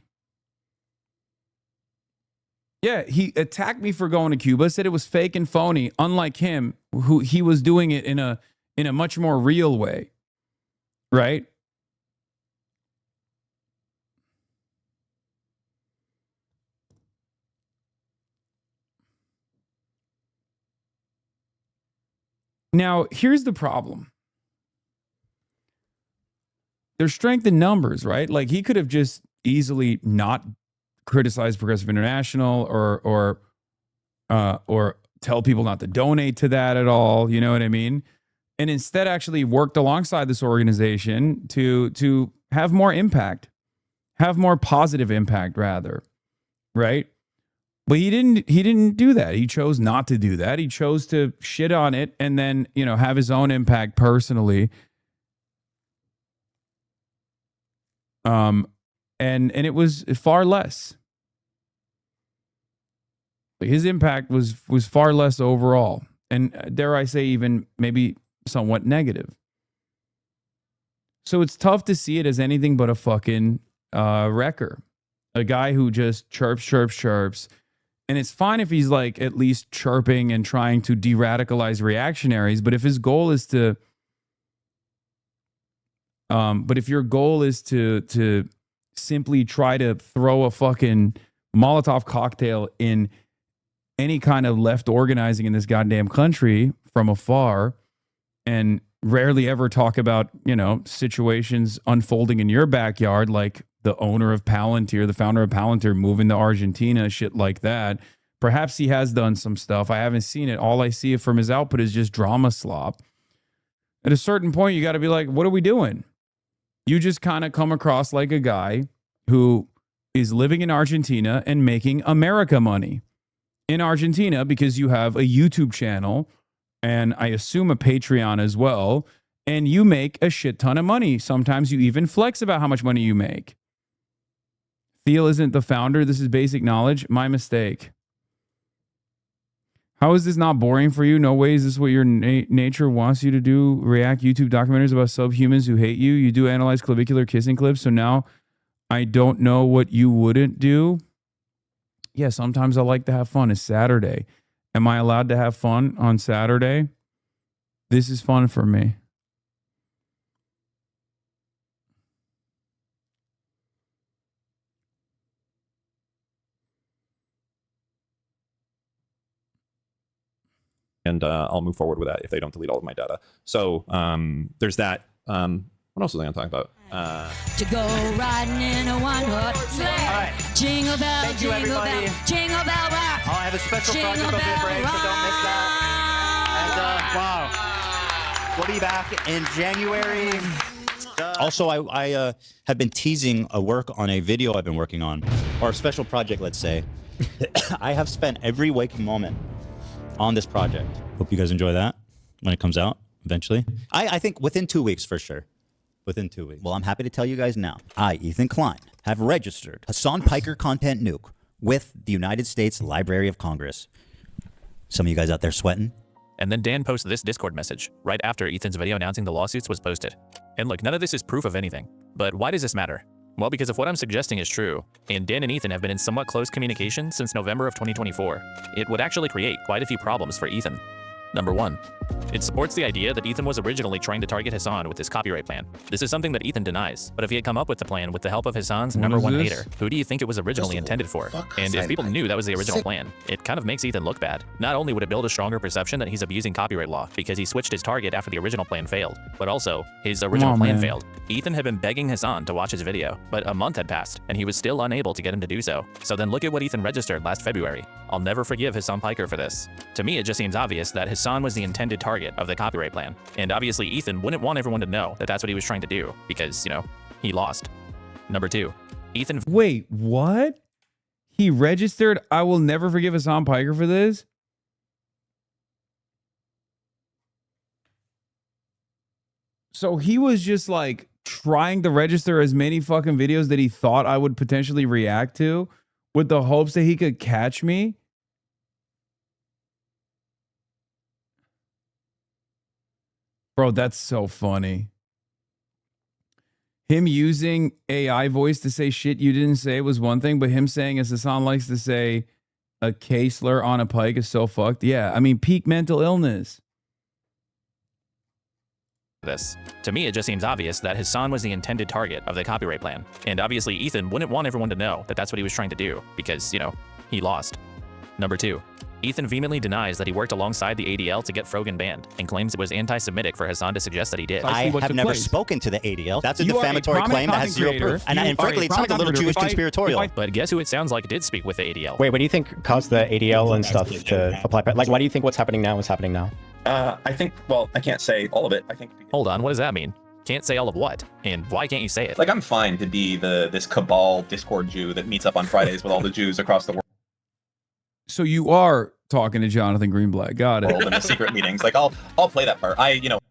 Speaker 1: Yeah, he attacked me for going to Cuba, said it was fake and phony, unlike him, who he was doing it in a much more real way. Right? Now, here's the problem. There's strength in numbers, right? Like he could have just easily not criticized Progressive International or tell people not to donate to that at all. You know what I mean? And instead actually worked alongside this organization to have more impact, have more positive impact rather, right? But he didn't do that. He chose not to do that. He chose to shit on it and then, you know, have his own impact personally. And it was far less. His impact was far less overall. And dare I say even maybe somewhat negative. So it's tough to see it as anything but a fucking wrecker. A guy who just chirps. And it's fine if he's like at least chirping and trying to de-radicalize reactionaries. But if his goal is to, but if your goal is to simply try to throw a fucking Molotov cocktail in any kind of left organizing in this goddamn country from afar, and rarely ever talk about, you know, situations unfolding in your backyard, like the owner of Palantir, the founder of Palantir moving to Argentina, shit like that. Perhaps he has done some stuff. I haven't seen it. All I see from his output is just drama slop. At a certain point, you got to be like, what are we doing? You just kind of come across like a guy who is living in Argentina and making America money in Argentina because you have a YouTube channel and I assume a Patreon as well, and you make a shit ton of money. Sometimes you even flex about how much money you make. Thiel isn't the founder. This is basic knowledge. My mistake. How is this not boring for you? No way is this what your nature wants you to do. React YouTube documentaries about subhumans who hate you. You do analyze clavicular kissing clips. So now I don't know what you wouldn't do. Yeah, sometimes I like to have fun. It's Saturday. Am I allowed to have fun on Saturday? This is fun for me.
Speaker 10: And I'll move forward with that if they don't delete all of my data. So there's that. What else was I going to talk about?
Speaker 6: To go riding in a one-horse sleigh. All right. Jingle bell,
Speaker 13: Thank you,
Speaker 6: jingle
Speaker 13: everybody.
Speaker 6: bell, jingle bell rock.
Speaker 13: I'll have a special
Speaker 6: Jingle
Speaker 13: project over the
Speaker 6: bell
Speaker 13: break, so don't miss that. And wow, we'll be back in January.
Speaker 3: Also, I have been teasing a work on a video I've been working on, or a special project, let's say. I have spent every waking moment on this project. Hope you guys enjoy that when it comes out eventually. I think within 2 weeks for sure. Within 2 weeks. Well, I'm happy to tell you guys now. I, Ethan Klein, have registered Hasan Piker Content Nuke with the United States Library of Congress. Some of you guys out there sweating?
Speaker 2: And then Dan posts this Discord message right after Ethan's video announcing the lawsuits was posted. And look, none of this is proof of anything. But why does this matter? Well, because if what I'm suggesting is true, and Dan and Ethan have been in somewhat close communication since November of 2024, it would actually create quite a few problems for Ethan. Number 1. It supports the idea that Ethan was originally trying to target Hasan with his copyright plan. This is something that Ethan denies, but if he had come up with the plan with the help of Hasan's number 1 hater, who do you think it was originally intended for? And if people knew that was the original plan, it kind of makes Ethan look bad. Not only would it build a stronger perception that he's abusing copyright law because he switched his target after the original plan failed, but also his original plan failed. Ethan had been begging Hasan to watch his video, but a month had passed and he was still unable to get him to do so. So then look at what Ethan registered last February. I'll never forgive Hasan Piker for this. To me, it just seems obvious that Hasan was the intended target of the copyright plan. And obviously Ethan wouldn't want everyone to know that that's what he was trying to do because, you know, he lost. Number 2, Ethan.
Speaker 1: Wait, what? He registered I will never forgive Hasan Piker for this? So he was just like trying to register as many fucking videos that he thought I would potentially react to with the hopes that he could catch me? Bro, that's so funny. Him using AI voice to say shit you didn't say was one thing, but him saying, as Hasan likes to say, a K slur on a pike is so fucked. Yeah, I mean, peak mental illness.
Speaker 2: This. To me, it just seems obvious that Hasan was the intended target of the copyright plan. And obviously, Ethan wouldn't want everyone to know that that's what he was trying to do because, you know, he lost. Number 2. Ethan vehemently denies that he worked alongside the ADL to get Frogan banned and claims it was anti-Semitic for Hasan to suggest that he did.
Speaker 3: I have never spoken to the ADL. That's a defamatory claim that has zero proof. And frankly, it sounds like a little Jewish conspiratorial.
Speaker 2: But guess who it sounds like did speak with the ADL?
Speaker 18: Wait, what do you think caused the ADL and stuff to apply? Like, why do you think what's happening now is happening now?
Speaker 19: I think, well, I can't say all of it. I think.
Speaker 2: Hold on, what does that mean? Can't say all of what? And why can't you say it?
Speaker 10: Like, I'm fine to be this cabal Discord Jew that meets up on Fridays with all the Jews across the world.
Speaker 1: So you are talking to Jonathan Greenblatt. Got it.
Speaker 10: In the secret meetings. Like, I'll play that part.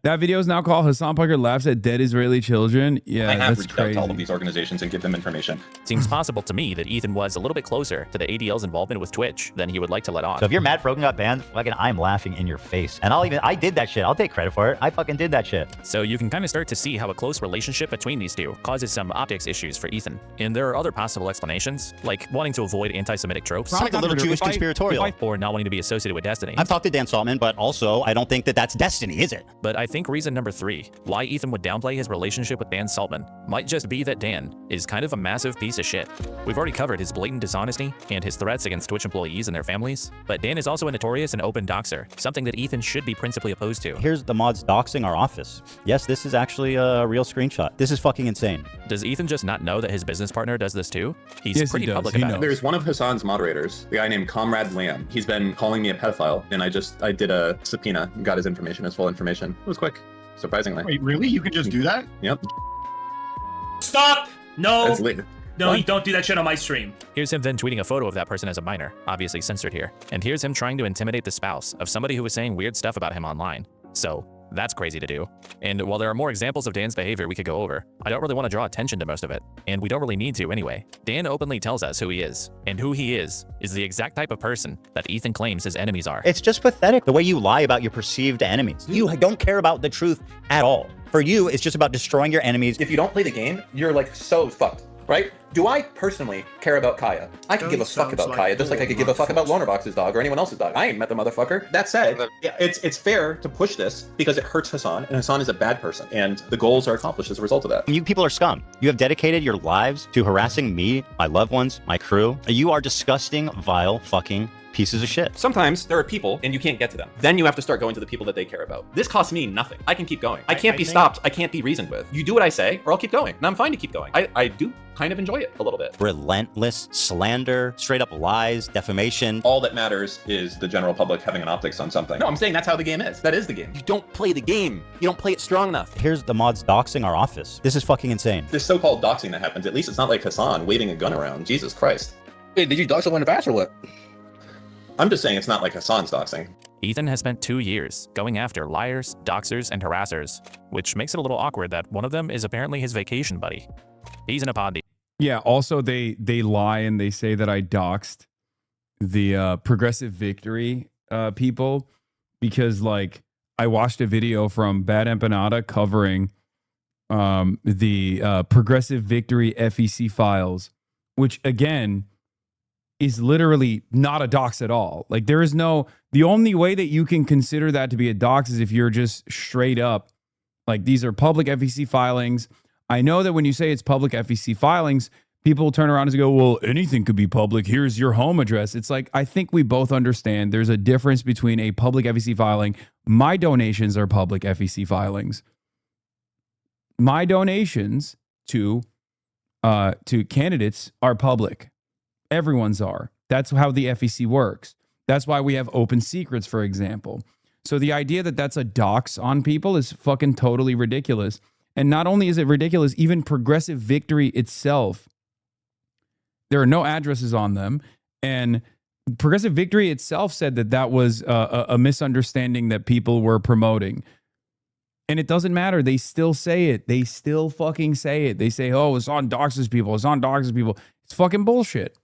Speaker 1: That video is now called Hasan Piker Laughs at Dead Israeli Children. Yeah,
Speaker 10: I have
Speaker 1: that's
Speaker 10: reached out
Speaker 1: crazy.
Speaker 10: to all of these organizations and give them information.
Speaker 2: Seems possible to me that Ethan was a little bit closer to the ADL's involvement with Twitch than he would like to let on.
Speaker 3: So if you're mad Frogan got banned, fucking I'm laughing in your face. And I did that shit. I'll take credit for it. I fucking did that shit.
Speaker 2: So you can kind of start to see how a close relationship between these two causes some optics issues for Ethan. And there are other possible explanations, like wanting to avoid anti-Semitic tropes.
Speaker 3: Sounds like a little Jewish conspiratorial.
Speaker 2: Or not wanting to be associated with Destiny.
Speaker 3: I've talked to Dan Saltman, but also I don't think that that's Destiny, is it?
Speaker 2: But I think reason number 3, why Ethan would downplay his relationship with Dan Saltman, might just be that Dan is kind of a massive piece of shit. We've already covered his blatant dishonesty and his threats against Twitch employees and their families, but Dan is also a notorious and open doxer, something that Ethan should be principally opposed to.
Speaker 3: Here's the mods doxing our office. Yes, this is actually a real screenshot. This is fucking insane.
Speaker 2: Does Ethan just not know that his business partner does this too? He's pretty public about it.
Speaker 10: There's one of Hasan's moderators, the guy named Comrade Lamb. He's been calling me a pedophile, and I did a subpoena and got his information, his full information. It was quick, surprisingly.
Speaker 7: Wait, really? You can just do that?
Speaker 10: Yep.
Speaker 20: Stop! No!
Speaker 10: That's late.
Speaker 20: No, you don't do that shit on my stream.
Speaker 2: Here's him then tweeting a photo of that person as a minor, obviously censored here. And here's him trying to intimidate the spouse of somebody who was saying weird stuff about him online. So, that's crazy to do. And while there are more examples of Dan's behavior we could go over, I don't really want to draw attention to most of it. And we don't really need to anyway. Dan openly tells us who he is. And who he is the exact type of person that Ethan claims his enemies are.
Speaker 3: It's just pathetic the way you lie about your perceived enemies. You don't care about the truth at all. For you, it's just about destroying your enemies.
Speaker 10: If you don't play the game, you're like so fucked, right? Do I personally care about Kaya? I could give a fuck about Kaya, just like I could give a fuck about Lonerbox's dog or anyone else's dog. I ain't met the motherfucker. That said, it's fair to push this because it hurts Hasan, and Hasan is a bad person, and the goals are accomplished as a result of that.
Speaker 3: You people are scum. You have dedicated your lives to harassing me, my loved ones, my crew. You are disgusting, vile, fucking pieces of shit.
Speaker 10: Sometimes there are people and you can't get to them. Then you have to start going to the people that they care about. This costs me nothing. I can keep going. I can't be stopped. I can't be reasoned with. You do what I say or I'll keep going. And I'm fine to keep going. I do kind of enjoy it a little bit.
Speaker 3: Relentless slander, straight up lies, defamation.
Speaker 10: All that matters is the general public having an optics on something. No, I'm saying that's how the game is. That is the game. You don't play the game. You don't play it strong enough.
Speaker 3: Here's the mods doxing our office. This is fucking insane.
Speaker 10: This so-called doxing that happens, at least it's not like Hasan waving a gun around. Jesus Christ.
Speaker 7: Wait, did you dox someone in the past or what?
Speaker 10: I'm just saying it's not like Hasan's doxing.
Speaker 2: Ethan has spent 2 years going after liars, doxers, and harassers, which makes it a little awkward that one of them is apparently his vacation buddy. He's in a pod.
Speaker 1: Yeah, also they lie and they say that I doxed the Progressive Victory people because like I watched a video from Bad Empanada covering the Progressive Victory FEC files, which again is literally not a dox at all. Like there is no, the only way that you can consider that to be a dox is if you're just straight up like these are public FEC filings. I know that when you say it's public FEC filings, people turn around and go, well, anything could be public. Here's your home address. It's like, I think we both understand there's a difference between a public FEC filing. My donations are public FEC filings. My donations to candidates are public. Everyone's are. That's how the FEC works. That's why we have open secrets, for example. So the idea that that's a dox on people is fucking totally ridiculous. And not only is it ridiculous, even Progressive Victory itself, there are no addresses on them. And Progressive Victory itself said that that was a misunderstanding that people were promoting. And it doesn't matter. They still say it. They still fucking say it. They say, oh, it's on doxes people. It's on doxes people. It's fucking bullshit.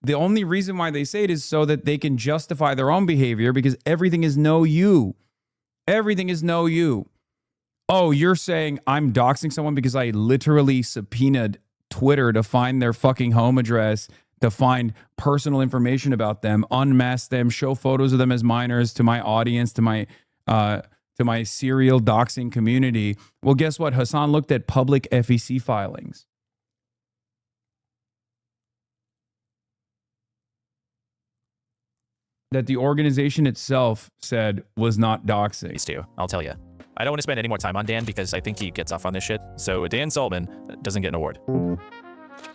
Speaker 1: The only reason why they say it is so that they can justify their own behavior because everything is no you. Everything is no you. Oh, you're saying I'm doxing someone because I literally subpoenaed Twitter to find their fucking home address, to find personal information about them, unmask them, show photos of them as minors to my audience, to my serial doxing community. Well, guess what? Hasan looked at public FEC filings. That the organization itself said was not doxing.
Speaker 2: I'll tell you. I don't want to spend any more time on Dan because I think he gets off on this shit. So Dan Saltman doesn't get an award.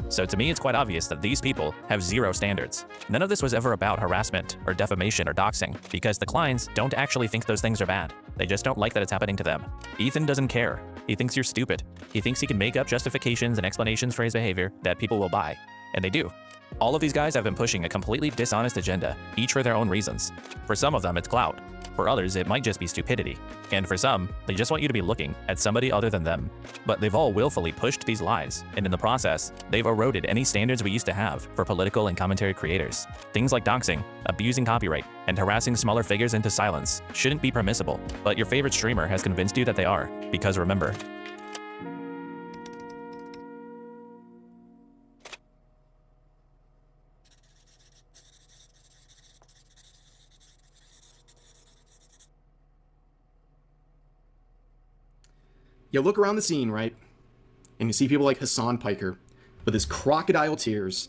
Speaker 2: So to me, it's quite obvious that these people have zero standards. None of this was ever about harassment or defamation or doxing because the clients don't actually think those things are bad. They just don't like that it's happening to them. Ethan doesn't care. He thinks you're stupid. He thinks he can make up justifications and explanations for his behavior that people will buy. And they do. All of these guys have been pushing a completely dishonest agenda, each for their own reasons. For some of them, it's clout. For others, it might just be stupidity. And for some, they just want you to be looking at somebody other than them. But they've all willfully pushed these lies, and in the process, they've eroded any standards we used to have for political and commentary creators. Things like doxing, abusing copyright, and harassing smaller figures into silence shouldn't be permissible, but your favorite streamer has convinced you that they are, because remember,
Speaker 5: You look around the scene, right? And you see people like Hasan Piker with his crocodile tears.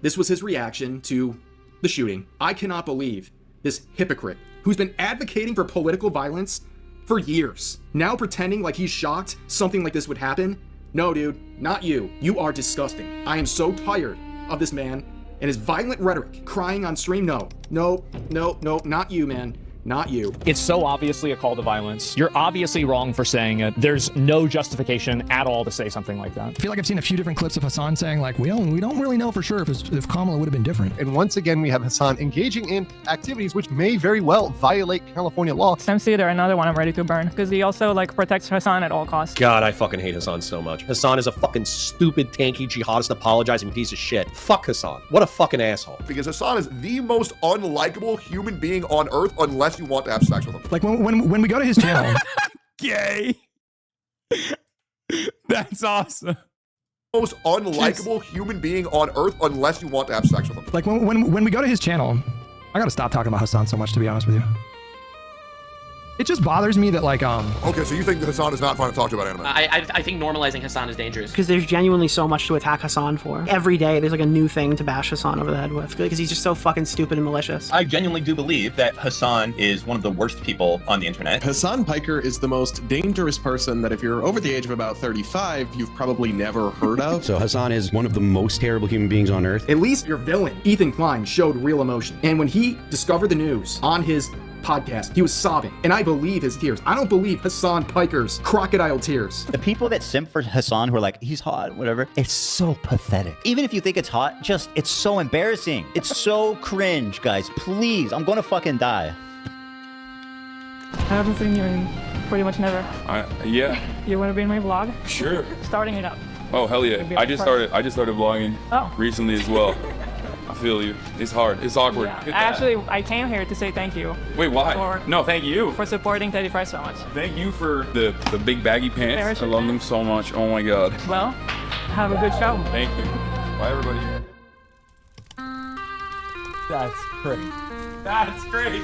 Speaker 5: This was his reaction to the shooting. I cannot believe this hypocrite who's been advocating for political violence for years, now pretending like he's shocked something like this would happen. No, dude, not you. You are disgusting. I am so tired of this man and his violent rhetoric, crying on stream. No, not you, man. Not you.
Speaker 21: It's so obviously a call to violence. You're obviously wrong for saying it. There's no justification at all to say something like that.
Speaker 22: I feel like I've seen a few different clips of Hasan saying like, we don't really know for sure if Kamala would have been different.
Speaker 23: And once again, we have Hasan engaging in activities which may very well violate California law.
Speaker 14: Sam Cedar, another one I'm ready to burn because he also like protects Hasan at all costs.
Speaker 25: God, I fucking hate Hasan so much. Hasan is a fucking stupid, tanky, jihadist, apologizing piece of shit. Fuck Hasan. What a fucking asshole.
Speaker 15: Because Hasan is the most unlikable human being on earth unless you want to have sex with him.
Speaker 22: Like when we go to his channel.
Speaker 1: Gay. That's awesome.
Speaker 15: Most unlikable human being on earth unless you want to have sex with him.
Speaker 22: Like when we go to his channel, I gotta stop talking about Hasan so much, to be honest with you. It just bothers me that like
Speaker 15: Okay, so you think that Hasan is not fun to talk to about anime?
Speaker 17: I think normalizing Hasan is dangerous.
Speaker 12: Because there's genuinely so much to attack Hasan for. Every day there's like a new thing to bash Hasan over the head with because he's just so fucking stupid and malicious.
Speaker 10: I genuinely do believe that Hasan is one of the worst people on the internet.
Speaker 23: Hasan Piker is the most dangerous person that if you're over the age of about 35, you've probably never heard of.
Speaker 26: So Hasan is one of the most terrible human beings on earth.
Speaker 5: At least your villain, Ethan Klein, showed real emotion. And when he discovered the news on his podcast, he was sobbing, and I believe his tears. I don't believe Hasan Piker's crocodile tears.
Speaker 3: The people that simp for Hasan who are like, he's hot, whatever, it's so pathetic. Even if you think it's hot, it's so embarrassing. It's so cringe, guys. Please, I'm gonna fucking die.
Speaker 14: I haven't seen you in pretty much never.
Speaker 27: Yeah.
Speaker 14: You want to be in my vlog?
Speaker 27: Sure.
Speaker 14: Starting it up.
Speaker 27: Oh hell yeah! I just started vlogging recently as well. I feel you. It's hard. It's awkward.
Speaker 14: Yeah. I came here to say thank you.
Speaker 27: Wait, why? No, thank you.
Speaker 14: For supporting Teddy Fresh so much.
Speaker 27: Thank you for the big baggy pants. I love them so much. Oh my god.
Speaker 14: Well, have a good show.
Speaker 27: Thank you. Bye everybody.
Speaker 21: That's great.
Speaker 27: That's great.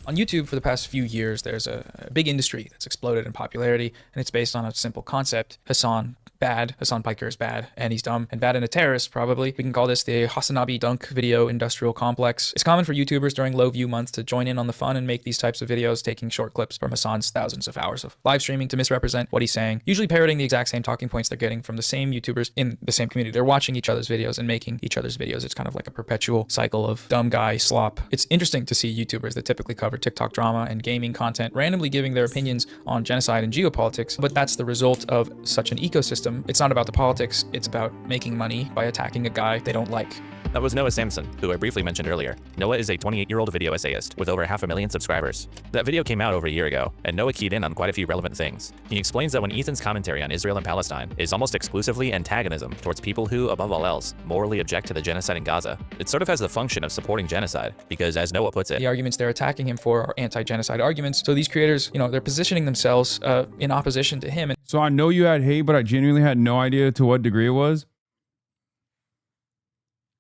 Speaker 28: On YouTube for the past few years, there's a big industry that's exploded in popularity, and it's based on a simple concept. Hasan bad, Hasan Piker is bad, and he's dumb, and bad and a terrorist, probably. We can call this the Hasanabi Dunk Video Industrial Complex. It's common for YouTubers during low view months to join in on the fun and make these types of videos, taking short clips from Hasan's thousands of hours of live streaming to misrepresent what he's saying, usually parroting the exact same talking points they're getting from the same YouTubers in the same community. They're watching each other's videos and making each other's videos. It's kind of like a perpetual cycle of dumb guy slop. It's interesting to see YouTubers that typically cover TikTok drama and gaming content randomly giving their opinions on genocide and geopolitics, but that's the result of such an ecosystem. It's not about the politics, it's about making money by attacking a guy they don't like.
Speaker 2: That was Noah Samson, who I briefly mentioned earlier. Noah is a 28-year-old video essayist with over 500,000 subscribers. That video came out over a year ago, and Noah keyed in on quite a few relevant things. He explains that when Ethan's commentary on Israel and Palestine is almost exclusively antagonism towards people who, above all else, morally object to the genocide in Gaza, it sort of has the function of supporting genocide, because as Noah puts it,
Speaker 28: the arguments they're attacking him for are anti-genocide arguments. So these creators, they're positioning themselves in opposition to him.
Speaker 1: So I know you had hate, but I genuinely had no idea to what degree it was.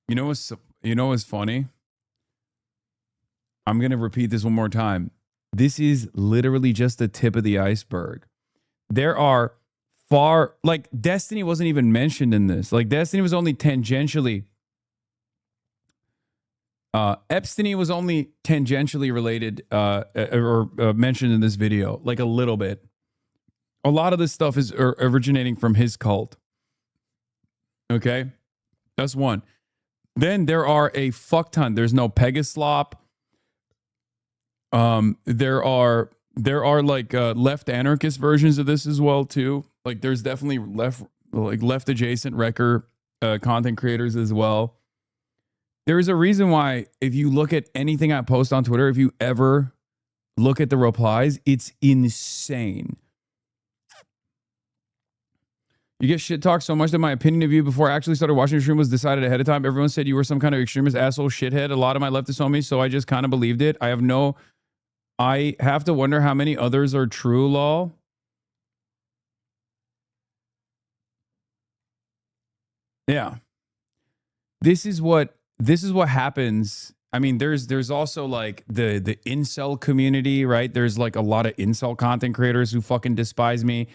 Speaker 1: You know what's funny? I'm gonna repeat this one more time. This is literally just the tip of the iceberg. There are like Destiny wasn't even mentioned in this. Like Destiny was only tangentially. Epstein was only tangentially related or mentioned in this video, like a little bit. A lot of this stuff is originating from his cult. Okay, that's one. Then there are a fuck ton. There's no Pegaslop. There are like left anarchist versions of this as well too. Like there's definitely left adjacent wrecker content creators as well. There is a reason why if you look at anything I post on Twitter, if you ever look at the replies, it's insane. You get shit talked so much that my opinion of you before I actually started watching your stream was decided ahead of time. Everyone said you were some kind of extremist asshole shithead. A lot of my leftists on me, so I just kind of believed it. I have to wonder how many others are true, lol. Yeah. This is what happens. I mean, there's also like the incel community, right? There's like a lot of incel content creators who fucking despise me.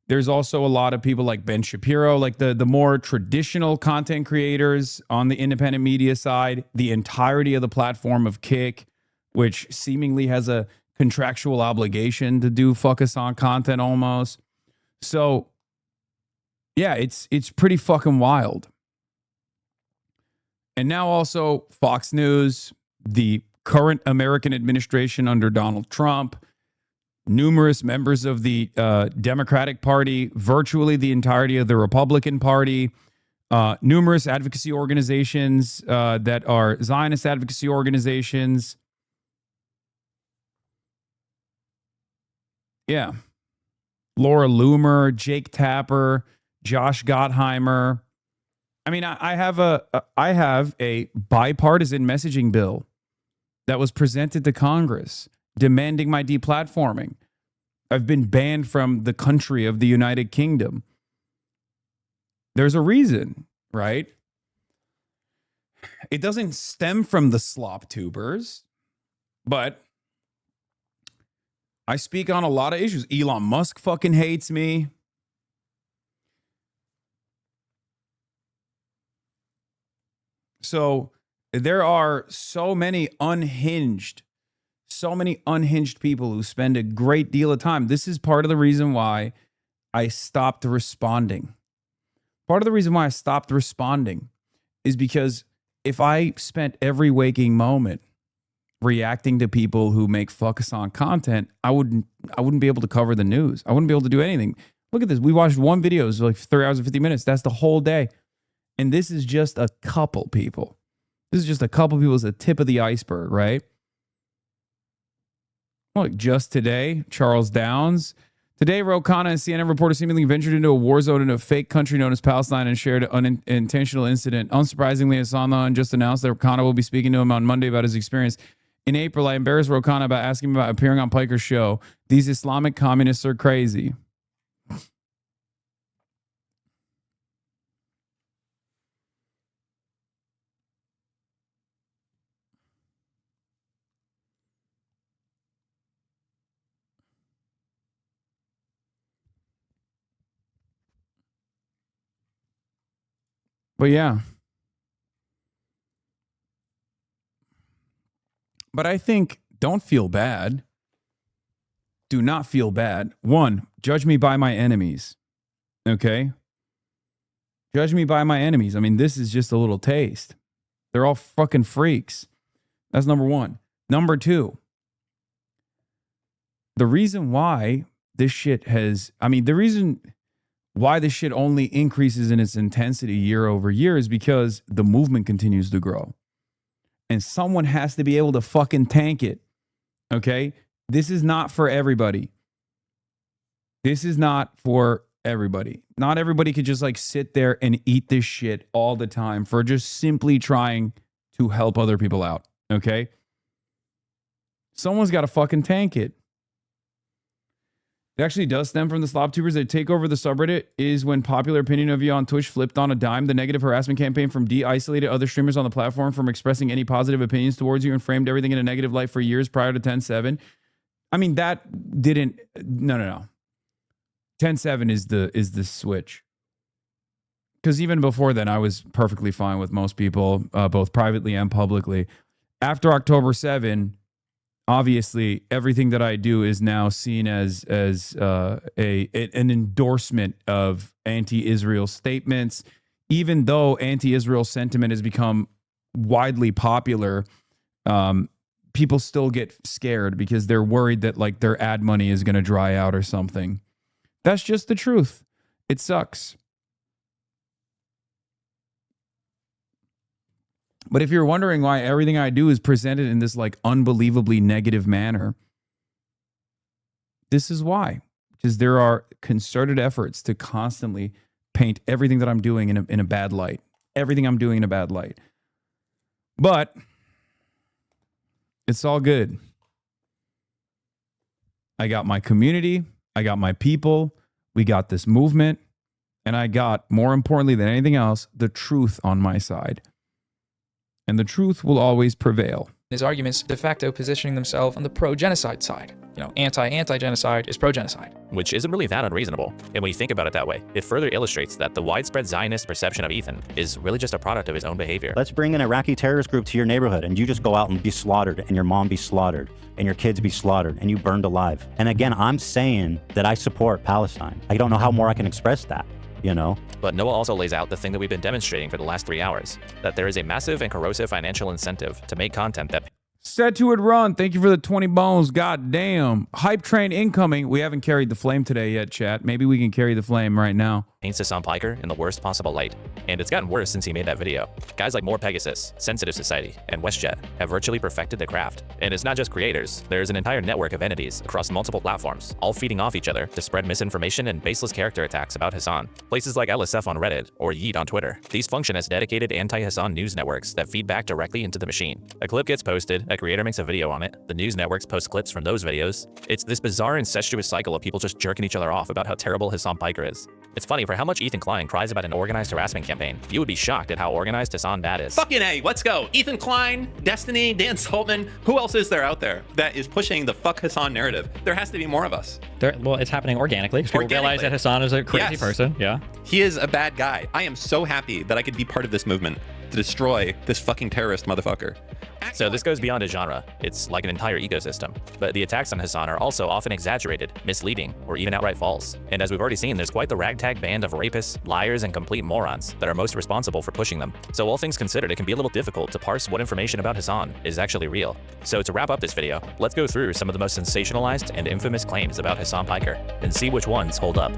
Speaker 1: There's also a lot of people like Ben Shapiro, like the more traditional content creators on the independent media side, the entirety of the platform of Kick, which seemingly has a contractual obligation to do focus on content almost. So yeah, it's pretty fucking wild. And now also Fox News, the current American administration under Donald Trump, numerous members of the Democratic Party, virtually the entirety of the Republican Party, numerous advocacy organizations that are Zionist advocacy organizations. Yeah. Laura Loomer, Jake Tapper, Josh Gottheimer. I mean, I have a bipartisan messaging bill that was presented to Congress demanding my deplatforming. I've been banned from the country of the United Kingdom. There's a reason, right? It doesn't stem from the slop tubers, but I speak on a lot of issues. Elon Musk fucking hates me. So there are so many unhinged people who spend a great deal of time. This is part of the reason why I stopped responding. Part of the reason why I stopped responding is because if I spent every waking moment reacting to people who make focus on content, I wouldn't be able to cover the news. I wouldn't be able to do anything. Look at this. We watched one video. It's like 3 hours and 50 minutes. That's the whole day. And this is just a couple people. This is just a couple people. It's the tip of the iceberg, right? Look, just today, Charles Downs. Today, Ro Khanna and CNN reporter seemingly ventured into a war zone in a fake country known as Palestine and shared an unintentional incident. Unsurprisingly, Hasan just announced that Khanna will be speaking to him on Monday about his experience. In April, I embarrassed Ro Khanna by asking him about appearing on Piker's show. These Islamic communists are crazy. But yeah. But I think don't feel bad. Do not feel bad. One, judge me by my enemies. Okay? Judge me by my enemies. I mean, this is just a little taste. They're all fucking freaks. That's number one. Number two, the reason why this shit has, I mean, the reason why this shit only increases in its intensity year over year is because the movement continues to grow. And someone has to be able to fucking tank it. Okay? This is not for everybody. This is not for everybody. Not everybody could just like sit there and eat this shit all the time for just simply trying to help other people out. Okay? Someone's got to fucking tank it. It actually does stem from the slop tubers. That take over the subreddit is when popular opinion of you on Twitch flipped on a dime. The negative harassment campaign from de-isolated other streamers on the platform from expressing any positive opinions towards you and framed everything in a negative light for years prior to 10.7. I mean, that didn't... No. 10.7 is the switch. Because even before then, I was perfectly fine with most people, both privately and publicly. After October 7... obviously, everything that I do is now seen as an endorsement of anti-Israel statements. Even though anti-Israel sentiment has become widely popular, people still get scared because they're worried that like their ad money is going to dry out or something. That's just the truth. It sucks. But if you're wondering why everything I do is presented in this like unbelievably negative manner, this is why. Because there are concerted efforts to constantly paint everything that I'm doing in a bad light. Everything I'm doing in a bad light. But it's all good. I got my community. I got my people. We got this movement. And I got, more importantly than anything else, the truth on my side. And the truth will always prevail.
Speaker 28: His arguments de facto positioning themselves on the pro-genocide side. You know, anti-genocide is pro-genocide.
Speaker 2: Which isn't really that unreasonable. And when you think about it that way, it further illustrates that the widespread Zionist perception of Ethan is really just a product of his own behavior.
Speaker 3: Let's bring an Iraqi terrorist group to your neighborhood and you just go out and be slaughtered and your mom be slaughtered and your kids be slaughtered and you burned alive. And again, I'm saying that I support Palestine. I don't know how more I can express that. You know?
Speaker 2: But Noah also lays out the thing that we've been demonstrating for the last 3 hours, that there is a massive and corrosive financial incentive to make content that...
Speaker 1: Said to it run. Thank you for the 20 bones. God damn. Hype train incoming. We haven't carried the flame today yet, chat. Maybe we can carry the flame right now.
Speaker 2: Paints Hasan Piker in the worst possible light. And it's gotten worse since he made that video. Guys like More Pegasus, Sensitive Society, and WestJet have virtually perfected the craft. And it's not just creators. There's an entire network of entities across multiple platforms, all feeding off each other to spread misinformation and baseless character attacks about Hasan. Places like LSF on Reddit or Yeet on Twitter. These function as dedicated anti-Hasan news networks that feed back directly into the machine. A clip gets posted, a creator makes a video on it, the news networks post clips from those videos. It's this bizarre incestuous cycle of people just jerking each other off about how terrible Hasan Piker is. It's funny, for how much Ethan Klein cries about an organized harassment campaign, you would be shocked at how organized Hasan Bad is.
Speaker 10: Fucking A, let's go. Ethan Klein, Destiny, Dan Saltman, who else is there out there that is pushing the fuck Hasan narrative? There has to be more of us.
Speaker 18: Well, it's happening organically. People realize that Hasan is a crazy person. Yeah.
Speaker 10: He is a bad guy. I am so happy that I could be part of this movement to destroy this fucking terrorist motherfucker.
Speaker 2: So this goes beyond a genre. It's like an entire ecosystem. But the attacks on Hasan are also often exaggerated, misleading, or even outright false. And as we've already seen, there's quite the ragtag band of rapists, liars, and complete morons that are most responsible for pushing them. So all things considered, it can be a little difficult to parse what information about Hasan is actually real. So to wrap up this video, let's go through some of the most sensationalized and infamous claims about Hasan Piker and see which ones hold up.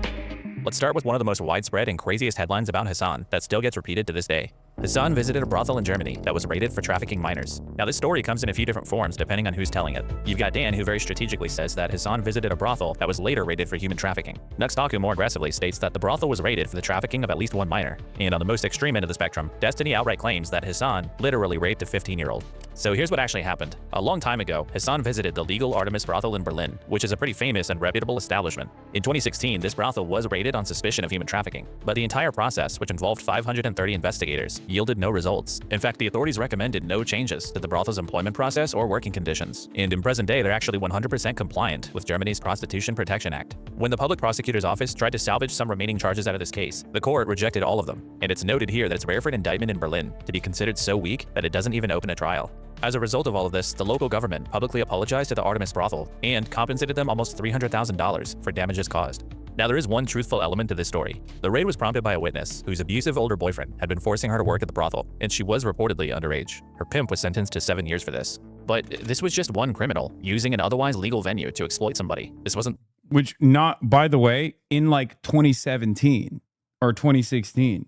Speaker 2: Let's start with one of the most widespread and craziest headlines about Hasan that still gets repeated to this day. Hasan visited a brothel in Germany that was raided for trafficking minors. Now this story comes in a few different forms depending on who's telling it. You've got Dan, who very strategically says that Hasan visited a brothel that was later raided for human trafficking. Nuxtaku more aggressively states that the brothel was raided for the trafficking of at least one minor. And on the most extreme end of the spectrum, Destiny outright claims that Hasan literally raped a 15-year-old. So here's what actually happened. A long time ago, Hasan visited the legal Artemis brothel in Berlin, which is a pretty famous and reputable establishment. In 2016, this brothel was raided on suspicion of human trafficking, but the entire process, which involved 530 investigators, yielded no results. In fact, the authorities recommended no changes to the brothel's employment process or working conditions. And in present day, they're actually 100% compliant with Germany's Prostitution Protection Act. When the public prosecutor's office tried to salvage some remaining charges out of this case, the court rejected all of them. And it's noted here that it's rare for an indictment in Berlin to be considered so weak that it doesn't even open a trial. As a result of all of this, the local government publicly apologized to the Artemis brothel and compensated them almost $300,000 for damages caused. Now, there is one truthful element to this story. The raid was prompted by a witness whose abusive older boyfriend had been forcing her to work at the brothel, and she was reportedly underage. Her pimp was sentenced to 7 years for this. But this was just one criminal using an otherwise legal venue to exploit somebody. This wasn't...
Speaker 1: which not, by the way, in like 2017 or 2016,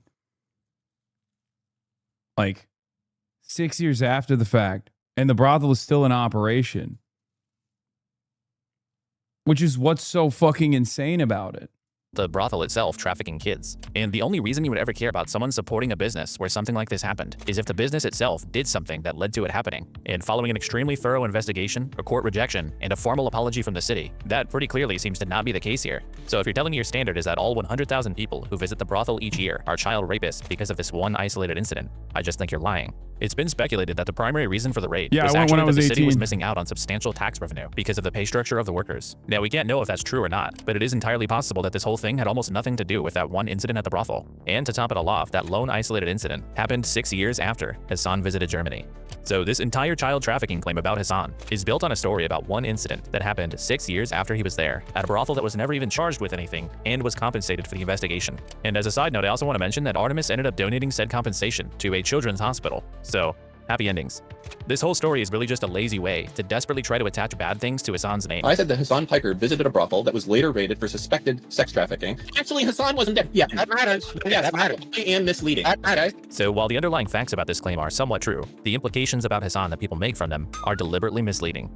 Speaker 1: like 6 years after the fact, and the brothel is still in operation, which is what's so fucking insane about it.
Speaker 2: The brothel itself trafficking kids. And the only reason you would ever care about someone supporting a business where something like this happened is if the business itself did something that led to it happening. And following an extremely thorough investigation, a court rejection, and a formal apology from the city, that pretty clearly seems to not be the case here. So if you're telling me your standard is that all 100,000 people who visit the brothel each year are child rapists because of this one isolated incident, I just think you're lying. It's been speculated that the primary reason for the raid was actually that the city was missing out on substantial tax revenue because of the pay structure of the workers. Now, we can't know if that's true or not, but it is entirely possible that this whole thing had almost nothing to do with that one incident at the brothel. And to top it all off, that lone isolated incident happened 6 years after Hasan visited Germany. So this entire child trafficking claim about Hasan is built on a story about one incident that happened 6 years after he was there at a brothel that was never even charged with anything and was compensated for the investigation. And as a side note, I also want to mention that Artemis ended up donating said compensation to a children's hospital. So happy endings. This whole story is really just a lazy way to desperately try to attach bad things to Hasan's name.
Speaker 10: I said that Hasan Piker visited a brothel that was later raided for suspected sex trafficking. Actually, Hasan wasn't there. Yeah, that matters. Yeah, that matters. And misleading. That matters.
Speaker 2: So while the underlying facts about this claim are somewhat true, the implications about Hasan that people make from them are deliberately misleading.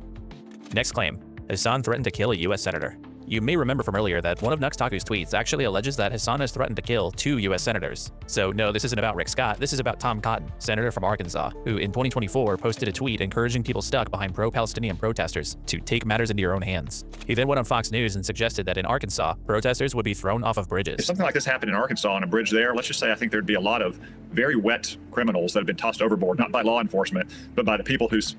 Speaker 2: Next claim. Hasan threatened to kill a U.S. senator. You may remember from earlier that one of Nuxtaku's tweets actually alleges that Hasan has threatened to kill 2 U.S. senators. So no, this isn't about Rick Scott, this is about Tom Cotton, senator from Arkansas, who in 2024 posted a tweet encouraging people stuck behind pro-Palestinian protesters to take matters into your own hands. He then went on Fox News and suggested that in Arkansas, protesters would be thrown off of bridges.
Speaker 4: If something like this happened in Arkansas on a bridge there, let's just say I think there'd be a lot of very wet criminals that have been tossed overboard, not by law enforcement, but by the people whose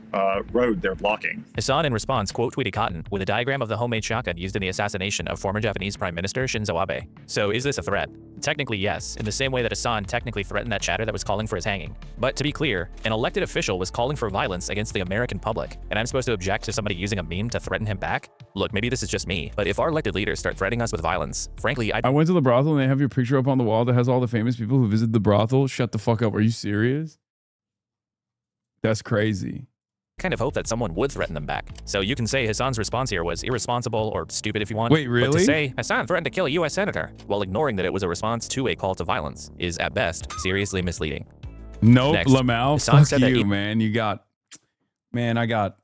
Speaker 4: road they're blocking.
Speaker 2: Hasan, in response, quote tweeted Cotton with a diagram of the homemade shotgun used in the assassination of former Japanese Prime Minister Shinzo Abe. So is this a threat? Technically, yes, in the same way that Hasan technically threatened that chatter that was calling for his hanging. But to be clear, an elected official was calling for violence against the American public, and I'm supposed to object to somebody using a meme to threaten him back? Look, maybe this is just me, but if our elected leaders start threatening us with violence, frankly, I
Speaker 1: went to the brothel and they have your picture up on the wall that has all the famous people who visit the brothel. Shut the fuck up. Are you serious? That's crazy.
Speaker 2: kind of hope that someone would threaten them back. So you can say Hasan's response here was irresponsible or stupid if you want.
Speaker 1: Wait, really?
Speaker 2: But to say Hasan threatened to kill a U.S. senator while ignoring that it was a response to a call to violence is, at best, seriously misleading.
Speaker 1: Nope,
Speaker 2: Next,
Speaker 1: Lamau,
Speaker 2: Hasan
Speaker 1: fuck
Speaker 2: said that
Speaker 1: you, man. You got... Man, I got...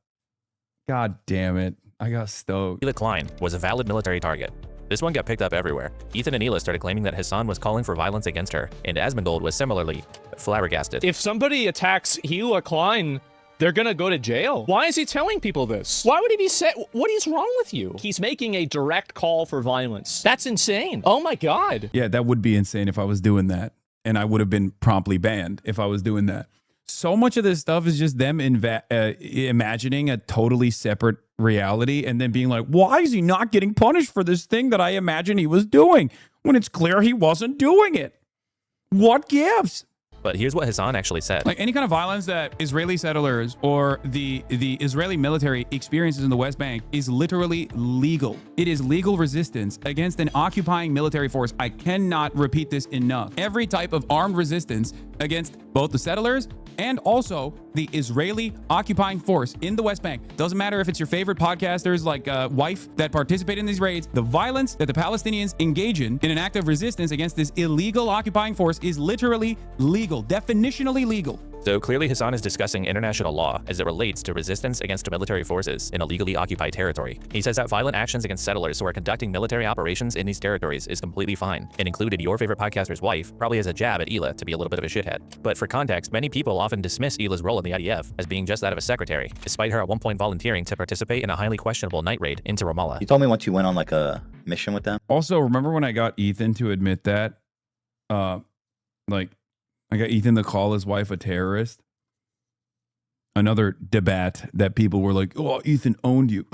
Speaker 1: God damn it. I got stoked.
Speaker 2: Hila Klein was a valid military target. This one got picked up everywhere. Ethan and Hila started claiming that Hasan was calling for violence against her, and Asmongold was similarly flabbergasted.
Speaker 21: If somebody attacks Hila Klein, they're gonna go to jail. Why is he telling people this? Why would he be what is wrong with you? He's making a direct call for violence. That's insane. Oh my God.
Speaker 1: Yeah, that would be insane if I was doing that. And I would have been promptly banned if I was doing that. So much of this stuff is just them imagining a totally separate reality and then being like, why is he not getting punished for this thing that I imagined he was doing when it's clear he wasn't doing it? What gives?
Speaker 2: But here's what Hasan actually said.
Speaker 1: Like any kind of violence that Israeli settlers or the Israeli military experiences in the West Bank is literally legal. It is legal resistance against an occupying military force. I cannot repeat this enough. Every type of armed resistance against both the settlers and also the Israeli occupying force in the West Bank. Doesn't matter if it's your favorite podcasters like Wife that participate in these raids. The violence that the Palestinians engage in an act of resistance against this illegal occupying force is literally legal, definitionally legal.
Speaker 2: So clearly Hasan is discussing international law as it relates to resistance against military forces in a legally occupied territory. He says that violent actions against settlers who are conducting military operations in these territories is completely fine, and included your favorite podcaster's wife probably as a jab at Hila to be a little bit of a shithead. But for context, many people often dismiss Hila's role in the IDF as being just that of a secretary, despite her at one point volunteering to participate in a highly questionable night raid into Ramallah.
Speaker 3: You told me once you went on like a mission with them.
Speaker 1: Also, remember when I got Ethan to admit that? I got Ethan to call his wife a terrorist. Another debate that people were like, "Oh, Ethan owned you."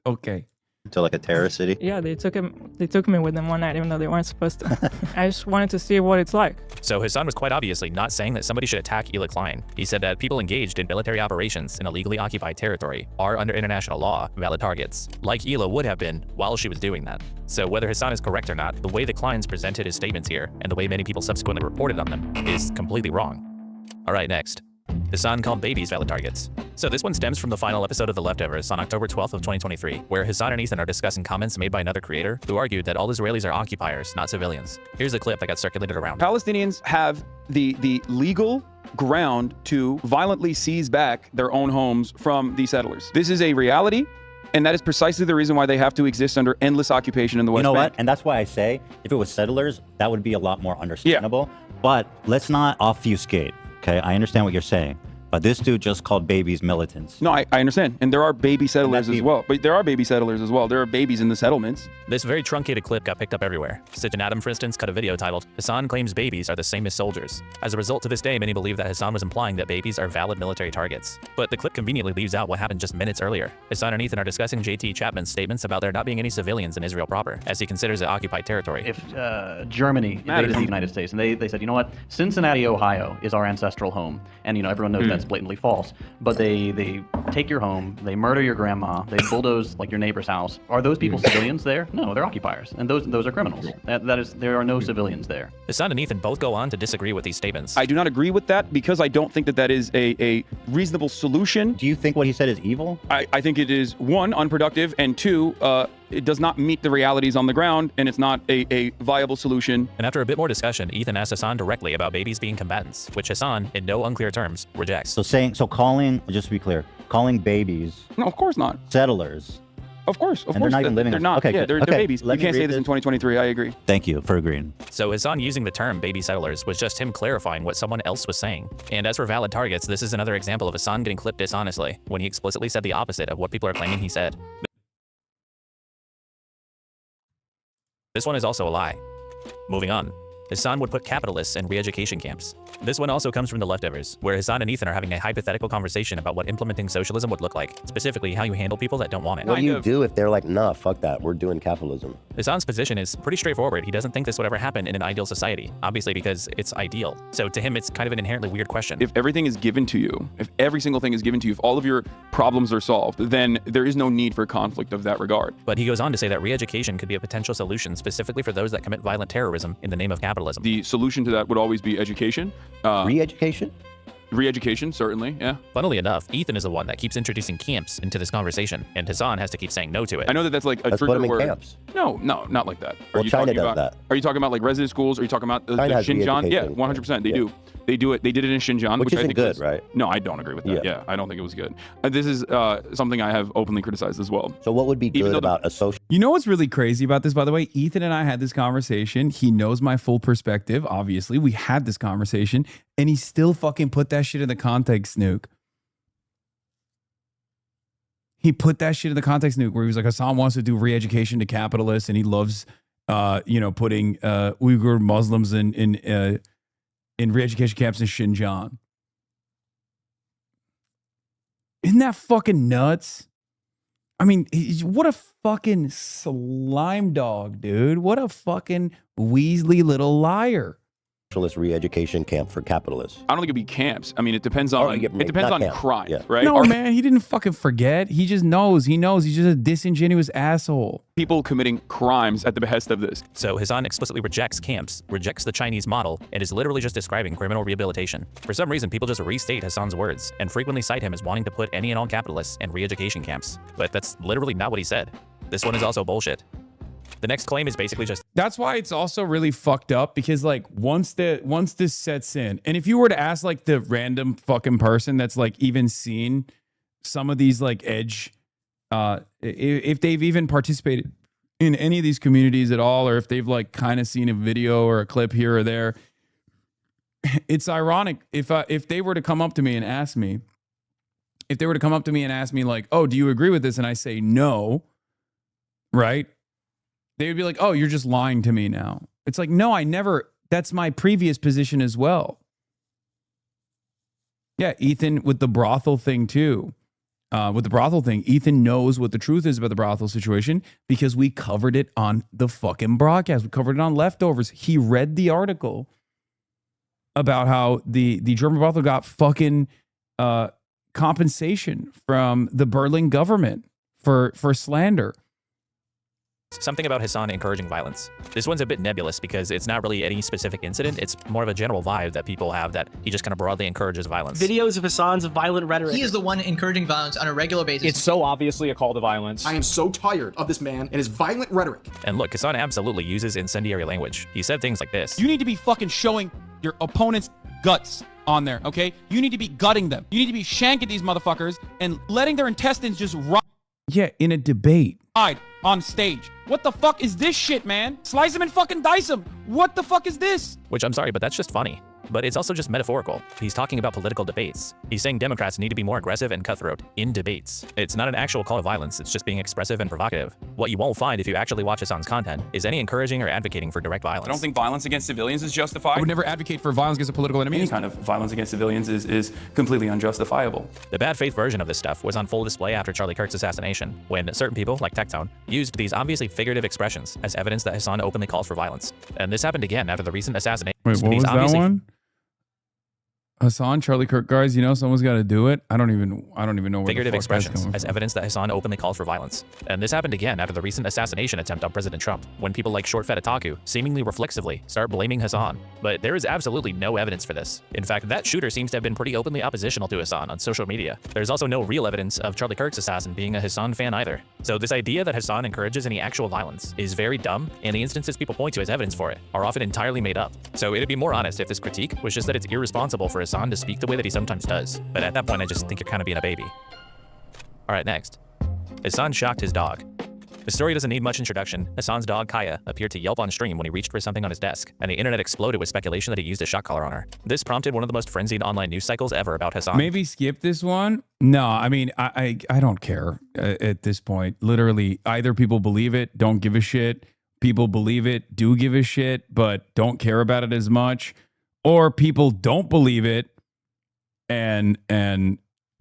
Speaker 1: Okay.
Speaker 3: To like a terrorist city?
Speaker 14: Yeah, they took me with them one night, even though they weren't supposed to. I just wanted to see what it's like.
Speaker 2: So Hasan was quite obviously not saying that somebody should attack Hila Klein. He said that people engaged in military operations in a legally occupied territory are, under international law, valid targets, like Hila would have been while she was doing that. So whether Hasan is correct or not, the way the Kleins presented his statements here, and the way many people subsequently reported on them, is completely wrong. All right, next. Hasan called babies valid targets. So this one stems from the final episode of The Leftovers on October 12th of 2023, where Hasan and Ethan are discussing comments made by another creator who argued that all Israelis are occupiers, not civilians. Here's a clip that got circulated around.
Speaker 6: Palestinians have the legal ground to violently seize back their own homes from the settlers. This is a reality, and that is precisely the reason why they have to exist under endless occupation in the West Bank.
Speaker 3: You know what? And that's why I say, if it was settlers, that would be a lot more understandable. Yeah. But let's not obfuscate, okay? I understand what you're saying. But this dude just called babies militants.
Speaker 6: No, I understand. And there are baby settlers as well. But there are baby settlers as well. There are babies in the settlements.
Speaker 2: This very truncated clip got picked up everywhere. Stitch and Adam, for instance, cut a video titled, Hasan claims babies are the same as soldiers. As a result, to this day, many believe that Hasan was implying that babies are valid military targets. But the clip conveniently leaves out what happened just minutes earlier. Hasan and Ethan are discussing JT Chapman's statements about there not being any civilians in Israel proper, as he considers it occupied territory.
Speaker 8: If Germany invaded the United States, and they said, you know what, Cincinnati, Ohio is our ancestral home, and everyone knows that's blatantly false. But they take your home, they murder your grandma, they bulldoze like your neighbor's house. Are those people civilians there? No, they're occupiers, and those are criminals. There are no civilians there.
Speaker 2: Hasan and Ethan both go on to disagree with these statements.
Speaker 6: I do not agree with that because I don't think that is a reasonable solution.
Speaker 3: Do you think what he said is evil?
Speaker 6: I think it is, one, unproductive, and two, it does not meet the realities on the ground, and it's not a viable solution.
Speaker 2: And after a bit more discussion, Ethan asked Hasan directly about babies being combatants, which Hasan, in no unclear terms, rejects.
Speaker 3: So calling, just to be clear, calling babies...
Speaker 6: No, of course not.
Speaker 3: ...settlers...
Speaker 6: Of course.
Speaker 3: And they're not even living...
Speaker 6: They're not.
Speaker 3: Okay,
Speaker 6: yeah,
Speaker 3: they're
Speaker 6: babies. You can't say this in 2023. I agree.
Speaker 3: Thank you for agreeing.
Speaker 2: So Hasan using the term baby settlers was just him clarifying what someone else was saying. And as for valid targets, this is another example of Hasan getting clipped dishonestly, when he explicitly said the opposite of what people are claiming he said. This one is also a lie. Moving on. Hasan would put capitalists in re-education camps. This one also comes from The Leftovers, where Hasan and Ethan are having a hypothetical conversation about what implementing socialism would look like, specifically how you handle people that don't want it.
Speaker 9: What do you do if they're like, nah, fuck that, we're doing capitalism?
Speaker 2: Hasan's position is pretty straightforward. He doesn't think this would ever happen in an ideal society, obviously because it's ideal. So to him, it's kind of an inherently weird question.
Speaker 6: If everything is given to you, if every single thing is given to you, if all of your problems are solved, then there is no need for conflict of that regard.
Speaker 2: But he goes on to say that re-education could be a potential solution specifically for those that commit violent terrorism in the name of capitalism.
Speaker 6: The solution to that would always be education.
Speaker 9: Re-education?
Speaker 6: Re-education, certainly, yeah.
Speaker 2: Funnily enough, Ethan is the one that keeps introducing camps into this conversation, and Hasan has to keep saying no to it.
Speaker 6: I know that's like a trigger word. Camps. No, not like that.
Speaker 9: Well, China does that.
Speaker 6: Are you talking about like resident schools? Are you talking about the Xinjiang? Yeah, 100%. They do. They do it. They did it in Xinjiang,
Speaker 9: which
Speaker 6: I think
Speaker 9: good, right?
Speaker 6: No, I don't agree with that. Yeah, I don't think it was good. This is something I have openly criticized as well.
Speaker 9: So what would be good about a social?
Speaker 1: You know what's really crazy about this, by the way? Ethan and I had this conversation. He knows my full perspective. Obviously, we had this conversation, and he still fucking put that shit in the context, Snook. He put that shit in the context, Snook, where he was like, Hasan wants to do re-education to capitalists, and he loves, putting Uyghur Muslims in re-education camps in Xinjiang. Isn't that fucking nuts? I mean, what a fucking slime dog, dude. What a fucking Weaselly little liar.
Speaker 9: Socialist re-education camp for capitalists.
Speaker 6: I don't think it'd be camps. I mean, it depends on crimes, right?
Speaker 1: No, man, he didn't fucking forget. He just knows. He knows. He's just a disingenuous asshole.
Speaker 6: People committing crimes at the behest of this.
Speaker 2: So Hasan explicitly rejects camps, rejects the Chinese model, and is literally just describing criminal rehabilitation. For some reason, people just restate Hasan's words and frequently cite him as wanting to put any and all capitalists in re-education camps. But that's literally not what he said. This one is also bullshit. The next claim is basically just...
Speaker 1: That's why it's also really fucked up, because like once this sets in, and if you were to ask like the random fucking person that's like even seen some of these like edge, if they've even participated in any of these communities at all, or if they've like kind of seen a video or a clip here or there, it's ironic if they were to come up to me and ask me, like, oh, do you agree with this? And I say no, right? They would be like, oh, you're just lying to me now. It's like, no, I never. That's my previous position as well. Yeah, Ethan with the brothel thing too. Ethan knows what the truth is about the brothel situation because we covered it on the fucking broadcast. We covered it on Leftovers. He read the article about how the German brothel got fucking compensation from the Berlin government for slander.
Speaker 2: Something about Hasan encouraging violence. This one's a bit nebulous because it's not really any specific incident. It's more of a general vibe that people have that he just kind of broadly encourages violence.
Speaker 12: Videos of Hasan's violent rhetoric.
Speaker 7: He is the one encouraging violence on a regular basis.
Speaker 21: It's so obviously a call to violence.
Speaker 5: I am so tired of this man and his violent rhetoric.
Speaker 2: And look, Hasan absolutely uses incendiary language. He said things like this.
Speaker 6: You need to be fucking showing your opponent's guts on there, okay? You need to be gutting them. You need to be shanking these motherfuckers and letting their intestines just rot.
Speaker 1: Yeah, in a debate.
Speaker 6: On stage. What the fuck is this shit, man? Slice them and fucking dice them. What the fuck is this?
Speaker 2: Which I'm sorry, but that's just funny. But it's also just metaphorical. He's talking about political debates. He's saying Democrats need to be more aggressive and cutthroat in debates. It's not an actual call to violence, it's just being expressive and provocative. What you won't find if you actually watch Hasan's content is any encouraging or advocating for direct violence.
Speaker 26: I don't think violence against civilians is justified.
Speaker 6: I would never advocate for violence against a political enemy.
Speaker 26: Any kind of violence against civilians is completely unjustifiable.
Speaker 2: The bad faith version of this stuff was on full display after Charlie Kirk's assassination, when certain people, like Tectone, used these obviously figurative expressions as evidence that Hasan openly calls for violence. And this happened again after the recent assassination.
Speaker 1: Wait, what was that one? Hasan, Charlie Kirk, guys, you know someone's got to do it. I don't even know where
Speaker 2: Figurative
Speaker 1: the fuck that's
Speaker 2: expressions
Speaker 1: coming
Speaker 2: as
Speaker 1: from.
Speaker 2: evidence that Hasan openly calls for violence. And this happened again after the recent assassination attempt on President Trump, when people like Short Fed Otaku seemingly reflexively start blaming Hasan. But there is absolutely no evidence for this. In fact, that shooter seems to have been pretty openly oppositional to Hasan on social media. There's also no real evidence of Charlie Kirk's assassin being a Hasan fan either. So this idea that Hasan encourages any actual violence is very dumb, and the instances people point to as evidence for it are often entirely made up. So it'd be more honest if this critique was just that it's irresponsible for Hasan to speak the way that he sometimes does. But at that point, I just think you're kind of being a baby. All right, next. Hasan shocked his dog. The story doesn't need much introduction. Hasan's dog, Kaya, appeared to yelp on stream when he reached for something on his desk, and the internet exploded with speculation that he used a shock collar on her. This prompted one of the most frenzied online news cycles ever about Hasan.
Speaker 1: Maybe skip this one. No, I mean, I don't care at this point. Literally, either people believe it, don't give a shit. People believe it, do give a shit, but don't care about it as much. Or people don't believe it, and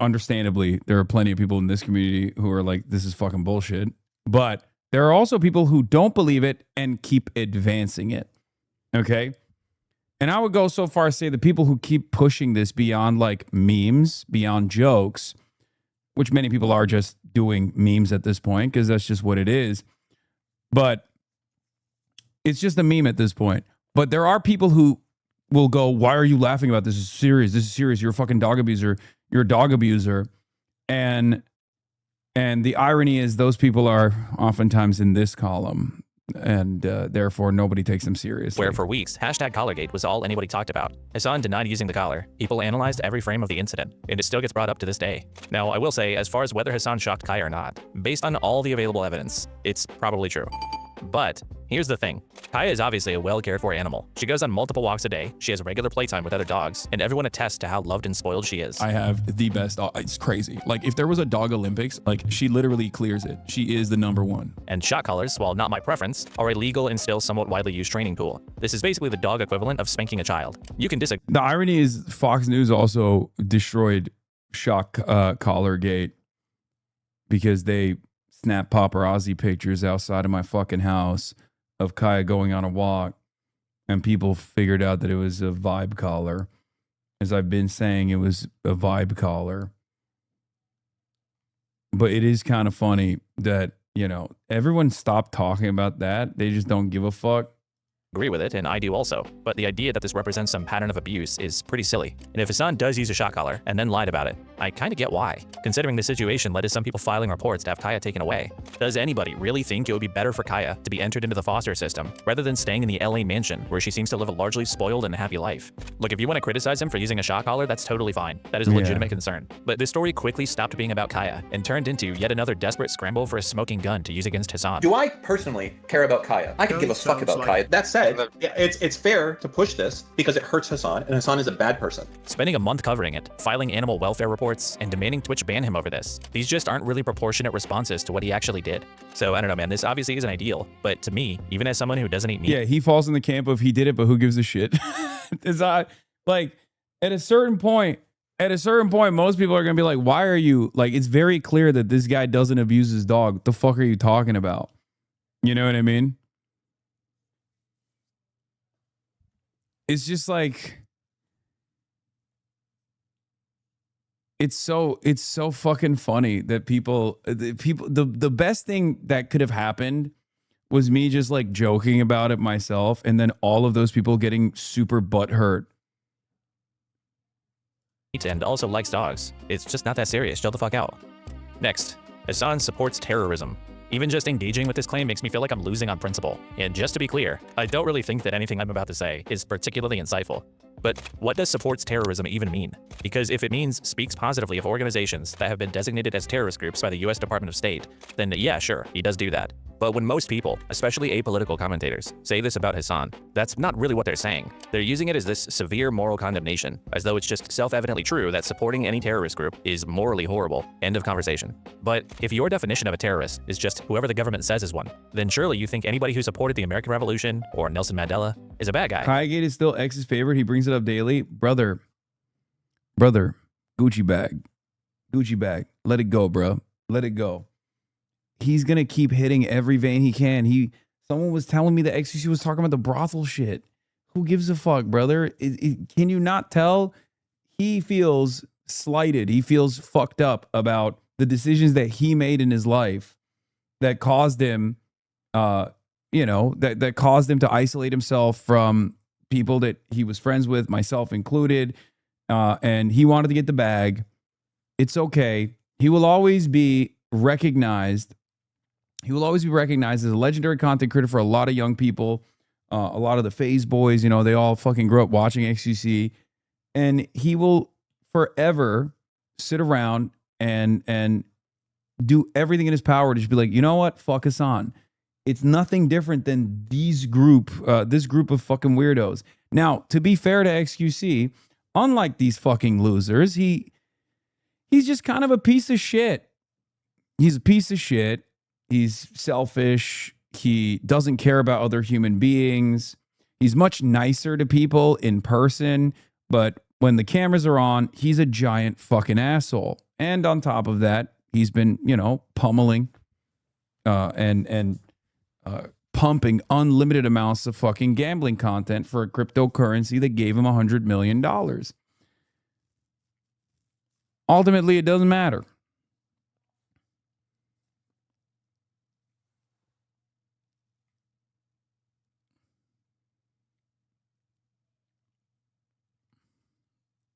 Speaker 1: understandably, there are plenty of people in this community who are like, this is fucking bullshit. But there are also people who don't believe it and keep advancing it. Okay? And I would go so far as to say the people who keep pushing this beyond like memes, beyond jokes, which many people are just doing memes at this point because that's just what it is. But it's just a meme at this point. But there are people who will go, why are you laughing about this? This is serious. This is serious. You're a fucking dog abuser. You're a dog abuser. And the irony is those people are oftentimes in this column. And therefore, nobody takes them seriously.
Speaker 2: Where for weeks, #Collargate was all anybody talked about. Hasan denied using the collar. People analyzed every frame of the incident, and it still gets brought up to this day. Now, I will say, as far as whether Hasan shocked Kaya or not, based on all the available evidence, it's probably true. But here's the thing. Kaya is obviously a well-cared-for animal. She goes on multiple walks a day, she has regular playtime with other dogs, and everyone attests to how loved and spoiled she is.
Speaker 6: I have the best dog. It's crazy. Like, if there was a dog Olympics, like, she literally clears it. She is the #1.
Speaker 2: And shock collars, while not my preference, are a legal and still somewhat widely used training tool. This is basically the dog equivalent of spanking a child. You can disagree.
Speaker 1: The irony is Fox News also destroyed shock collar gate because they snap paparazzi pictures outside of my fucking house of Kaya going on a walk, and people figured out that it was a vibe collar. As I've been saying, it was a vibe collar. But it is kind of funny that, you know, everyone stopped talking about that. They just don't give a fuck.
Speaker 2: Agree with it, and I do also. But the idea that this represents some pattern of abuse is pretty silly. And if Hasan does use a shock collar and then lied about it, I kind of get why, considering the situation led to some people filing reports to have Kaya taken away. Does anybody really think it would be better for Kaya to be entered into the foster system rather than staying in the LA mansion where she seems to live a largely spoiled and happy life? Look, if you want to criticize him for using a shock collar, that's totally fine. That is a legitimate concern. But this story quickly stopped being about Kaya and turned into yet another desperate scramble for a smoking gun to use against Hasan.
Speaker 10: Do I personally care about Kaya? I could give a fuck about Kaya. That said, it's fair to push this because it hurts Hasan, and Hasan is a bad person.
Speaker 2: Spending a month covering it, filing animal welfare reports, and demanding Twitch ban him over this. These just aren't really proportionate responses to what he actually did. So I don't know, man, this obviously isn't ideal, but to me, even as someone who doesn't eat meat.
Speaker 1: Yeah, he falls in the camp of he did it, but who gives a shit? It's like at a certain point, most people are going to be like, why are you, like, it's very clear that this guy doesn't abuse his dog. What the fuck are you talking about? You know what I mean? It's just like, it's so fucking funny that the best thing that could have happened was me just like joking about it myself, and then all of those people getting super butthurt.
Speaker 2: And also likes dogs. It's just not that serious. Chill the fuck out. Next, Hasan supports terrorism. Even just engaging with this claim makes me feel like I'm losing on principle. And just to be clear, I don't really think that anything I'm about to say is particularly insightful. But what does supports terrorism even mean? Because if it means speaks positively of organizations that have been designated as terrorist groups by the US Department of State, then yeah, sure, he does do that. But when most people, especially apolitical commentators, say this about Hasan, that's not really what they're saying. They're using it as this severe moral condemnation, as though it's just self-evidently true that supporting any terrorist group is morally horrible. End of conversation. But if your definition of a terrorist is just whoever the government says is one, then surely you think anybody who supported the American Revolution or Nelson Mandela is a bad guy.
Speaker 1: Highgate is still X's favorite. He brings it up daily. Brother, Gucci bag. Let it go, bro. Let it go. He's gonna keep hitting every vein he can. Someone was telling me that XQC was talking about the brothel shit. Who gives a fuck, brother? Can you not tell? He feels slighted. He feels fucked up about the decisions that he made in his life that caused him, that caused him to isolate himself from people that he was friends with, myself included. And he wanted to get the bag. It's okay. He will always be recognized. He will always be recognized as a legendary content creator for a lot of young people. A lot of the phase boys, they all fucking grew up watching XQC. And he will forever sit around and do everything in his power to just be like, you know what? Fuck Hasan. It's nothing different than this group of fucking weirdos. Now, to be fair to XQC, unlike these fucking losers, he's just kind of a piece of shit. He's a piece of shit. He's selfish. He doesn't care about other human beings. He's much nicer to people in person, but when the cameras are on, he's a giant fucking asshole. And on top of that, he's been, pummeling and pumping unlimited amounts of fucking gambling content for a cryptocurrency that gave him $100 million. Ultimately, it doesn't matter.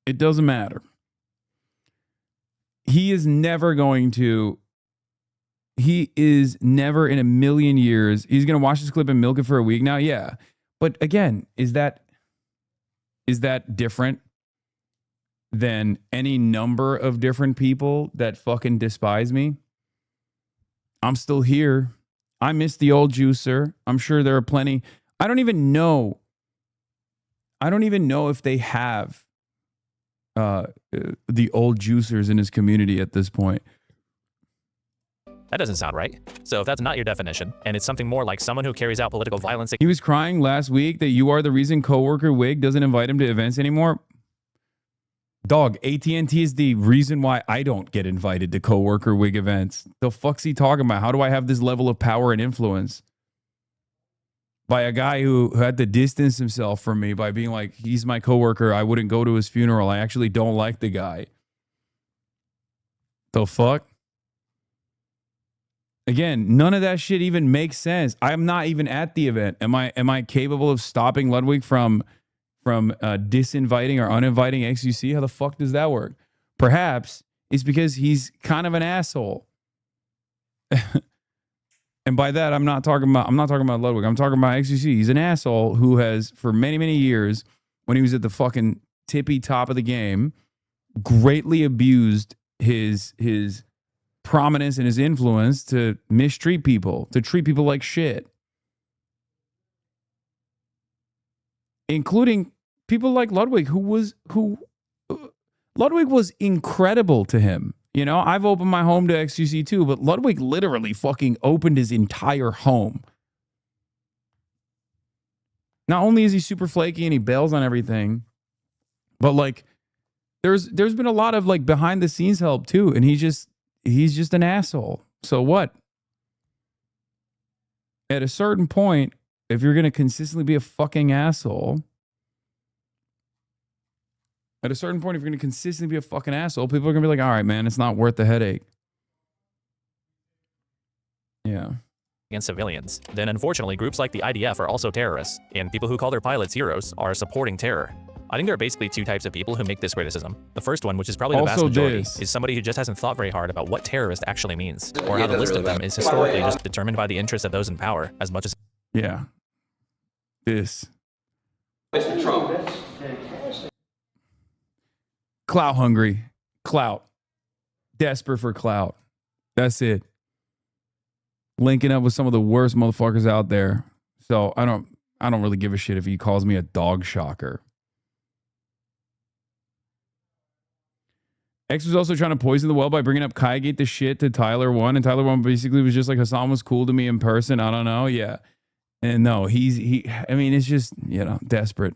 Speaker 1: It doesn't matter. He is never in a million years. He's going to watch this clip and milk it for a week now. Yeah. But again, is that different than any number of different people that fucking despise me? I'm still here. I miss the old juicer. I'm sure there are plenty. I don't even know if they have the old juicers in his community at this point.
Speaker 2: That doesn't sound right. So if that's not your definition, and it's something more like someone who carries out political violence...
Speaker 1: He was crying last week that you are the reason coworker Wig doesn't invite him to events anymore. Dog, AT&T is the reason why I don't get invited to coworker Wig events. The fuck's he talking about? How do I have this level of power and influence? By a guy who had to distance himself from me by being like, he's my coworker. I wouldn't go to his funeral. I actually don't like the guy. The fuck? Again, none of that shit even makes sense. I'm not even at the event. Am I capable of stopping Ludwig from disinviting or uninviting XUC? How the fuck does that work? Perhaps it's because he's kind of an asshole. And by that, I'm not talking about Ludwig. I'm talking about XUC. He's an asshole who has, for many, many years, when he was at the fucking tippy top of the game, greatly abused his prominence and his influence to mistreat people, to treat people like shit. Including people like Ludwig, Ludwig was incredible to him. I've opened my home to XQC too, but Ludwig literally fucking opened his entire home. Not only is he super flaky and he bails on everything, but like there's been a lot of like behind the scenes help too, and he's just an asshole. So what? At a certain point, if you're going to consistently be a fucking asshole, people are going to be like, all right, man, it's not worth the headache. Yeah.
Speaker 2: against civilians, then unfortunately groups like the IDF are also terrorists, and people who call their pilots heroes are supporting terror. I think there are basically two types of people who make this criticism. The first one, which is probably the vast majority, is somebody who just hasn't thought very hard about what terrorist actually means, or how the list of them is historically just determined by the interests of those in power as much as...
Speaker 1: Yeah. This.
Speaker 11: Mr. Trump.
Speaker 1: Clout hungry. Clout. Desperate for clout. That's it. Linking up with some of the worst motherfuckers out there. So I don't really give a shit if he calls me a dog shocker. X was also trying to poison the well by bringing up Kaigate the shit to Tyler 1, and Tyler 1 basically was just like, Hasan was cool to me in person. I don't know. Yeah. And no, I mean, it's just, desperate.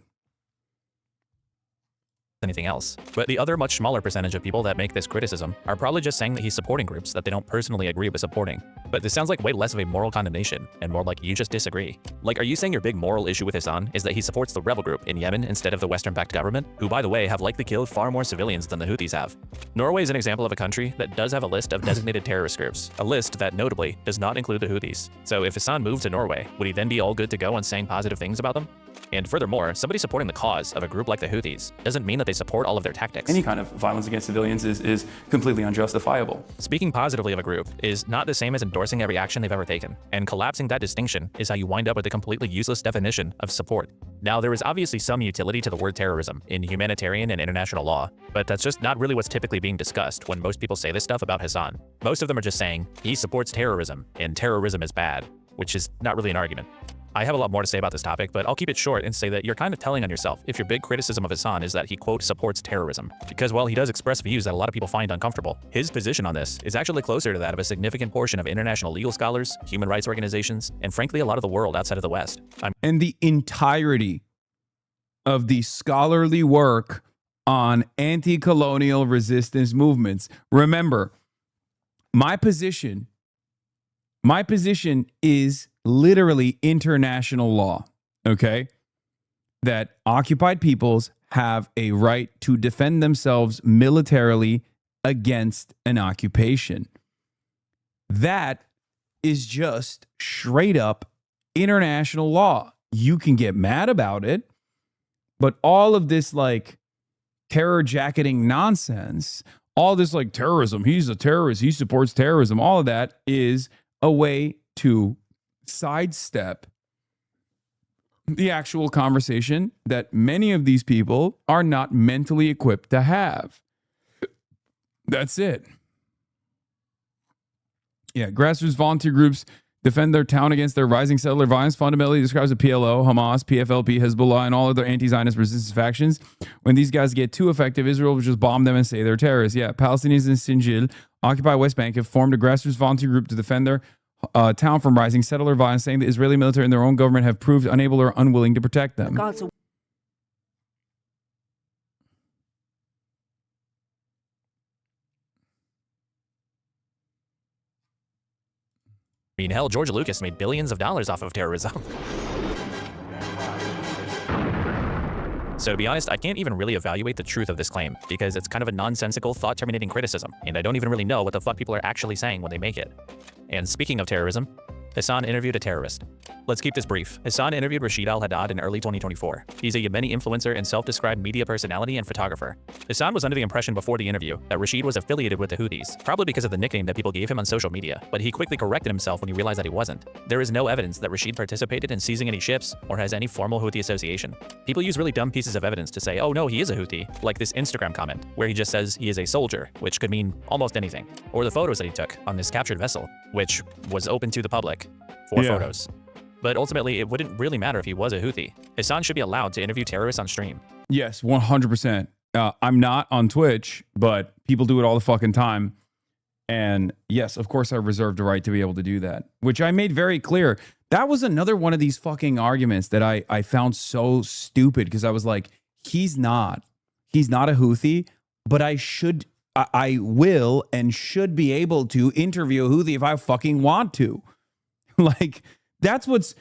Speaker 2: Anything else. But the other much smaller percentage of people that make this criticism are probably just saying that he's supporting groups that they don't personally agree with supporting. But this sounds like way less of a moral condemnation and more like you just disagree. Like, are you saying your big moral issue with Hasan is that he supports the rebel group in Yemen instead of the Western-backed government, who, by the way, have likely killed far more civilians than the Houthis have? Norway is an example of a country that does have a list of designated terrorist groups, a list that notably does not include the Houthis. So if Hasan moved to Norway, would he then be all good to go on saying positive things about them? And furthermore, somebody supporting the cause of a group like the Houthis doesn't mean that they support all of their tactics.
Speaker 26: Any kind of violence against civilians is completely unjustifiable.
Speaker 2: Speaking positively of a group is not the same as endorsing every action they've ever taken, and collapsing that distinction is how you wind up with a completely useless definition of support. Now, there is obviously some utility to the word terrorism in humanitarian and international law, but that's just not really what's typically being discussed when most people say this stuff about Hasan. Most of them are just saying, he supports terrorism, and terrorism is bad, which is not really an argument. I have a lot more to say about this topic, but I'll keep it short and say that you're kind of telling on yourself if your big criticism of Hasan is that he, quote, supports terrorism. Because while he does express views that a lot of people find uncomfortable, his position on this is actually closer to that of a significant portion of international legal scholars, human rights organizations, and frankly, a lot of the world outside of the West.
Speaker 1: And the entirety of the scholarly work on anti-colonial resistance movements. Remember, my position is literally international law, okay? That occupied peoples have a right to defend themselves militarily against an occupation. That is just straight up international law. You can get mad about it, but all of this like terror jacketing nonsense, all this like terrorism, he's a terrorist, he supports terrorism, all of that is a way to sidestep the actual conversation that many of these people are not mentally equipped to have. That's it. Yeah, grassroots volunteer groups defend their town against their rising settler violence. Fundamentally describes the PLO, Hamas, PFLP, Hezbollah, and all other anti-Zionist resistance factions. When these guys get too effective, Israel will just bomb them and say they're terrorists. Yeah, Palestinians in Sinjil, occupy West Bank, have formed a grassroots volunteer group to defend their town from rising settler violence, saying the Israeli military and their own government have proved unable or unwilling to protect them.
Speaker 13: God,
Speaker 2: I mean, hell, George Lucas made billions of dollars off of terrorism. So to be honest, I can't even really evaluate the truth of this claim, because it's kind of a nonsensical, thought-terminating criticism, and I don't even really know what the fuck people are actually saying when they make it. And speaking of terrorism, Hasan interviewed a terrorist. Let's keep this brief. Hasan interviewed Rashid al-Haddad in early 2024. He's a Yemeni influencer and self-described media personality and photographer. Hasan was under the impression before the interview that Rashid was affiliated with the Houthis, probably because of the nickname that people gave him on social media, but he quickly corrected himself when he realized that he wasn't. There is no evidence that Rashid participated in seizing any ships or has any formal Houthi association. People use really dumb pieces of evidence to say, oh no, he is a Houthi, like this Instagram comment, where he just says he is a soldier, which could mean almost anything, or the photos that he took on this captured vessel, which was open to the public for photos. But ultimately, it wouldn't really matter if he was a Houthi. Hasan should be allowed to interview terrorists on stream.
Speaker 1: Yes, 100%. I'm not on Twitch, but people do it all the fucking time. And yes, of course, I reserve the right to be able to do that, which I made very clear. That was another one of these fucking arguments that I found so stupid, because I was like, he's not a Houthi, but I will and should be able to interview a Houthi if I fucking want to. Like, that's what's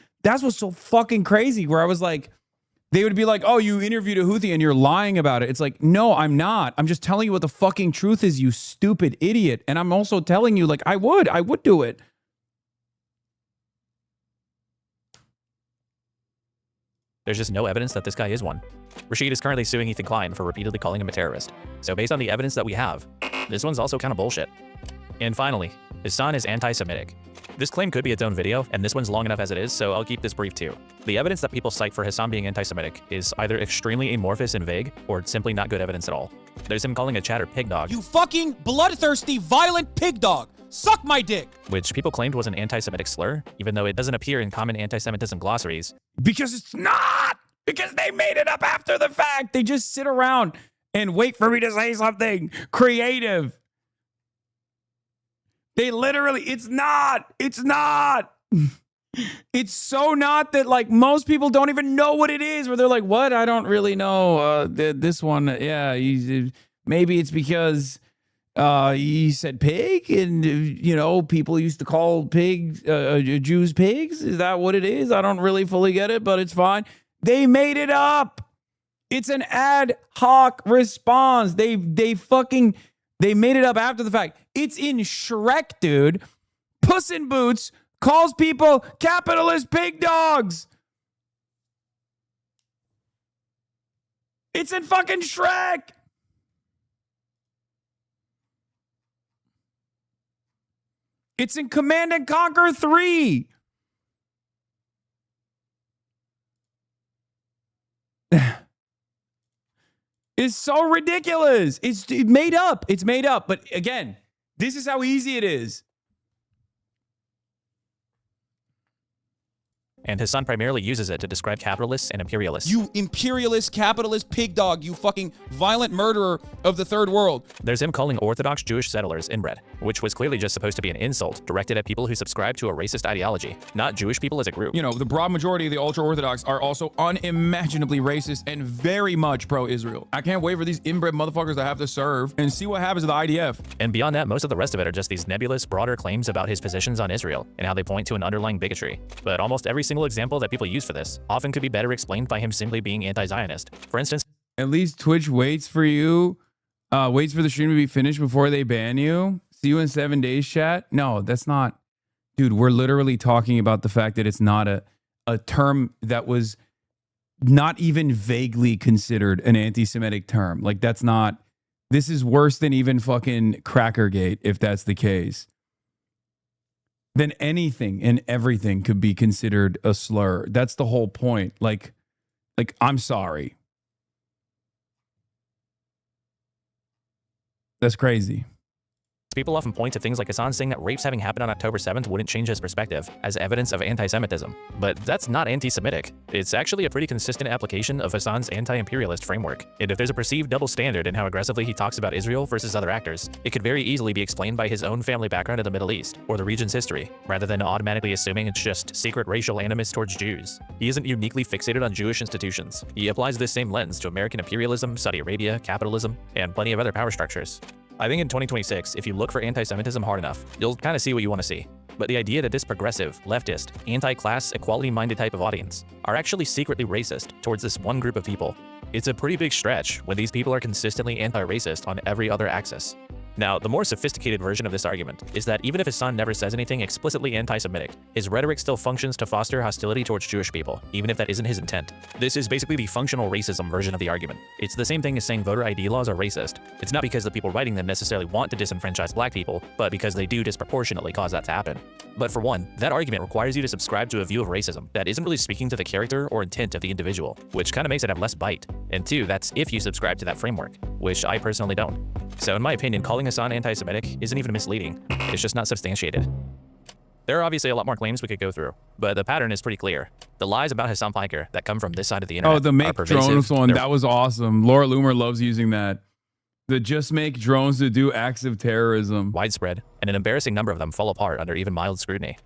Speaker 1: so fucking crazy, where I was like, they would be like, oh, you interviewed a Houthi and you're lying about it. It's like, no, I'm not. I'm just telling you what the fucking truth is, you stupid idiot. And I'm also telling you, like, I would do it.
Speaker 2: There's just no evidence that this guy is one. Rashid is currently suing Ethan Klein for repeatedly calling him a terrorist. So based on the evidence that we have, this one's also kind of bullshit. And finally, Hasan is anti-Semitic. This claim could be its own video, and this one's long enough as it is, so I'll keep this brief too. The evidence that people cite for Hasan being anti-Semitic is either extremely amorphous and vague, or simply not good evidence at all. There's him calling a chatter pig dog,
Speaker 13: You fucking bloodthirsty, violent pig dog! Suck my dick!
Speaker 2: which people claimed was an anti-Semitic slur, even though it doesn't appear in common anti-Semitism glossaries.
Speaker 1: Because it's not! Because they made it up after the fact! They just sit around and wait for me to say something creative. They literally, it's not! It's not! It's so not that, like, most people don't even know what it is, where they're like, what? I don't really know. This one, yeah, maybe it's because he said pig, and, you know, people used to call pigs, Jews pigs. Is that what it is? I don't really fully get it, but it's fine. They made it up. It's an ad hoc response. They made it up after the fact. It's in Shrek, dude. Puss in Boots calls people capitalist pig dogs. It's in fucking Shrek. It's in Command and Conquer 3. It's so ridiculous. It's made up. It's made up. But again, this is how easy it is.
Speaker 2: And Hasan primarily uses it to describe capitalists and imperialists.
Speaker 13: You imperialist, capitalist pig dog, you fucking violent murderer of the third world.
Speaker 2: There's him calling Orthodox Jewish settlers inbred, which was clearly just supposed to be an insult directed at people who subscribe to a racist ideology, not Jewish people as a group.
Speaker 1: You know, the broad majority of the ultra-Orthodox are also unimaginably racist and very much pro-Israel. I can't wait for these inbred motherfuckers to have to serve and see what happens to the IDF.
Speaker 2: And beyond that, most of the rest of it are just these nebulous, broader claims about his positions on Israel and how they point to an underlying bigotry. But almost every single example that people use for this often could be better explained by him simply being anti-Zionist. For instance,
Speaker 1: at least Twitch waits for you, waits for the stream to be finished before they ban you. See you in 7 days, chat. No, that's not. Dude, we're literally talking about the fact that it's not a term that was not even vaguely considered an anti-Semitic term. Like, that's not, this is worse than even fucking Crackergate, if that's the case. Then anything and everything could be considered a slur. That's the whole point. Like, I'm sorry. That's crazy.
Speaker 2: people often point to things like Hasan saying that rapes having happened on October 7th wouldn't change his perspective as evidence of anti-Semitism. But that's not anti-Semitic. It's actually a pretty consistent application of Hasan's anti-imperialist framework. And if there's a perceived double standard in how aggressively he talks about Israel versus other actors, it could very easily be explained by his own family background in the Middle East, or the region's history, rather than automatically assuming it's just secret racial animus towards Jews. He isn't uniquely fixated on Jewish institutions. He applies this same lens to American imperialism, Saudi Arabia, capitalism, and plenty of other power structures. I think in 2026, if you look for anti-Semitism hard enough, you'll kind of see what you want to see. But the idea that this progressive, leftist, anti-class, equality-minded type of audience are actually secretly racist towards this one group of people, it's a pretty big stretch when these people are consistently anti-racist on every other axis. Now, the more sophisticated version of this argument is that even if Hasan never says anything explicitly anti-Semitic, his rhetoric still functions to foster hostility towards Jewish people, even if that isn't his intent. This is basically the functional racism version of the argument. It's the same thing as saying voter ID laws are racist. It's not because the people writing them necessarily want to disenfranchise black people, but because they do disproportionately cause that to happen. But for one, that argument requires you to subscribe to a view of racism that isn't really speaking to the character or intent of the individual, which kind of makes it have less bite. And two, that's if you subscribe to that framework, which I personally don't. So in my opinion, calling Hasan anti-Semitic isn't even misleading. It's just not substantiated. There are obviously a lot more claims we could go through, but the pattern is pretty clear. The lies about Hasan Piker that come from this side of the internet
Speaker 1: Oh, the make drones one, that was awesome. Laura Loomer loves using that. The just make drones to do acts of terrorism.
Speaker 2: Widespread, and an embarrassing number of them fall apart under even mild scrutiny.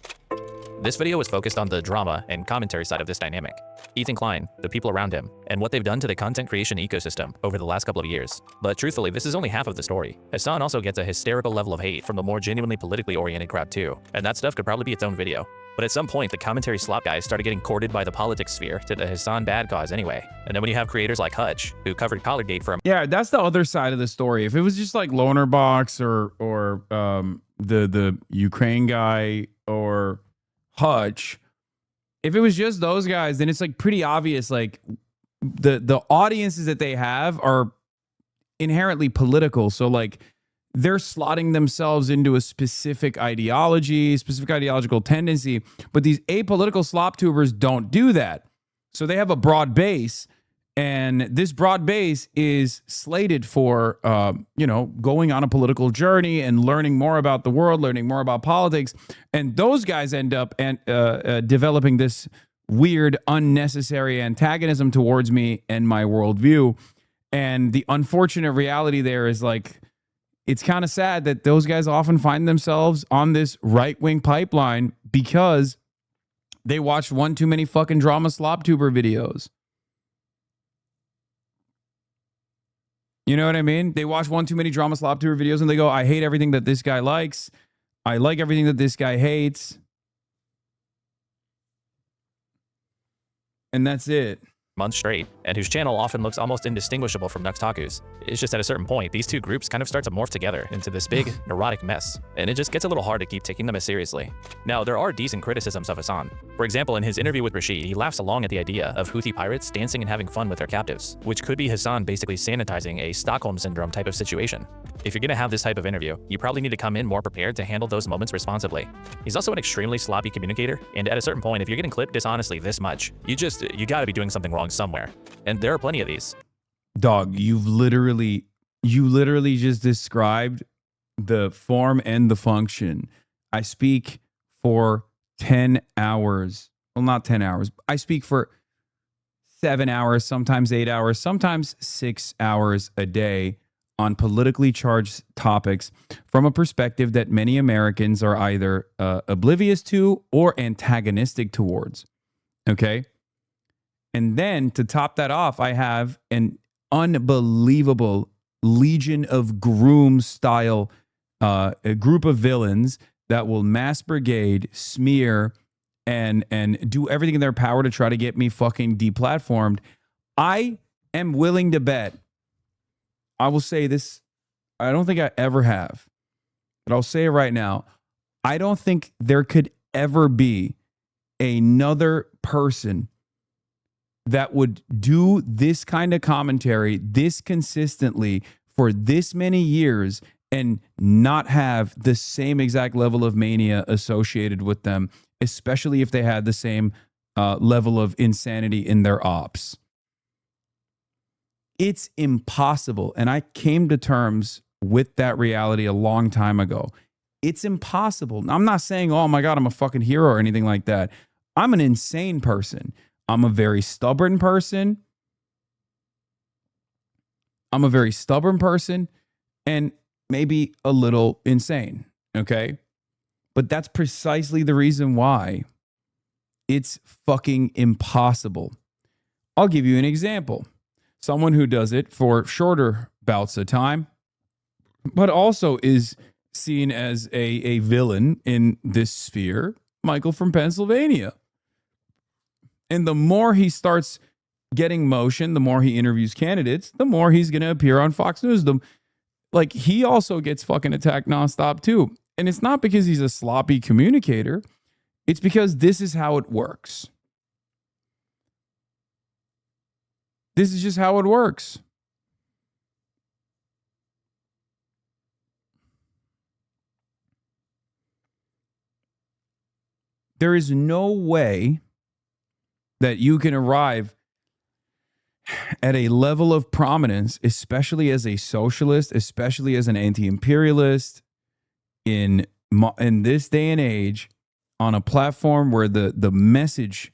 Speaker 2: This video was focused on the drama and commentary side of this dynamic. Ethan Klein, the people around him, and what they've done to the content creation ecosystem over the last couple of years. But truthfully, this is only half of the story. Hasan also gets a hysterical level of hate from the more genuinely politically oriented crowd too, and that stuff could probably be its own video. But at some point, the commentary slop guys started getting courted by the politics sphere to the Hasan bad cause anyway. And then when you have creators like Hutch, who covered Collargate for him.
Speaker 1: Yeah, that's the other side of the story. If it was just like Loner Box or the Ukraine guy or Hutch, If it was just those guys, then it's like pretty obvious. Like the audiences that they have are inherently political. So like they're slotting themselves into a specific ideology, specific ideological tendency. But these apolitical slop tubers don't do that. So they have a broad base. And this broad base is slated for, going on a political journey and learning more about the world, learning more about politics. And those guys end up developing this weird, unnecessary antagonism towards me and my worldview. And the unfortunate reality there is like, it's kind of sad that those guys often find themselves on this right-wing pipeline because they watched one too many fucking drama slop tuber videos. You know what I mean? They watch one too many drama slop tour videos and they go, I hate everything that this guy likes. I like everything that this guy hates. And that's it.
Speaker 2: Months straight, and whose channel often looks almost indistinguishable from Nuxtaku's. It's just at a certain point, these two groups kind of start to morph together into this big, neurotic mess, and it just gets a little hard to keep taking them as seriously. Now, there are decent criticisms of Hasan. For example, in his interview with Rashid, he laughs along at the idea of Houthi pirates dancing and having fun with their captives, which could be Hasan basically sanitizing a Stockholm Syndrome type of situation. If you're gonna have this type of interview, you probably need to come in more prepared to handle those moments responsibly. He's also an extremely sloppy communicator, and at a certain point, if you're getting clipped dishonestly this much, you gotta be doing something wrong somewhere. And there are plenty of these.
Speaker 1: Dog, you literally just described the form and the function. I speak for 10 hours. Well, not 10 hours. I speak for 7 hours, sometimes 8 hours, sometimes 6 hours a day on politically charged topics from a perspective that many Americans are either oblivious to or antagonistic towards. Okay? And then to top that off, I have an unbelievable Legion of Groom style a group of villains that will mass brigade, smear, and do everything in their power to try to get me fucking deplatformed. I am willing to bet, I will say this, I don't think I ever have, but I'll say it right now. I don't think there could ever be another person that would do this kind of commentary this consistently for this many years and not have the same exact level of mania associated with them, especially if they had the same level of insanity in their ops. It's impossible. And I came to terms with that reality a long time ago. It's impossible. I'm not saying, oh my God, I'm a fucking hero or anything like that. I'm an insane person. I'm a very stubborn person. And maybe a little insane. Okay. But that's precisely the reason why it's fucking impossible. I'll give you an example. Someone who does it for shorter bouts of time, but also is seen as a villain in this sphere, Michael from Pennsylvania. And the more he starts getting motion, the more he interviews candidates, the more he's going to appear on Fox News. Like, he also gets fucking attacked nonstop too. And it's not because he's a sloppy communicator. It's because this is how it works. This is just how it works. There is no way that you can arrive at a level of prominence, especially as a socialist, especially as an anti-imperialist, in this day and age, on a platform where the message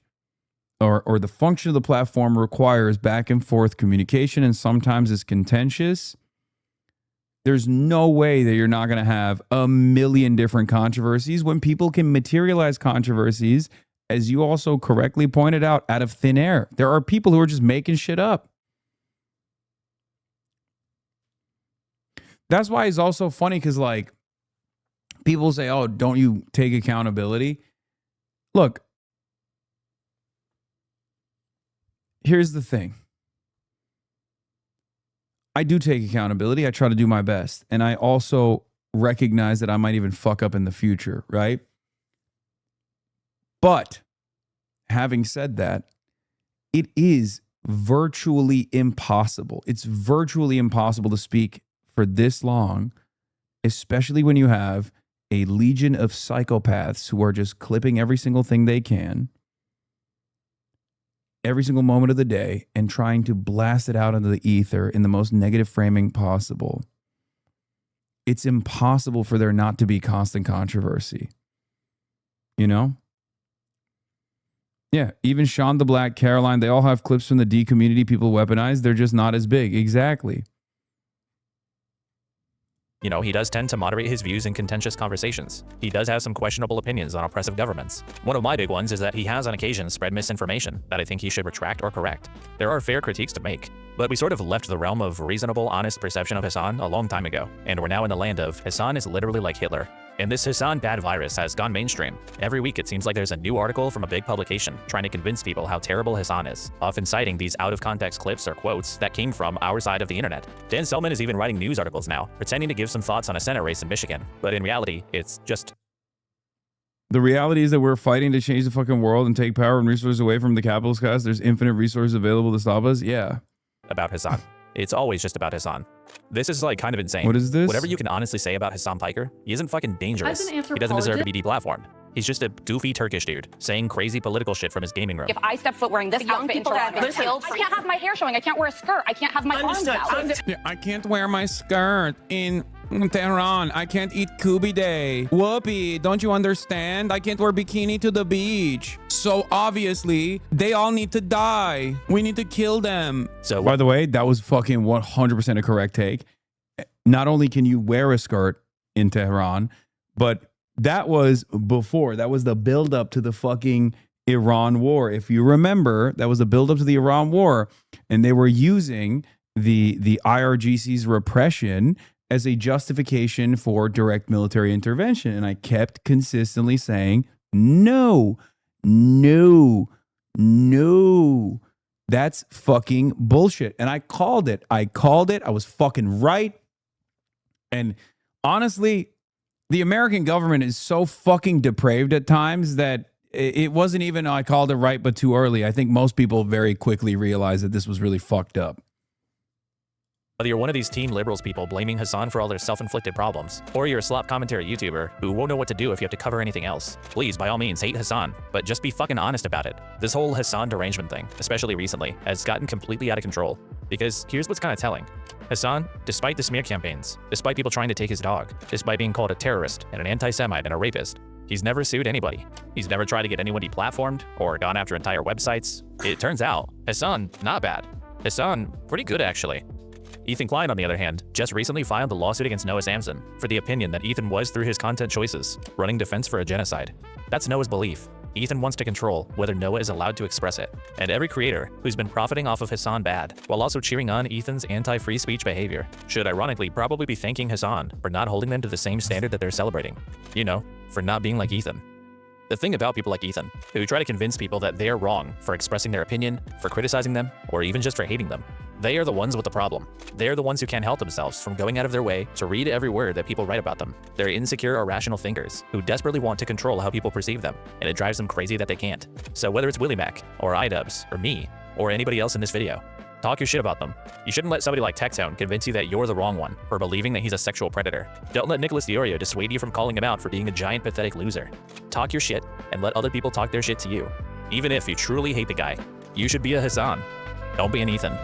Speaker 1: or the function of the platform requires back and forth communication and sometimes is contentious. There's no way that you're not going to have a million different controversies when people can materialize controversies, as you also correctly pointed out of thin air. There are people who are just making shit up. That's why it's also funny because, like, people say, oh, don't you take accountability? Look, here's the thing. I do take accountability. I try to do my best. And I also recognize that I might even fuck up in the future, right? But having said that, it is virtually impossible. It's virtually impossible to speak for this long, especially when you have a legion of psychopaths who are just clipping every single thing they can, every single moment of the day, and trying to blast it out into the ether in the most negative framing possible. It's impossible for there not to be constant controversy. You know? Yeah, even Sean the Black, Caroline, they all have clips from the D community people weaponize. They're just not as big. Exactly.
Speaker 2: You know, he does tend to moderate his views in contentious conversations. He does have some questionable opinions on oppressive governments. One of my big ones is that he has on occasion spread misinformation that I think he should retract or correct. There are fair critiques to make, but we sort of left the realm of reasonable, honest perception of Hasan a long time ago, and we're now in the land of Hasan is literally like Hitler. And this Hasan bad virus has gone mainstream. Every week it seems like there's a new article from a big publication trying to convince people how terrible Hasan is, often citing these out-of-context clips or quotes that came from our side of the internet. Dan Selman is even writing news articles now, pretending to give some thoughts on a Senate race in Michigan, but in reality, it's just...
Speaker 1: The reality is that we're fighting to change the fucking world and take power and resources away from the capitalist class. There's infinite resources available to stop us. Yeah.
Speaker 2: About Hasan. It's always just about Hasan. This is like kind of insane.
Speaker 1: What is this?
Speaker 2: Whatever you can honestly say about Hasan Piker, he isn't fucking dangerous.
Speaker 15: As an
Speaker 2: He doesn't deserve to be deplatformed. He's just a goofy Turkish dude saying crazy political shit from his gaming room.
Speaker 15: If I step foot wearing this outfit in Toronto, I can't have my hair showing. I can't wear a skirt. I can't have my arms out.
Speaker 1: Yeah, I can't wear my skirt in Tehran. I can't eat Kubi Day. Whoopee, don't you understand? I can't wear bikini to the beach. So obviously, they all need to die. We need to kill them. So, by the way, that was fucking 100% a correct take. Not only can you wear a skirt in Tehran, but that was before. That was the buildup to the fucking Iran war. If you remember, that was the buildup to the Iran war. And they were using the IRGC's repression as a justification for direct military intervention. And I kept consistently saying, no, no, no. That's fucking bullshit. And I called it. I was fucking right. And honestly, the American government is so fucking depraved at times that it wasn't even, I called it right, but too early. I think most people very quickly realized that this was really fucked up.
Speaker 2: Whether you're one of these Team Liberals people blaming Hasan for all their self-inflicted problems, or you're a slop commentary YouTuber who won't know what to do if you have to cover anything else, please, by all means, hate Hasan, but just be fucking honest about it. This whole Hasan derangement thing, especially recently, has gotten completely out of control. Because here's what's kind of telling. Hasan, despite the smear campaigns, despite people trying to take his dog, despite being called a terrorist and an anti-Semite and a rapist, he's never sued anybody. He's never tried to get anyone deplatformed or gone after entire websites. It turns out, Hasan, not bad. Hasan, pretty good actually. Ethan Klein, on the other hand, just recently filed a lawsuit against Noah Samson for the opinion that Ethan was, through his content choices, running defense for a genocide. That's Noah's belief. Ethan wants to control whether Noah is allowed to express it. And every creator who's been profiting off of Hasan bad, while also cheering on Ethan's anti-free speech behavior, should ironically probably be thanking Hasan for not holding them to the same standard that they're celebrating. You know, for not being like Ethan. The thing about people like Ethan, who try to convince people that they're wrong for expressing their opinion, for criticizing them, or even just for hating them, they are the ones with the problem. They're the ones who can't help themselves from going out of their way to read every word that people write about them. They're insecure, irrational thinkers who desperately want to control how people perceive them, and it drives them crazy that they can't. So whether it's Willie Mac, or iDubbbz, or me, or anybody else in this video, talk your shit about them. You shouldn't let somebody like Techzone convince you that you're the wrong one for believing that he's a sexual predator. Don't let Nicholas Diorio dissuade you from calling him out for being a giant pathetic loser. Talk your shit and let other people talk their shit to you. Even if you truly hate the guy, you should be a Hasan. Don't be an Ethan.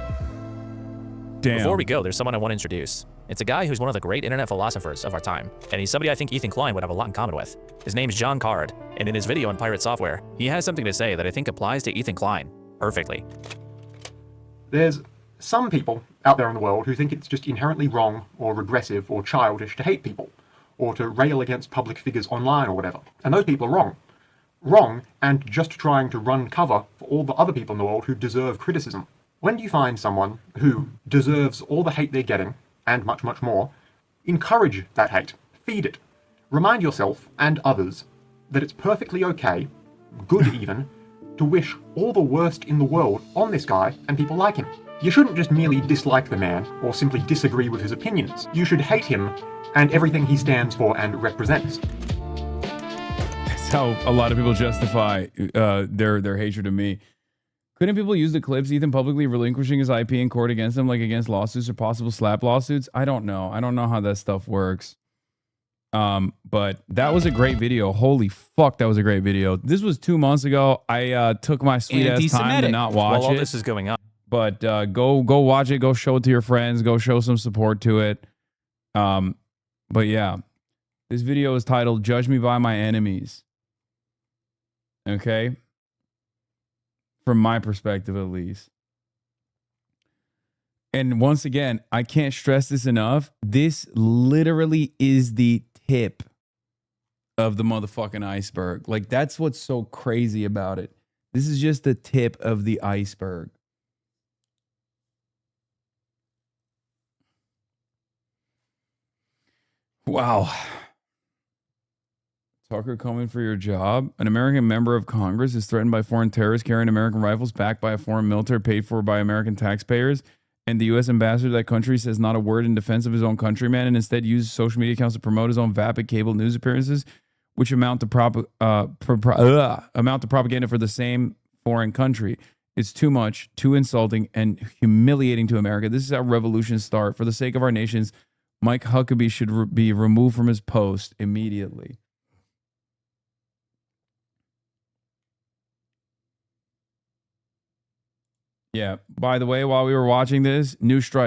Speaker 1: Damn.
Speaker 2: Before we go, there's someone I want to introduce. It's a guy who's one of the great internet philosophers of our time, and he's somebody I think Ethan Klein would have a lot in common with. His name's John Card, and in his video on Pirate Software, he has something to say that I think applies to Ethan Klein perfectly.
Speaker 16: There's some people out there in the world who think it's just inherently wrong or regressive or childish to hate people, or to rail against public figures online or whatever. And those people are wrong. Wrong, and just trying to run cover for all the other people in the world who deserve criticism. When you find someone who deserves all the hate they're getting, and much, much more, encourage that hate. Feed it. Remind yourself and others that it's perfectly okay, good even, to wish all the worst in the world on this guy and people like him. You shouldn't just merely dislike the man or simply disagree with his opinions. You should hate him and everything he stands for and represents.
Speaker 1: how a lot of people justify their hatred of me. Couldn't people use the clips? Ethan publicly relinquishing his IP in court against them, like against lawsuits or possible slap lawsuits? I don't know. I don't know how that stuff works. But that was a great video. Holy fuck, that was a great video. This was 2 months ago. I took my sweet ass time to not watch
Speaker 2: While all
Speaker 1: it.
Speaker 2: this is going on.
Speaker 1: But go watch it. Go show it to your friends. Go show some support to it. But yeah, this video is titled "Judge Me by My Enemies." Okay, from my perspective at least. And once again, I can't stress this enough. This literally is the tip of the motherfucking iceberg. Like, that's what's so crazy about it. This is just the tip of the iceberg. Wow. Tucker coming for your job. An American member of Congress is threatened by foreign terrorists carrying American rifles backed by a foreign military paid for by American taxpayers. And the U.S. ambassador to that country says not a word in defense of his own countryman and instead uses social media accounts to promote his own vapid cable news appearances, which amount to propaganda for the same foreign country. It's too much, too insulting, and humiliating to America. This is how revolutions start. For the sake of our nations, Mike Huckabee should be removed from his post immediately. Yeah. By the way, while we were watching this, new strike.